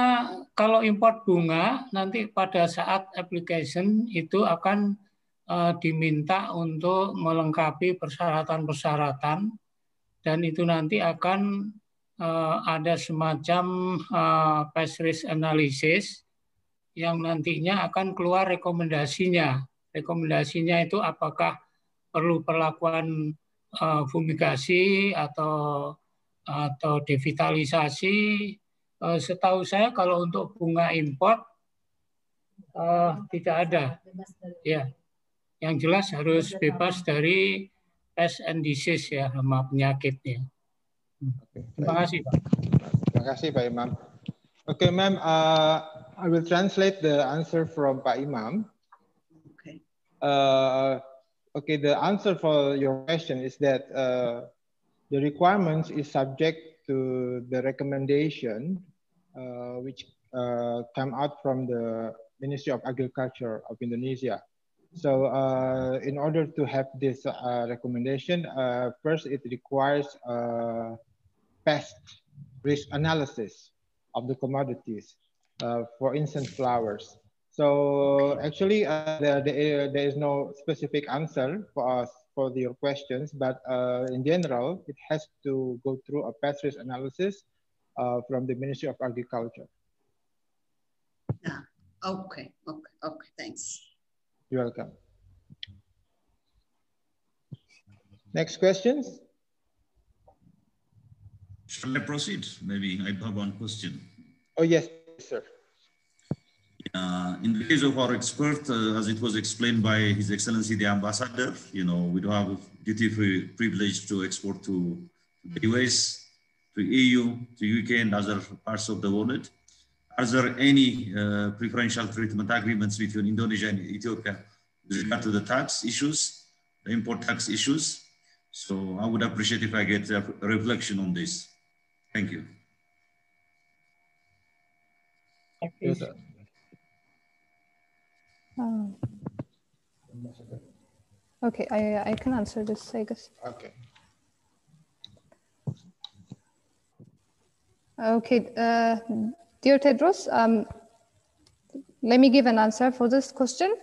kalau import bunga, nanti pada saat application itu akan diminta untuk melengkapi persyaratan-persyaratan, dan itu nanti akan ada semacam past risk analysis yang nantinya akan keluar rekomendasinya. Rekomendasinya itu apakah perlu perlakuan fumigasi atau devitalisasi. Setahu saya kalau untuk bunga import tidak ada. Ya, yang jelas harus bebas dari pest and disease ya, sama penyakitnya. Terima kasih Pak. Terima kasih Pak Imam. Okay, ma'am, I will translate the answer from Pak Imam. Okay. Okay, the answer for your question is that the requirements is subject to the recommendation which come out from the Ministry of Agriculture of Indonesia. So in order to have this recommendation, first it requires pest risk analysis of the commodities, for instance, flowers. So actually there is no specific answer for us for your questions, but in general, it has to go through a pest risk analysis from the Ministry of Agriculture. Yeah. Okay. Thanks. You're welcome. Next questions? Shall I proceed? Maybe I have one question. Oh, yes, sir. In the case of our expert, as it was explained by His Excellency the Ambassador, we do have duty-free privilege to export to the US, to EU, to UK, and other parts of the world. Are there any preferential treatment agreements between Indonesia and Ethiopia with regard to the tax issues, the import tax issues? So I would appreciate if I get a reflection on this. Thank you. Yes, sir. Okay, I can answer this, I guess. Okay. Okay, dear Tedros, let me give an answer for this question.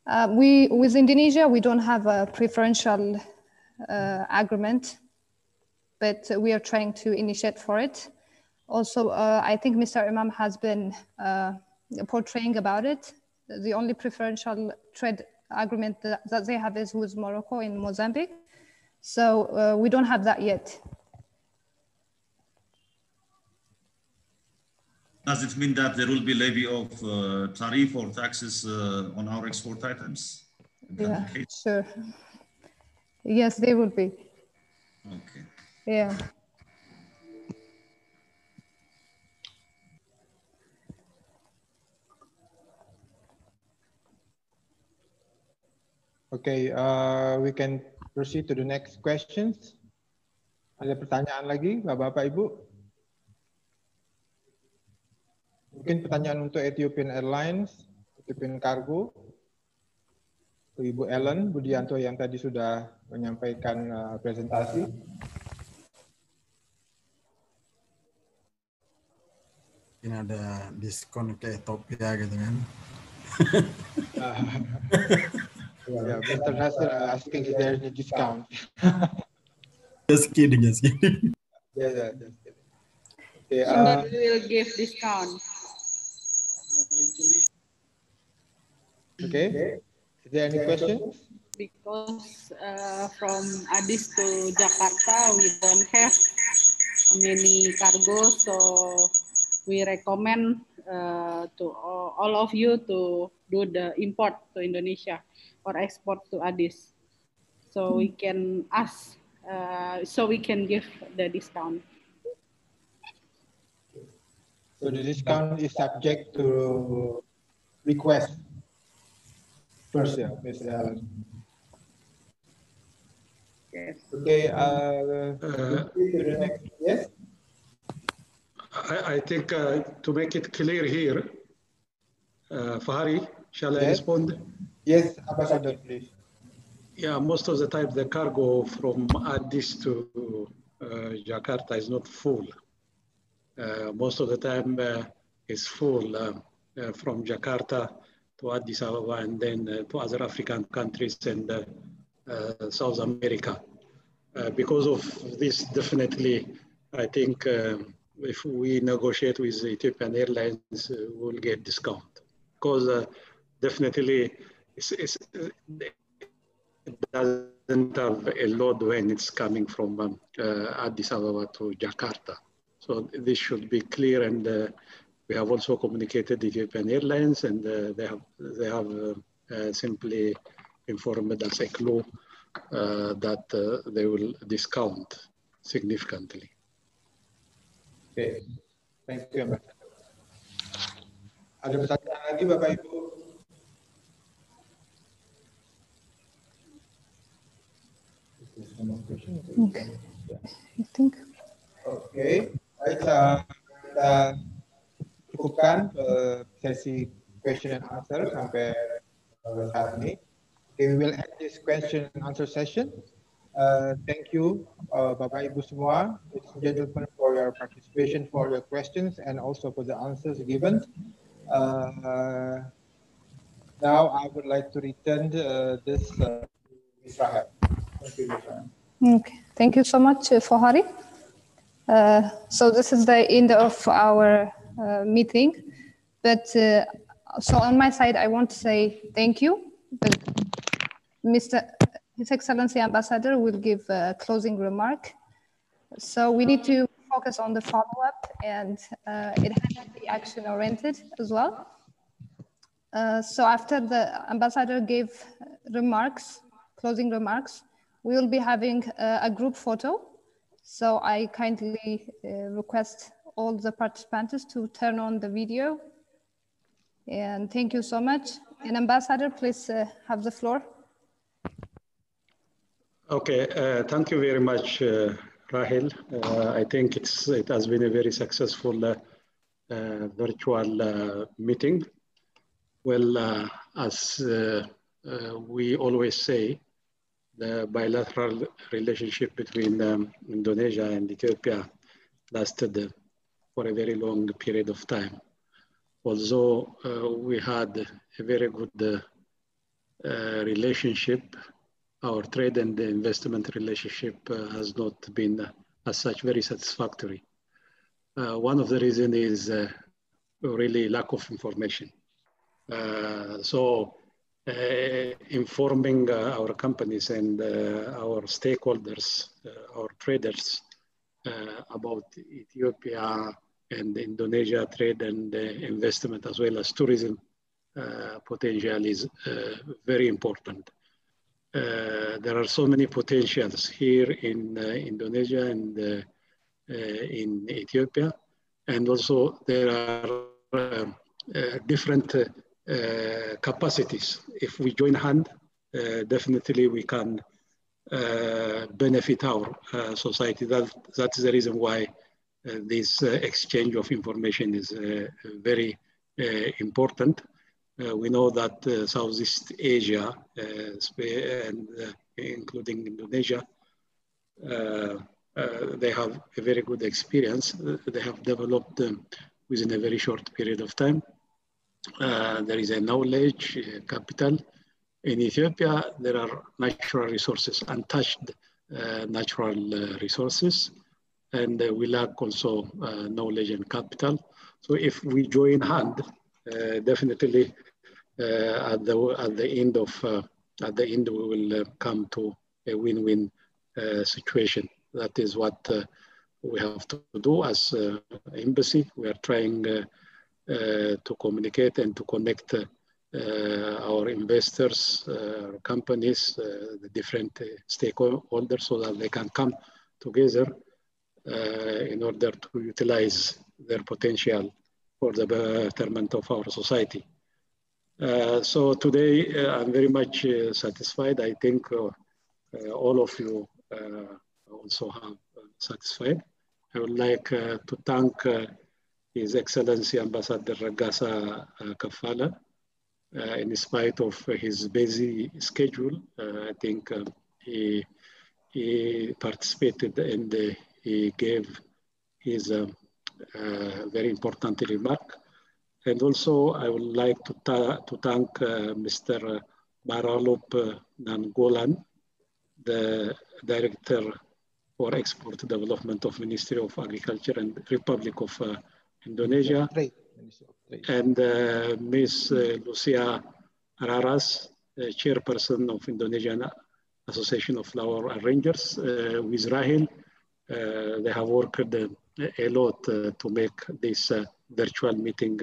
With Indonesia, we don't have a preferential agreement, but we are trying to initiate for it. Also, I think Mr. Imam has been portraying about it. The only preferential trade agreement that they have is with Morocco in Mozambique. So we don't have that yet. Does it mean that there will be levy of tariff or taxes on our export items? Yeah, sure. Yes, they will be. Okay. Yeah. Okay, we can proceed to the next questions. Ada pertanyaan lagi, Bapak Ibu? Mungkin pertanyaan untuk Ethiopian Airlines, Ethiopian Cargo, Ibu Ellen Budianto yang tadi sudah menyampaikan presentasi. Mungkin ada diskon ke Ethiopia gitu kan. Yeah, Mr. Nasir asking if there is a discount. Just kidding, just kidding. Yeah, just kidding. Okay, Somebody will give discount. Okay, is there any questions? Because from Addis to Jakarta, we don't have many cargo, so we recommend to all of you to do the import to Indonesia or export to Addis. So we can ask, so we can give the discount. So the discount is subject to request first, yeah, Ms. Ellen. Yes. Okay, yes? I think to make it clear here, Fahari, shall I respond? Yes, Ambassador, please. Yeah, most of the time the cargo from Addis to Jakarta is not full. Most of the time it's full from Jakarta to Addis Ababa and then to other African countries and South America. Because of this, definitely, I think if we negotiate with Ethiopian Airlines, we'll get discount. Because definitely it doesn't have a load when it's coming from Addis Ababa to Jakarta. So this should be clear, and we have also communicated Ethiopian Airlines, and they have simply informed us a clue that they will discount significantly. Okay, thank you, Ambassador. Ada pertanyaan lagi, Bapak Ibu? Okay, I think. Okay, baik, kita cukupkan sesi question and answer sampai saat ini. Okay, we will end this question and answer session. Thank you, Bapak Ibu semua, ladies and gentlemen, for your participation, for your questions, and also for the answers given. Now I would like to return this to Israel. Thank you, Israel. Okay, thank you so much, Fahari. So this is the end of our meeting. But so on my side, I want to say thank you. His Excellency Ambassador will give a closing remark. So we need to focus on the follow-up, and it has to be action-oriented as well. So after the Ambassador gave remarks, closing remarks, we will be having a group photo. So I kindly request all the participants to turn on the video. And thank you so much. And Ambassador, please have the floor. Okay, thank you very much, Rahel. I think it has been a very successful virtual meeting. Well, as we always say, the bilateral relationship between Indonesia and Ethiopia lasted for a very long period of time. Although we had a very good relationship, our trade and investment relationship has not been as such very satisfactory. One of the reasons is really lack of information. Informing our companies and our stakeholders, our traders about Ethiopia and Indonesia trade and investment as well as tourism potential is very important. There are so many potentials here in Indonesia and in Ethiopia, and also there are different capacities. If we join hand, definitely we can benefit our society. That's the reason why this exchange of information is very important. We know that Southeast Asia, and including Indonesia, they have a very good experience. They have developed within a very short period of time. There is a knowledge capital. In Ethiopia, there are natural resources, untouched natural resources, and we lack also knowledge and capital. So if we join hand, definitely at the end we will come to a win-win situation. That is what we have to do as embassy. We are trying to communicate and to connect our investors, companies, the different stakeholders, so that they can come together in order to utilize their potential for the betterment of our society. So today I'm very much satisfied. I think all of you also have satisfied. I would like to thank His Excellency Ambassador Ragasa Kafala. In spite of his busy schedule, I think he participated and he gave his very important remark. And also, I would like to thank Mr. Baralop Nangolan, the Director for Export Development of Ministry of Agriculture and Republic of Indonesia, and Ms. Lucia Araras, Chairperson of Indonesian Association of Flower Arrangers, with Rahel. They have worked a lot to make this virtual meeting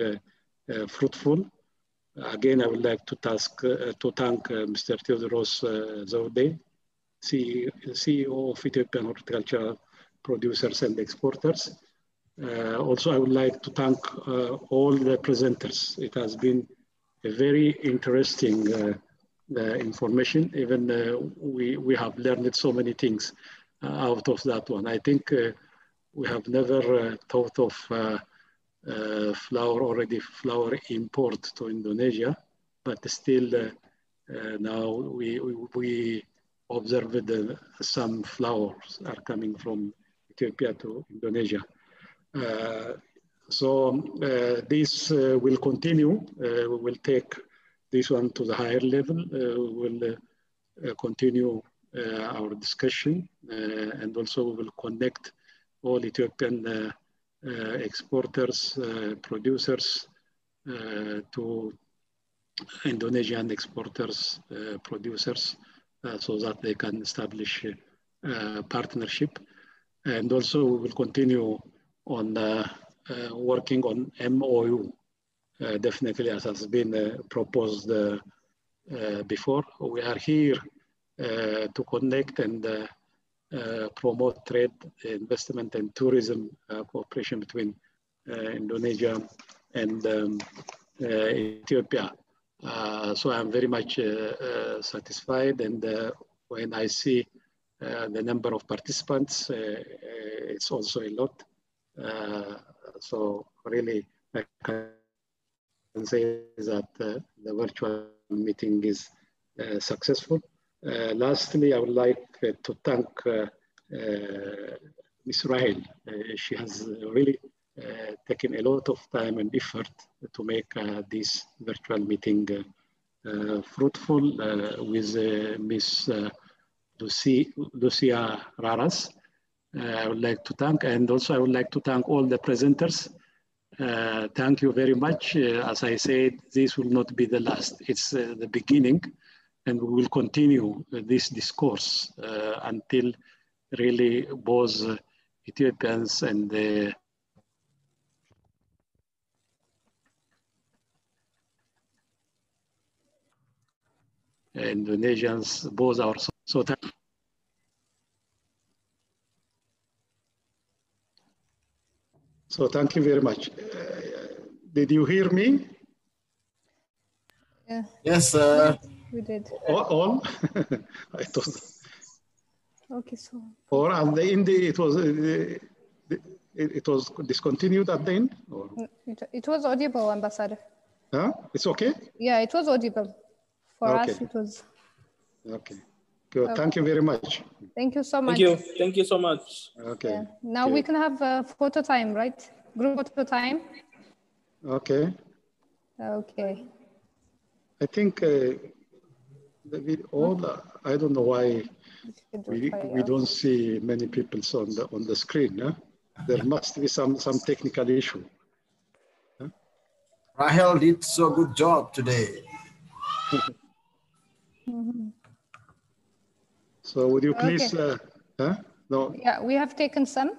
fruitful. Again, I would like to thank Mr. Theodoros Zaude, CEO of Ethiopian Horticultural Producers and Exporters. Also, I would like to thank all the presenters. It has been a very interesting information. Even we have learned so many things out of that one. I think we have never thought of flower import to Indonesia, but still now we observed some flowers are coming from Ethiopia to Indonesia. So this will continue. We will take this one to the higher level. We will continue our discussion, and also we will connect all Ethiopian exporters, producers to Indonesian exporters, producers, so that they can establish partnership. And also we will continue on working on MOU, definitely as has been proposed before. We are here to connect and promote trade, investment and tourism cooperation between Indonesia and Ethiopia. So I'm very much satisfied, and when I see the number of participants, it's also a lot. So really, I can say that the virtual meeting is successful. Lastly, I would like to thank Ms. Rahel. She has really taken a lot of time and effort to make this virtual meeting fruitful with Ms. Lucia Raras. I would like to thank, and also I would like to thank all the presenters. Thank you very much. As I said, this will not be the last. It's the beginning, and we will continue this discourse until really both Ethiopians and the Indonesians, both are so. So thank you very much. Did you hear me? Yeah. Yes, We did. All? I thought. Okay, so. Or at the end, it was discontinued at the end? Or? It was audible, Ambassador. Huh? It's okay? Yeah, it was audible. For okay. us, it was. Okay. Good. Okay. Thank you very much. Thank you so much. Thank you. Thank you so much. Okay. Yeah. Now we can have a photo time, right? Group photo time. Okay. Okay. I think I don't know why we don't see many people on the screen. Huh? There must be some technical issue. Huh? Rahel did so good job today. So would you please? Okay. No. Yeah, we have taken some.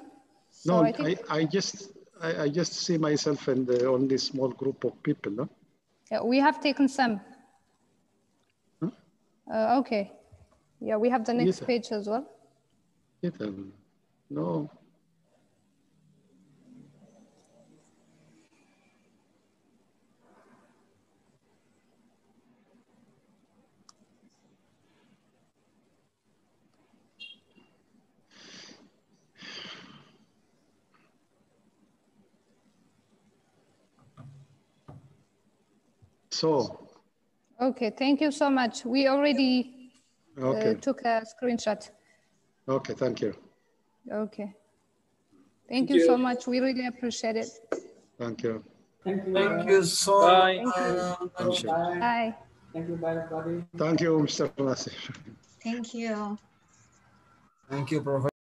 So No, I just see myself and only small group of people. No. Yeah, we have taken some. Huh? Okay. Yeah, we have the next page as well. No. So. Okay, thank you so much. We already took a screenshot. Okay, thank you. Okay. Thank you so much. We really appreciate it. Thank you. Thank you so much. Thank you. Bye. Thank you, bye, everybody. Thank you, Mr. Nasir. Thank you. Thank you, Professor.